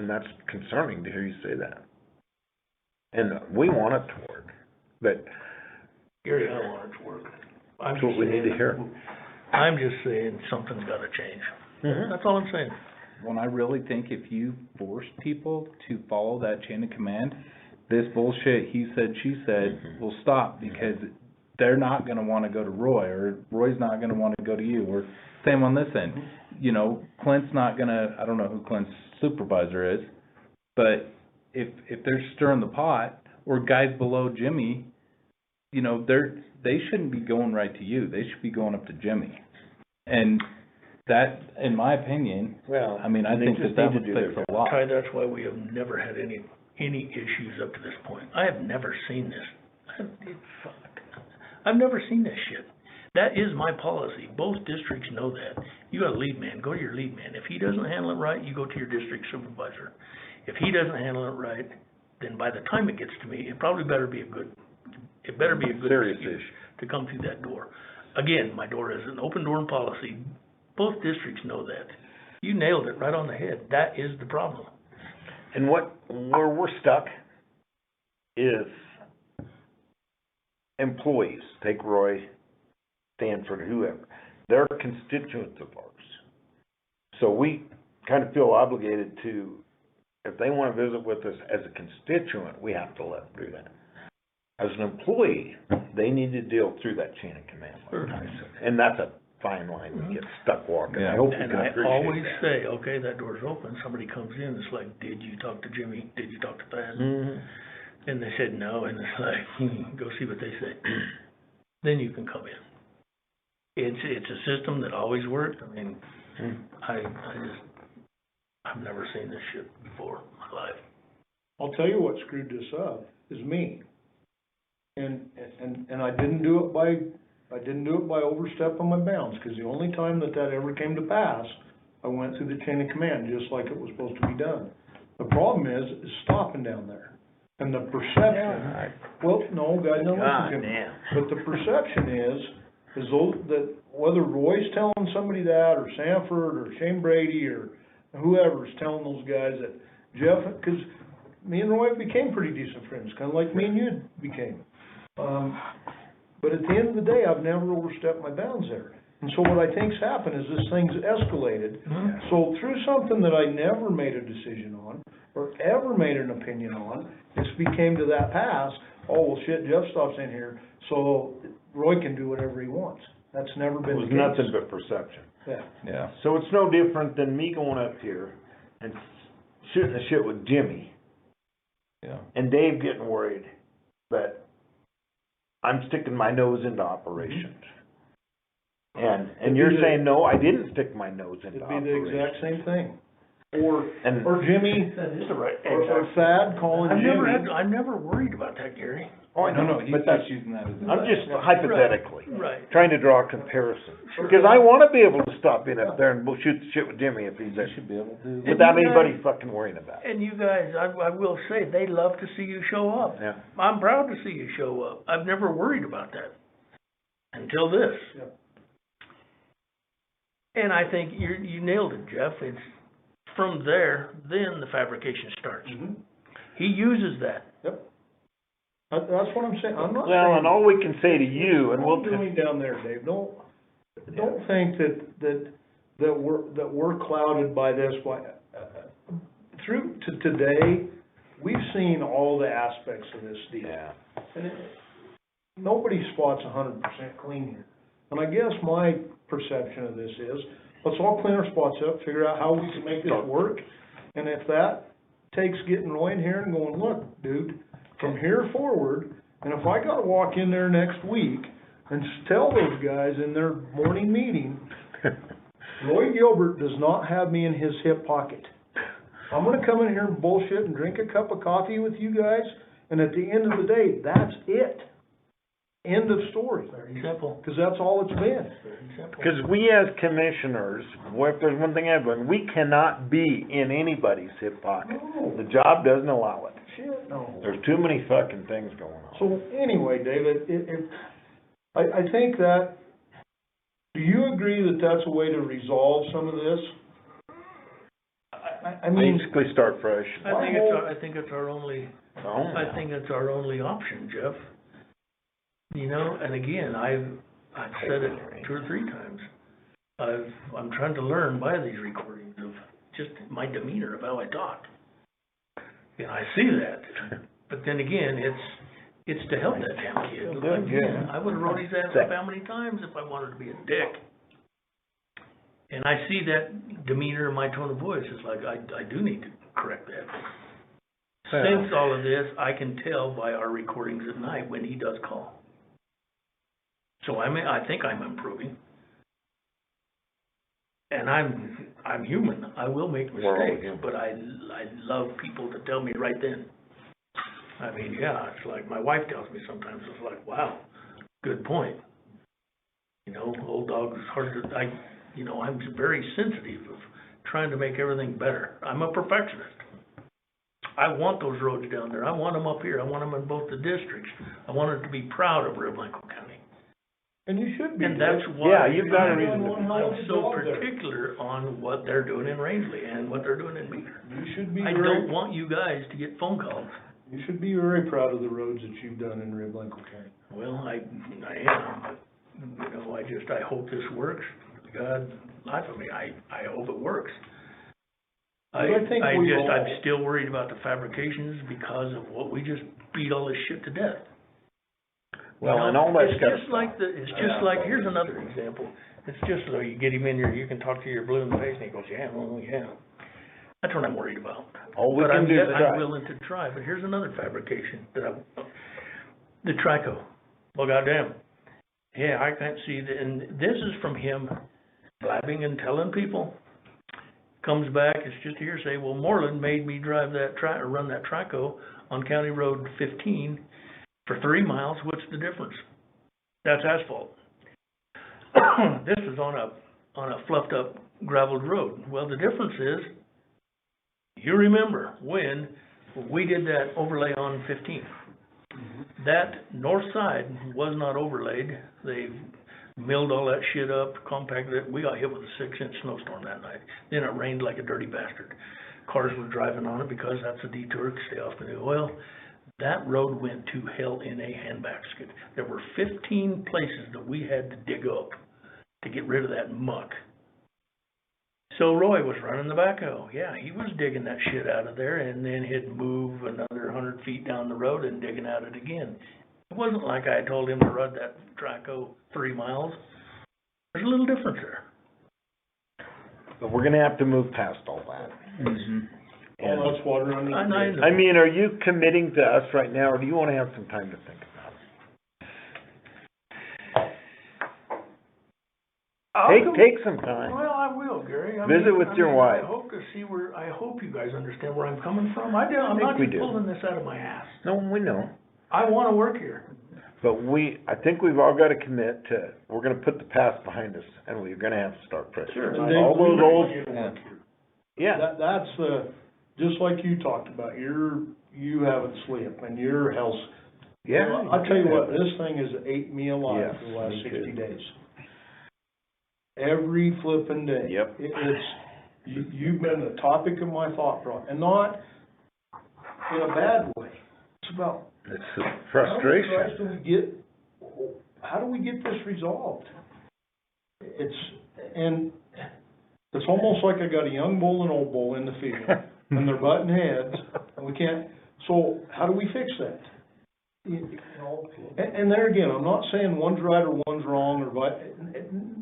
that's concerning to hear you say that. And we want it to work, but Gary, I want it to work. I'm that's what just we need to saying- hear. I'm just saying something's gotta change. Mhm. That's all I'm saying. When I really think if you force people to follow that chain of command, this bullshit, he said, she said, will stop, because they're not gonna wanna go to Roy, or Roy's not gonna wanna go to you, or same on this end. You know, Clint's not gonna, I don't know who Clint's supervisor is, but if they're stirring the pot, or guys below Jimmy, you know, they shouldn't be going right to you, they should be going up to Jimmy. And that, in my opinion, Well, I mean, I they think just that need would to do fix their a lot. Ty, that's why we have never had any issues up to this point. I have never seen this. I've never seen this shit. That is my policy. Both districts know that. You got a lead man, go to your lead man. If he doesn't handle it right, you go to your district supervisor. If he doesn't handle it right, then by the time it gets to me, it better be a good Serious excuse issue. to come through that door. Again, my door is an open door policy. Both districts know that. You nailed it right on the head. That is the problem. And where we're stuck is employees, take Roy, Stanford, whoever, they're constituents of ours. So we kind of feel obligated to, if they wanna visit with us as a constituent, we have to let them do that. As an employee, they need to deal through that chain of command, like I said, and that's a fine line we get stuck walking. I Yeah. hope you And can I appreciate always that. say, okay, that door's open, somebody comes in, it's like, did you talk to Jimmy? Did you talk to Thad? Mhm. And they said no, and it's like, go see what they say. Then you can come in. It's a system that always worked. I mean, I've never seen this shit before in my life. I'll tell you what screwed this up, is me. And I didn't do it by overstepping my bounds, because the only time that ever came to pass, I went through the chain of command, just like it was supposed to be done. The problem is stopping down there. And the perception, well, no, guys, don't listen to me. damn. But the perception is that whether Roy's telling somebody that, or Sanford, or Shane Brady, or whoever's telling those guys that Jeff, because me and Roy became pretty decent friends, kind of like me and you became. But at the end of the day, I've never overstepped my bounds there. And so what I think's happened is this thing's escalated. So through something that I never made a decision on, or ever made an opinion on, it's became to that pass, oh, well, shit, Jeff stops in here, so Roy can do whatever he wants. That's never It been the was case. nothing but perception. Yeah. Yeah. So it's no different than me going up here and shooting the shit with Jimmy, Yeah. and Dave getting worried that I'm sticking my nose into operations. And you're saying, no, I didn't stick my nose into It'd be operations. the exact same thing. And- Or Jimmy, That is the right. or Thad calling Jimmy. I've never worried about that, Gary. Oh, I know, he's but that's, just using that as a. I'm just hypothetically Right. trying to draw a comparison. Because I wanna be able to stop in up there and we'll shoot the shit with Jimmy if he's there, You should be able to. without you guys- anybody fucking worrying about it. And you guys, I will say, they love to see you show up. Yeah. I'm proud to see you show up. I've never worried about that until this. Yep. And I think you nailed it, Jeff. It's from there, then the fabrication starts. Mhm. He uses that. Yep. That's what I'm saying, I'm not saying. Well, and all we can say to you, and we'll, What are you doing down there, Dave? Don't think that we're clouded by this, through to today, we've seen all the aspects of this deal. yeah. And nobody spots 100% clean here. And I guess my perception of this is, let's all clean our spots up, figure out how we can make this work. And if that takes getting Roy in here and going, look, dude, from here forward, and if I gotta walk in there next week and tell those guys in their morning meeting, Roy Gilbert does not have me in his hip pocket. I'm gonna come in here and bullshit and drink a cup of coffee with you guys, and at the end of the day, that's it. End of story. Very simple. Cause that's all it's been. Very simple. Because we as commissioners, if there's one thing I've learned, we cannot be in anybody's hip pocket. No. The job doesn't allow it. Shit, no. There's too many fucking things going on. So anyway, David, I think that, do you agree that that's a way to resolve some of this? I mean, Basically start fresh. I think it's our only, Oh, I think it's our only option, Jeff. You know, and again, I've said it 2 or 3 times. I'm trying to learn by these recordings of just my demeanor of how I talk. And I see that, but then again, it's to help that damn kid. Good, Again, good. I would've wrote his ass up how many times if I wanted to be a dick. And I see that demeanor in my tone of voice, it's like, I do need to correct that. Since all of this, I can tell by our recordings at night when he does call. So I think I'm improving. And I'm human, I will make We're all mistakes, human. but I love people to tell me right then. I mean, yeah, it's like my wife tells me sometimes, it's like, wow, good point. You know, old dog is hard to, I'm very sensitive of trying to make everything better. I'm a perfectionist. I want those roads down there, I want them up here, I want them in both the districts. I want it to be proud of Rio Blanco County. and you should be. And that's Dave. why Yeah, you've got a reason to be. I'm so particular on what they're doing in Rangeley and what they're doing in Meeker. You should be I very, don't want you guys to get phone calls. you should be very proud of the roads that you've done in Rio Blanco County. Well, I am, but, I hope this works. God, life of me, I hope it works. But I think we all- I'm still worried about the fabrications because of what we just beat all this shit to death. Well, You know, and all that it's stuff. just like here's another example. It's just so you get him in here, you can talk to your blue in the face, and he goes, yeah, well, yeah. That's what I'm worried about. All we But can do is I'm try. willing to try, but here's another fabrication the trico. Well, goddamn. Yeah, I can't see and this is from him blabbing and telling people. Comes back, it's just hearsay, well, Morlan made me drive that run that trico on County Road 15 for 3 miles, what's the difference? That's asphalt. This is on a fluffed up gravelled road. Well, the difference is, you remember when we did that overlay on 15. That north side was not overlaid. They milled all that shit up, compacted it. We got hit with a 6-inch snowstorm that night. Then it rained like a dirty bastard. Cars were driving on it because that's a detour, stay off the new oil. That road went to hell in a handbasket. There were 15 places that we had to dig up to get rid of that muck. So Roy was running the backhoe. Yeah, he was digging that shit out of there, and then he'd move another 100 feet down the road and digging out it again. It wasn't like I told him to run that trico 3 miles. There's a little difference there. But we're gonna have to move past all that. Mhm. And, Well, that's water under the bridge. I mean, are you committing to us right now, or do you wanna have some time to think about it? Take some time. Well, I will, Gary. Visit with your wife. I hope to see I hope you guys understand where I'm coming from. I'm not we just do. pulling this out of my ass. No, we know. I wanna work here. But I think we've all gotta commit to, we're gonna put the past behind us, and we're gonna have to start fresh. Sure. And Dave, All we those really old, want you to work here. yeah, That's just like you talked about, you haven't slept and your health. yeah. I'll tell you what, this thing has ate me alive Yes, for the last me 60 too. days. Every flipping day. Yep. You've been the topic of my thought process, and not in a bad way. It's about It's a frustration. how do we get this resolved? It's almost like I got a young bull and old bull in the field, and they're butting heads, and we can't, so how do we fix that? You know, and there again, I'm not saying one's right or one's wrong,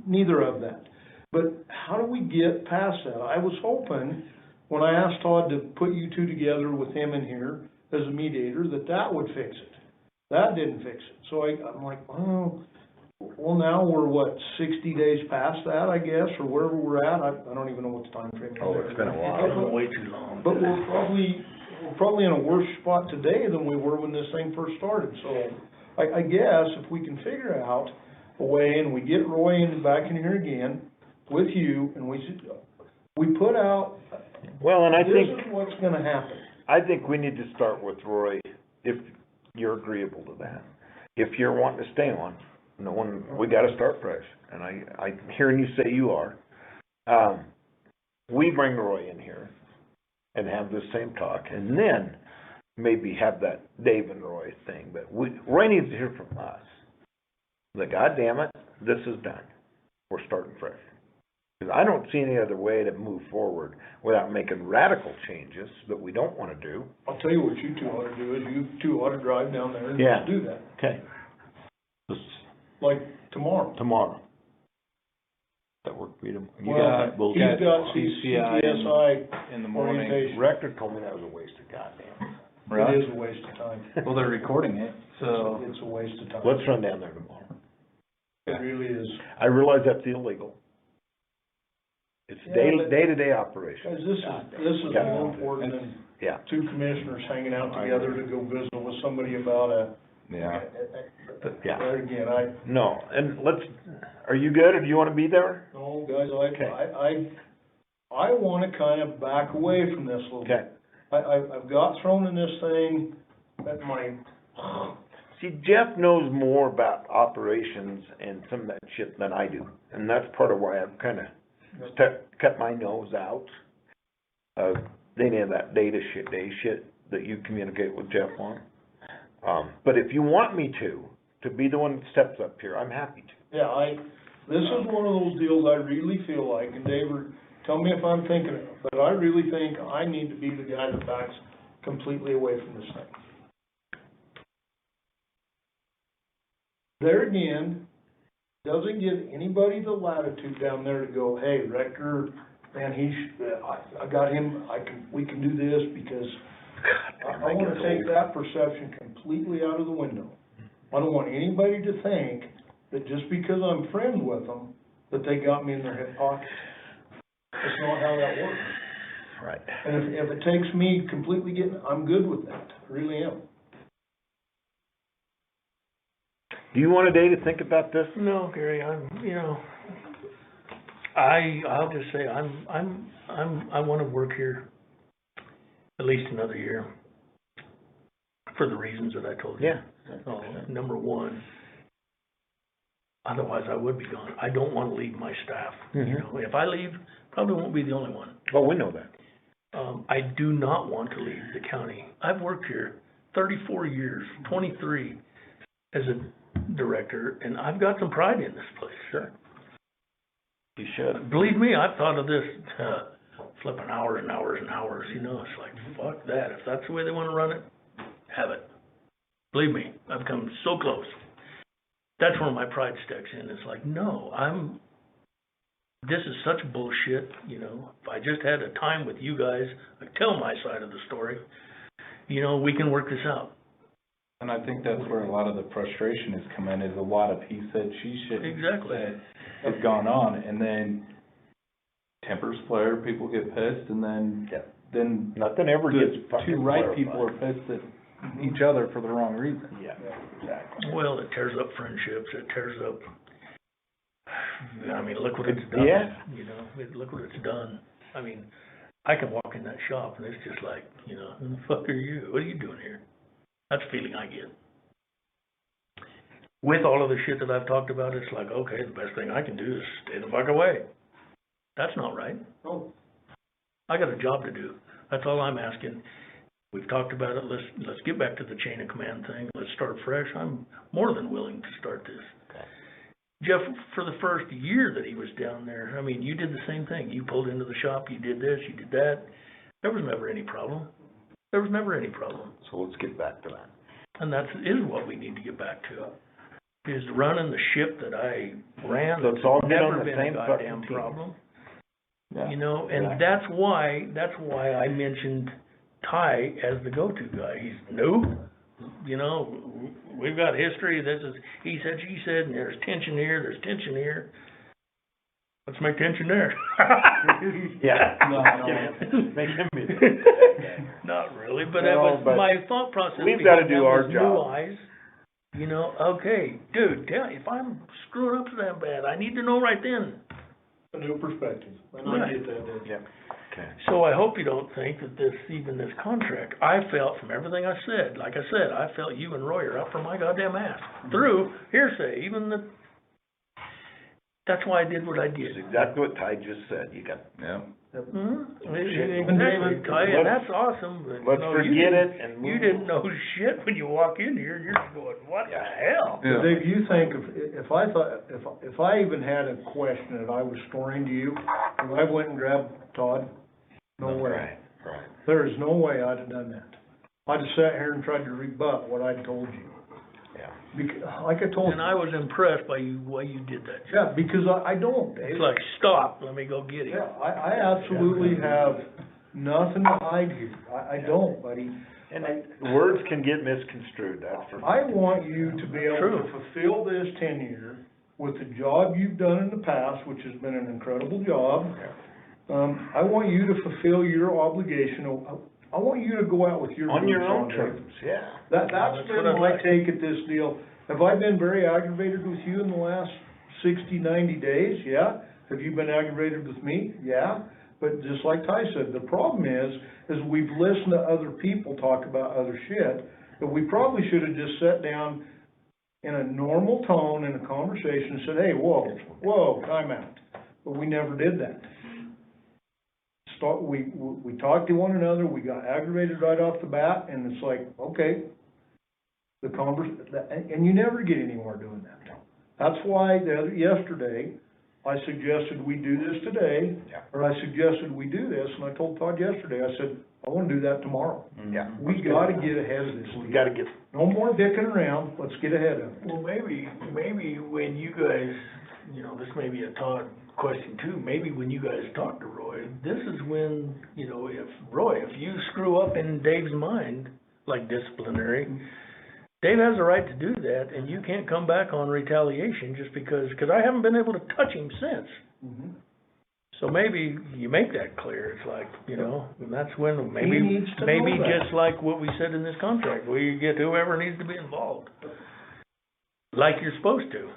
neither of that. But how do we get past that? I was hoping, when I asked Todd to put you two together with him in here as a mediator, that would fix it. That didn't fix it. So I'm like, well, now we're 60 days past that, I guess, or wherever we're at. I don't even know what the time frame is. Oh, it's been a while. It's been way too long. But we're probably in a worse spot today than we were when this thing first started. So I guess if we can figure out a way, and we get Roy back in here again with you, and we put out, Well, and I this think, is what's gonna happen. I think we need to start with Roy, if you're agreeable to that. If you're wanting to stay on, we gotta start fresh, and I'm hearing you say you are. We bring Roy in here and have this same talk, and then maybe have that Dave and Roy thing, but Roy needs to hear from us. That, goddamn it, this is done. We're starting fresh. Because I don't see any other way to move forward without making radical changes that we don't wanna do. I'll tell you what you two ought to do, is you two ought to drive down there and Yeah. do that, Okay. like tomorrow. Tomorrow. That work for you? He's got CCI in the morning. orientation. Rector told me that was a waste of goddamn. It is a waste of time. Well, they're recording it, so. It's a waste of time. Let's run down there tomorrow. It really is. I realize that's illegal. It's Yeah, but- day-to-day operation. Guys, this is Yeah. more important than Yeah. two commissioners hanging out together to go visit with somebody about Yeah. Yeah. There again, No, and are you good, or do you wanna be there? no, guys, Okay. I wanna kind of back away from this a little bit. Okay. I've got thrown in this thing at my, See, Jeff knows more about operations and some of that shit than I do, and that's part of why I've kinda cut my nose out of any of that day shit that you communicate with Jeff on. But if you want me to be the one that steps up here, I'm happy to. yeah, this is one of those deals I really feel like, and Dave, tell me if I'm thinking it, but I really think I need to be the guy that backs completely away from this thing. There again, doesn't give anybody the latitude down there to go, hey, Rector, man, I got him, we can do this, because I wanna take that perception completely out of the window. I don't want anybody to think that just because I'm friends with them, that they got me in their hip pocket. That's not how that works. Right. And if it takes me completely I'm good with that, I really am. Do you want a day to think about this? No, Gary, I'll just say, I wanna work here at least another year, for the reasons that I told you. Yeah. Number one, otherwise I would be gone. I don't wanna leave my staff. If I leave, probably won't be the only one. Oh, we know that. I do not want to leave the county. I've worked here 34 years, 23 as a director, and I've got some pride in this place. Sure. You should. Believe me, I've thought of this, flipping hours and hours and hours, it's like, fuck that. If that's the way they wanna run it, have it. Believe me, I've come so close. That's where my pride sticks in. It's like, no, this is such bullshit, you know, if I just had a time with you guys, I tell my side of the story, you know, we can work this out. And I think that's where a lot of the frustration has come in, is a lot of he said, she said, Exactly. has gone on, and then tempers flare, people get pissed, and then Nothing ever the gets fucking two right clarified. people are pissed at each other for the wrong reason. Yeah, exactly. Well, it tears up friendships, it tears up, I mean, look what it's done. Yeah. You know, look what it's done. I mean, I can walk in that shop and it's just like, you know, who the fuck are you? What are you doing here? That's the feeling I get. With all of the shit that I've talked about, it's like, okay, the best thing I can do is stay the fuck away. That's not right. Oh, I got a job to do. That's all I'm asking. We've talked about it. Let's get back to the chain of command thing. Let's start fresh. I'm more than willing to start this. Okay. Jeff, for the first year that he was down there, I mean, you did the same thing. You pulled into the shop, you did this, you did that. There was never any problem. There was never any problem. So let's get back to that. And that is what we need to get back to, is running the ship that I ran. Let's all get Never on the been same a goddamn fucking team. problem. Yeah. You know, and that's why I mentioned Ty as the go-to guy. He's new, you know, we've got history, this is, he said, she said, and there's tension here, there's tension here. Let's make tension there. Yeah. No. Make him be. Not really, but No, that was but my thought process. we've gotta because do that our was job. New eyes, you know, okay, dude, if I'm screwing up that bad, I need to know right then. a new perspective, and Right. I get that, Dave. Yep. Okay. So I hope you don't think that this contract, I felt from everything I said, like I said, I felt you and Roy are up for my goddamn ass. Through hearsay, that's why I did what I did. That's exactly what Ty just said. You got, Yeah. Mm-hmm. Shit. Exactly, Ty, and Let's- that's awesome, but let's no, forget it and you move didn't know shit when you walk in here, you're just going, what the hell? Yeah. Dave, you think if I thought, if I even had a question that I was storing to you, and I went and grabbed Todd, no way. right. There is no way I'd have done that. I'd have sat here and tried to rebut what I told you. Yeah. Like I told And you. I was impressed by you, why you did that. Yeah, because I don't, Dave. It's like, stop, let me go get him. Yeah, I absolutely have nothing to hide here. I don't, buddy. And words can get misconstrued, that's for I want you to be able True. to fulfill this tenure with the job you've done in the past, which has been an incredible job. I want you to fulfill your obligation. I want you to go out with your on your boots own Dave. terms, yeah. That's That's been what I'd my like. take at this deal. Have I been very aggravated with you in the last 60, 90 days? Yeah. Have you been aggravated with me? Yeah. But just like Ty said, the problem is we've listened to other people talk about other shit, but we probably should have just sat down in a normal tone in a conversation and said, hey, whoa, time out. But we never did that. We talked to one another, we got aggravated right off the bat, and it's like, okay, and you never get anywhere doing that. That's why yesterday, I suggested we do this today, or I suggested we do this, and I told Todd yesterday, I said, I wanna do that tomorrow. Yeah. We gotta get ahead of this. We gotta get, No more dicking around, let's get ahead of it. Well, maybe when you guys, you know, this may be a Todd question too, maybe when you guys talk to Roy, this is when, you know, if you screw up in Dave's mind, like disciplinary, Dave has the right to do that, and you can't come back on retaliation just because I haven't been able to touch him since. Mhm. So maybe you make that clear, it's like, you know, and that's when He needs to know that. just like what we said in this contract, we get whoever needs to be involved. Like you're supposed to.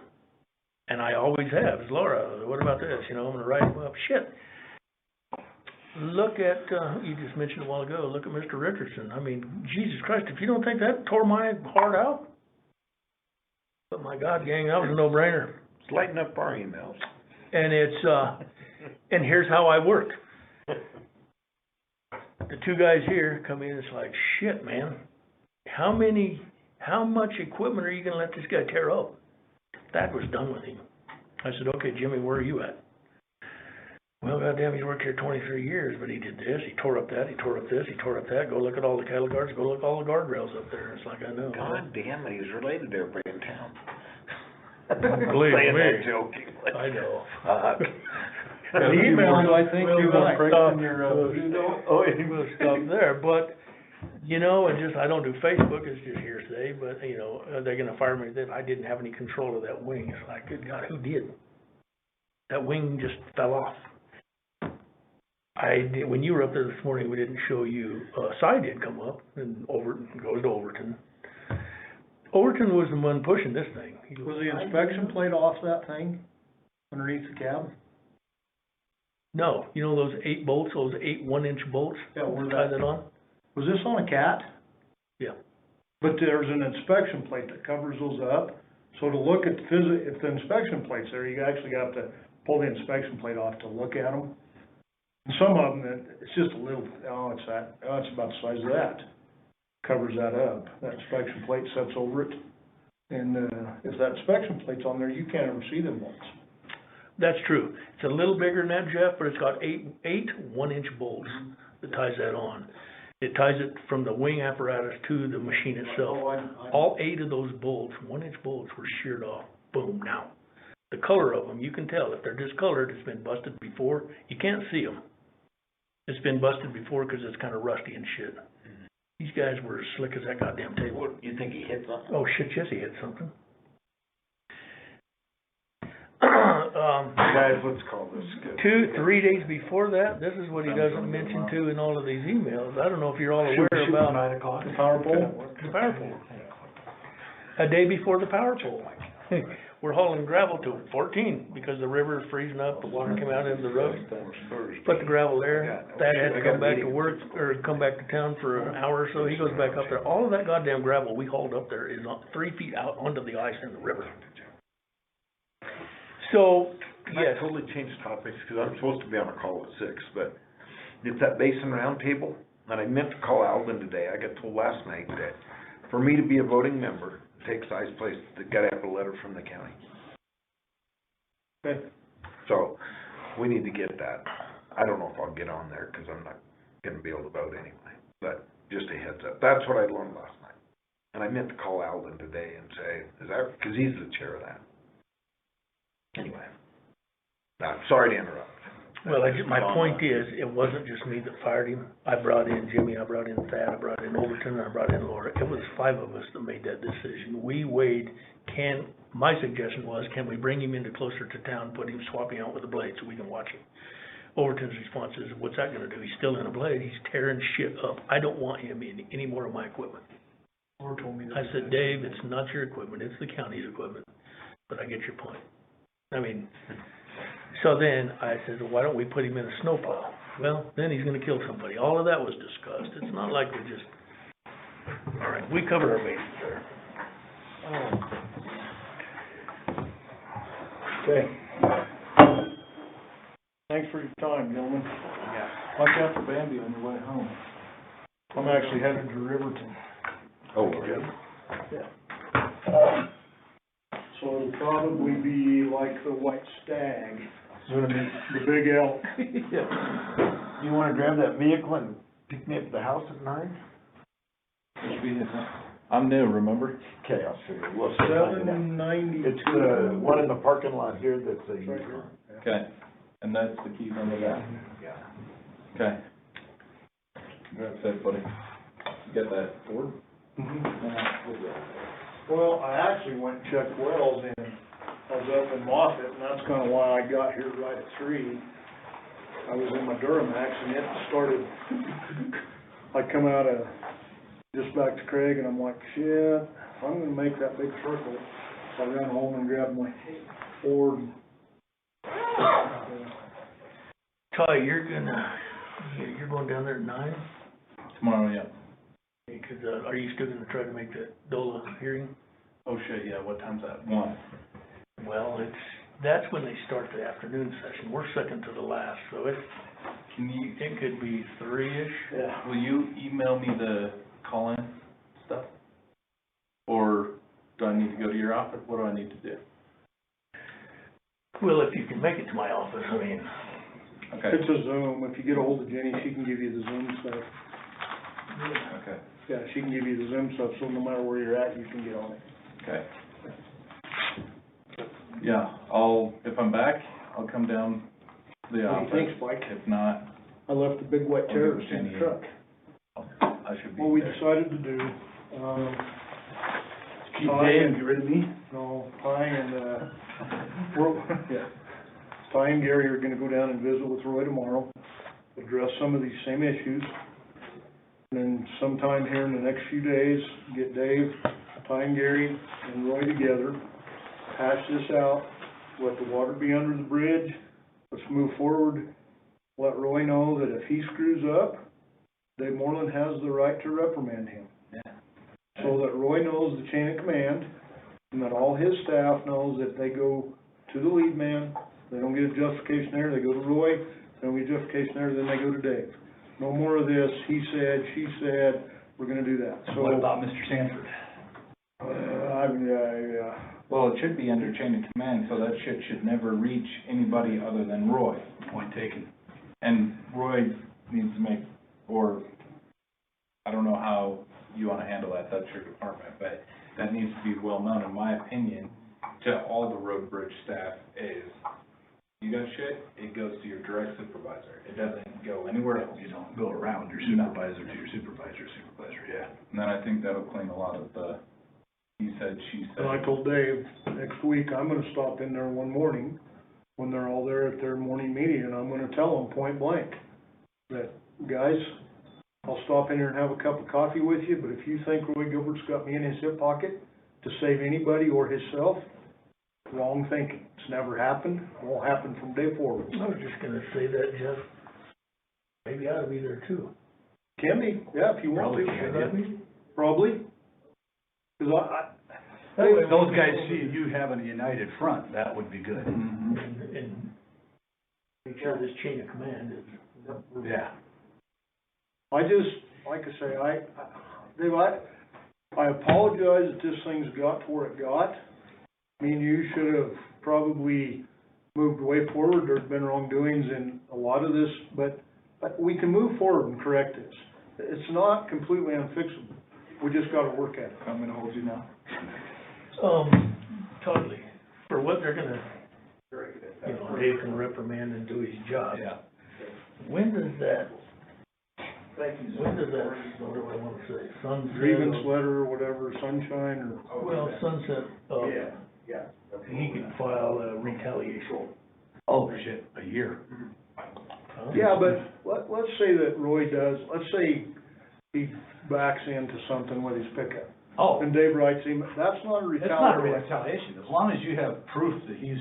And I always have, it's Laura, what about this, you know, I'm gonna write him up, shit. Look at, you just mentioned a while ago, look at Mr. Richardson, I mean, Jesus Christ, if you don't think that tore my heart out, but my God, gang, that was a no-brainer. let's lighten up our emails. And it's, and here's how I work. The two guys here come in, it's like, shit, man, how much equipment are you gonna let this guy tear up? That was done with him. I said, okay, Jimmy, where are you at? Well, goddamn, he's worked here 23 years, but he did this, he tore up that, he tore up this, he tore up that, go look at all the cattle guards, go look at all the guardrails up there. It's like, I know. God damn it, he's related to everybody in town. Believe Saying me. that jokingly. I know. Fuck. The email, I think you're right. We'll stop there, but, you know, and just, I don't do Facebook, it's just hearsay, but, you know, are they gonna fire me that I didn't have any control of that wing? It's like, good God, who did? That wing just fell off. When you were up there this morning, we didn't show you, side did come up, and Overton goes to Overton. Overton was the one pushing this thing. He goes, Was the inspection plate off that thing underneath the cab? no, you know those 8 bolts, those 8 1-inch bolts? Yeah, where's Tie that? that on? Was this on a cat? Yeah. But there's an inspection plate that covers those up, so to look at if the inspection plate's there, you actually have to pull the inspection plate off to look at them. And some of them, it's just a little, it's about the size of that, covers that up. That inspection plate sets over it, and, if that inspection plate's on there, you can't ever see them bolts. That's true. It's a little bigger than that, Jeff, but it's got 8 1-inch bolts that ties that on. It ties it from the wing apparatus to the machine itself. All 8 of those bolts, 1-inch bolts, were sheared off. Boom, now. The color of them, you can tell. If they're discolored, it's been busted before. You can't see them. It's been busted before because it's kind of rusty and shit. These guys were as slick as that goddamn table. You think he hit something? Oh, shit, yes, he hit something. Guys, let's call this good. 3 days before that, this is what he doesn't mention too in all of these emails. I don't know if you're all aware about 9 o'clock? The power pole? the power pole. A day before the power pole. We're hauling gravel to 14 because the river is freezing up, the water came out into the road. Put the gravel there. Thad had to come back to work, or come back to town for an hour or so. He goes back up there. All of that goddamn gravel we hauled up there is 3 feet out onto the ice in the river. So, yes. I totally changed topics, because I'm supposed to be on a call at 6, but it's that basin round table, and I meant to call Alvin today. I got told last night that for me to be a voting member, it takes I's place, they gotta have a letter from the county. Okay. So, we need to get that. I don't know if I'll get on there, because I'm not gonna be able to vote anyway, but just a heads up. That's what I learned last night. And I meant to call Alvin today and say, because he's the chair of that. Anyway, sorry to interrupt. Well, my point is, it wasn't just me that fired him. I brought in Jimmy, I brought in Thad, I brought in Overton, I brought in Laura. It was 5 of us that made that decision. We weighed, my suggestion was, can we bring him into closer to town, put him swapping out with a blade so we can watch him? Overton's response is, what's that gonna do? He's still in a blade, he's tearing shit up. I don't want him in any more of my equipment. Laura told me that. I said, Dave, it's not your equipment, it's the county's equipment, but I get your point. I mean, so then I said, well, why don't we put him in a snowplow? Well, then he's gonna kill somebody. All of that was discussed. It's not like we just, all right, we covered our bases there. Okay. Thanks for your time, gentlemen. Watch out for Bambi on your way home. I'm actually headed to Riverton. Oh, good. Yeah. So it'll probably be like the white stag, the big elk. You wanna grab that vehicle and pick me up at the house at 9? I'm new, remember? Okay, I'll show you. We'll see. $7.92. It's the one in the parking lot here that's a. Right here. Okay, and that's the key number that? Yeah. Okay. That's it, buddy. You got that Ford? Well, I actually went and checked wells in, I was up in Moffett, and that's kinda why I got here right at 3. I was in my Duramax, and it started, I come out of, just back to Craig, and I'm like, shit, I'm gonna make that big circle. So I ran home and grabbed my Ford. Ty, you're going down there at 9? Tomorrow, yeah. Because, are you still gonna try to make that DOLA hearing? Oh, shit, yeah, what time's that? 1. Well, that's when they start the afternoon session. We're second to the last, so it could be 3-ish. Yeah. Will you email me the call-in stuff? Or do I need to go to your office? What do I need to do? Well, if you can make it to my office, I mean. Okay. It's a Zoom, if you get a hold of Jenny, she can give you the Zoom stuff. Okay. Yeah, she can give you the Zoom stuff, so no matter where you're at, you can get on it. Okay. Yeah, if I'm back, I'll come down the What do you office. think, Spike? If not, I left the big white I'll give terrorist it in to the you. truck. I should be What we there. decided to do, Keep Ty Dave, and- get rid of me? no, Ty and, yeah. Ty and Gary are gonna go down and visit with Roy tomorrow, address some of these same issues. And then sometime here in the next few days, get Dave, Ty and Gary and Roy together, hash this out, let the water be under the bridge, let's move forward. Let Roy know that if he screws up, Dave Morlan has the right to reprimand him. Yeah. So that Roy knows the chain of command, and that all his staff knows that they go to the lead man, they don't get a justification there, they go to Roy, they don't get a justification there, then they go to Dave. No more of this, he said, she said, we're gonna do that, so. What about Mr. Sanford? Yeah. Well, it should be under chain of command, so that shit should never reach anybody other than Roy. Point taken. And Roy needs to make, or, I don't know how you wanna handle that, that's your department, but that needs to be well known, in my opinion, to all the road bridge staff is, you got shit, it goes to your direct supervisor. It doesn't go anywhere else. You don't go around your No. supervisor to your supervisor, yeah. And then I think that'll clean a lot of the, he said, she said. And I told Dave, next week, I'm gonna stop in there one morning, when they're all there at their morning meeting, and I'm gonna tell them point blank, that, guys, I'll stop in here and have a cup of coffee with you, but if you think Roy Gilbert's got me in his hip pocket to save anybody or himself, wrong thinking. It's never happened, won't happen from day forward. I was just gonna say that, Jeff. Maybe I ought to be there too. Can be, yeah, if you want Probably to. can, Should I be? Probably. 'Cause That way If those we guys can- see you having a united front, that would be good. Mhm. And make sure this chain of command is. Yeah. I just, like I say, Dave, I apologize that this thing's got to where it got. I mean, you should have probably moved way forward, there's been wrongdoings in a lot of this, but we can move forward and correct this. It's not completely unfixable, we just gotta work at it. I'm gonna hold you now. Totally. For what they're gonna, you know, Dave can reprimand and do his job. Yeah. When does that, what do I wanna say, sunset? Grievance letter or whatever, sunshine or. Well, sunset, he can file a retaliation. Oh, shit, a year. Huh? Yeah, but let's say that Roy does, let's say he backs into something with his pickup. Oh, And Dave writes him, that's not a it's not a retaliation. retaliation, as long as you have proof that he's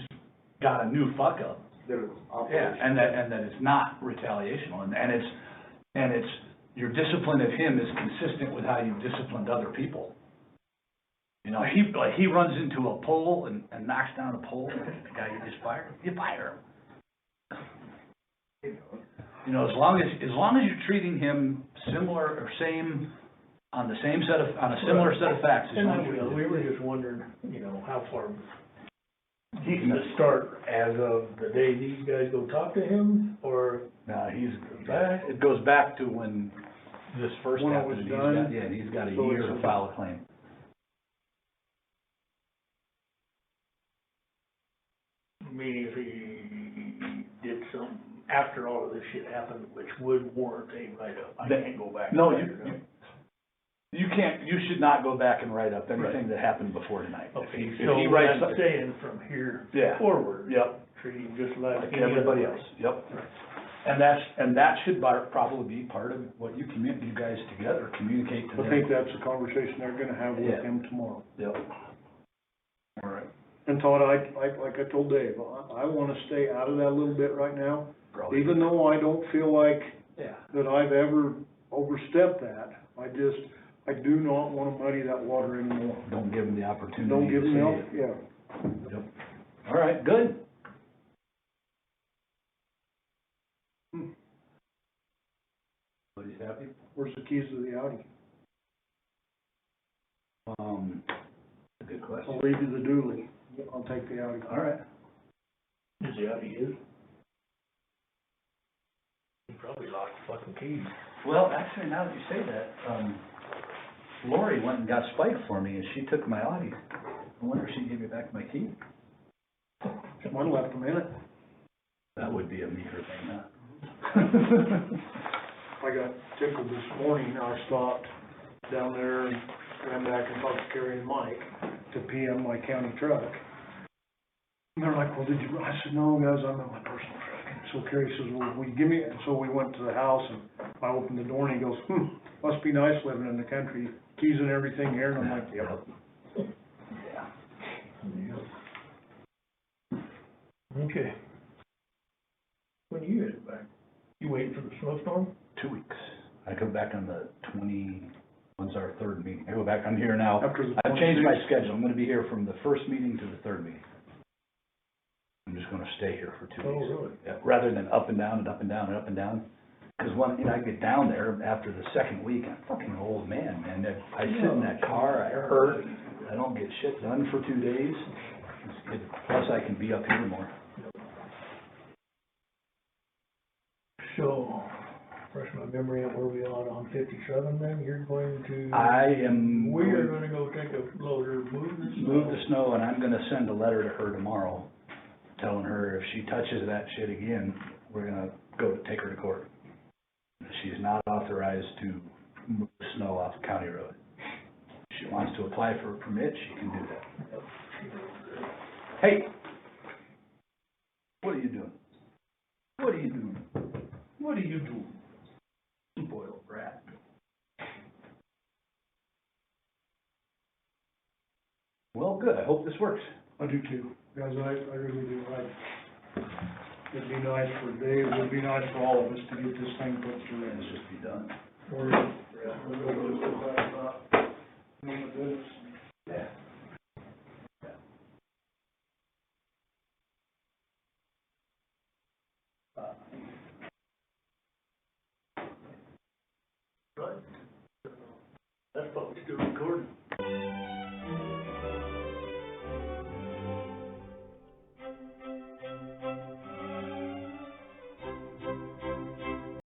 got a new fuck up. Yeah, and that it's not retaliational, and it's, your discipline of him is consistent with how you've disciplined other people. You know, he runs into a pole and knocks down a pole, the guy you just fired, you fire him. You know, as long as you're treating him similar or same, on a similar set of facts, as And long as you're. we were just wondering, you know, how far he can start as of the day these guys go talk to him, or No, back? it goes back to when this first When it happened, was and done. he's got a So year it's- to file a claim. meaning if he did something after all of this shit happened, which would warrant a write-up, I can't go back. and No, write it up. you can't, you should not go back and write up anything that happened before tonight. Okay, If so he what writes I'm something, saying from here Yeah. forward, yep, treat him just like like any other everybody person. else, yep. And that should probably be part of what you guys together communicate to them. I think that's a conversation they're gonna have with Yeah. him tomorrow. Yep. All right. And Todd, like I told Dave, I wanna stay out of that a little bit right now, even though I don't feel like Yeah. that I've ever overstepped that. I do not wanna muddy that water anymore. Don't give them the opportunity Don't give to them, say it. yeah. Yep. All right, good. Everybody's happy? Where's the keys to the Audi? A good I'll question. leave you the dually. I'll take the Audi. All right. Is he out he is? He probably lost the fucking keys. Well, actually, now that you say that, Lori went and got Spike for me, and she took my Audi. I wonder if she gave me back my key. One left a minute. That would be a Meeker thing, huh? I got tickled this morning, I stopped down there and ran back and talked to Carrie and Mike to PM my county truck. And they're like, well, did you, I said, no, guys, I'm in my personal truck. And so Carrie says, well, will you give me, and so we went to the house and I opened the door and he goes, must be nice living in the country, keys and everything here, and I'm like, yep. Okay. When you get back, you waiting for the snowstorm? 2 weeks. I come back on the when's our third meeting? I go back, I'm here now. After the I've changed my 26th. schedule. I'm gonna be here from the first meeting to the third meeting. I'm just gonna stay here for 2 weeks. Oh, really? Yeah, rather than up and down and up and down and up and down. Cause when, I get down there after the second week, I'm fucking an old man, man. I sit in that car, I hurt, I don't get shit done for 2 days. Plus I can be up here more. So, refresh my memory on where we are on 57 then, you're going to... We are gonna go take a loader, move the snow. Move the snow, and I'm gonna send a letter to her tomorrow, telling her if she touches that shit again, we're gonna go take her to court. She's not authorized to move the snow off the county road. If she wants to apply for a permit, she can do that. Hey! What are you doing? What are you doing? What are you doing? Spoiled brat. Well, good, I hope this works. I do too, guys, I really do, it'd be nice for Dave, it'd be nice for all of us to get this thing put through and Let's just be done. we're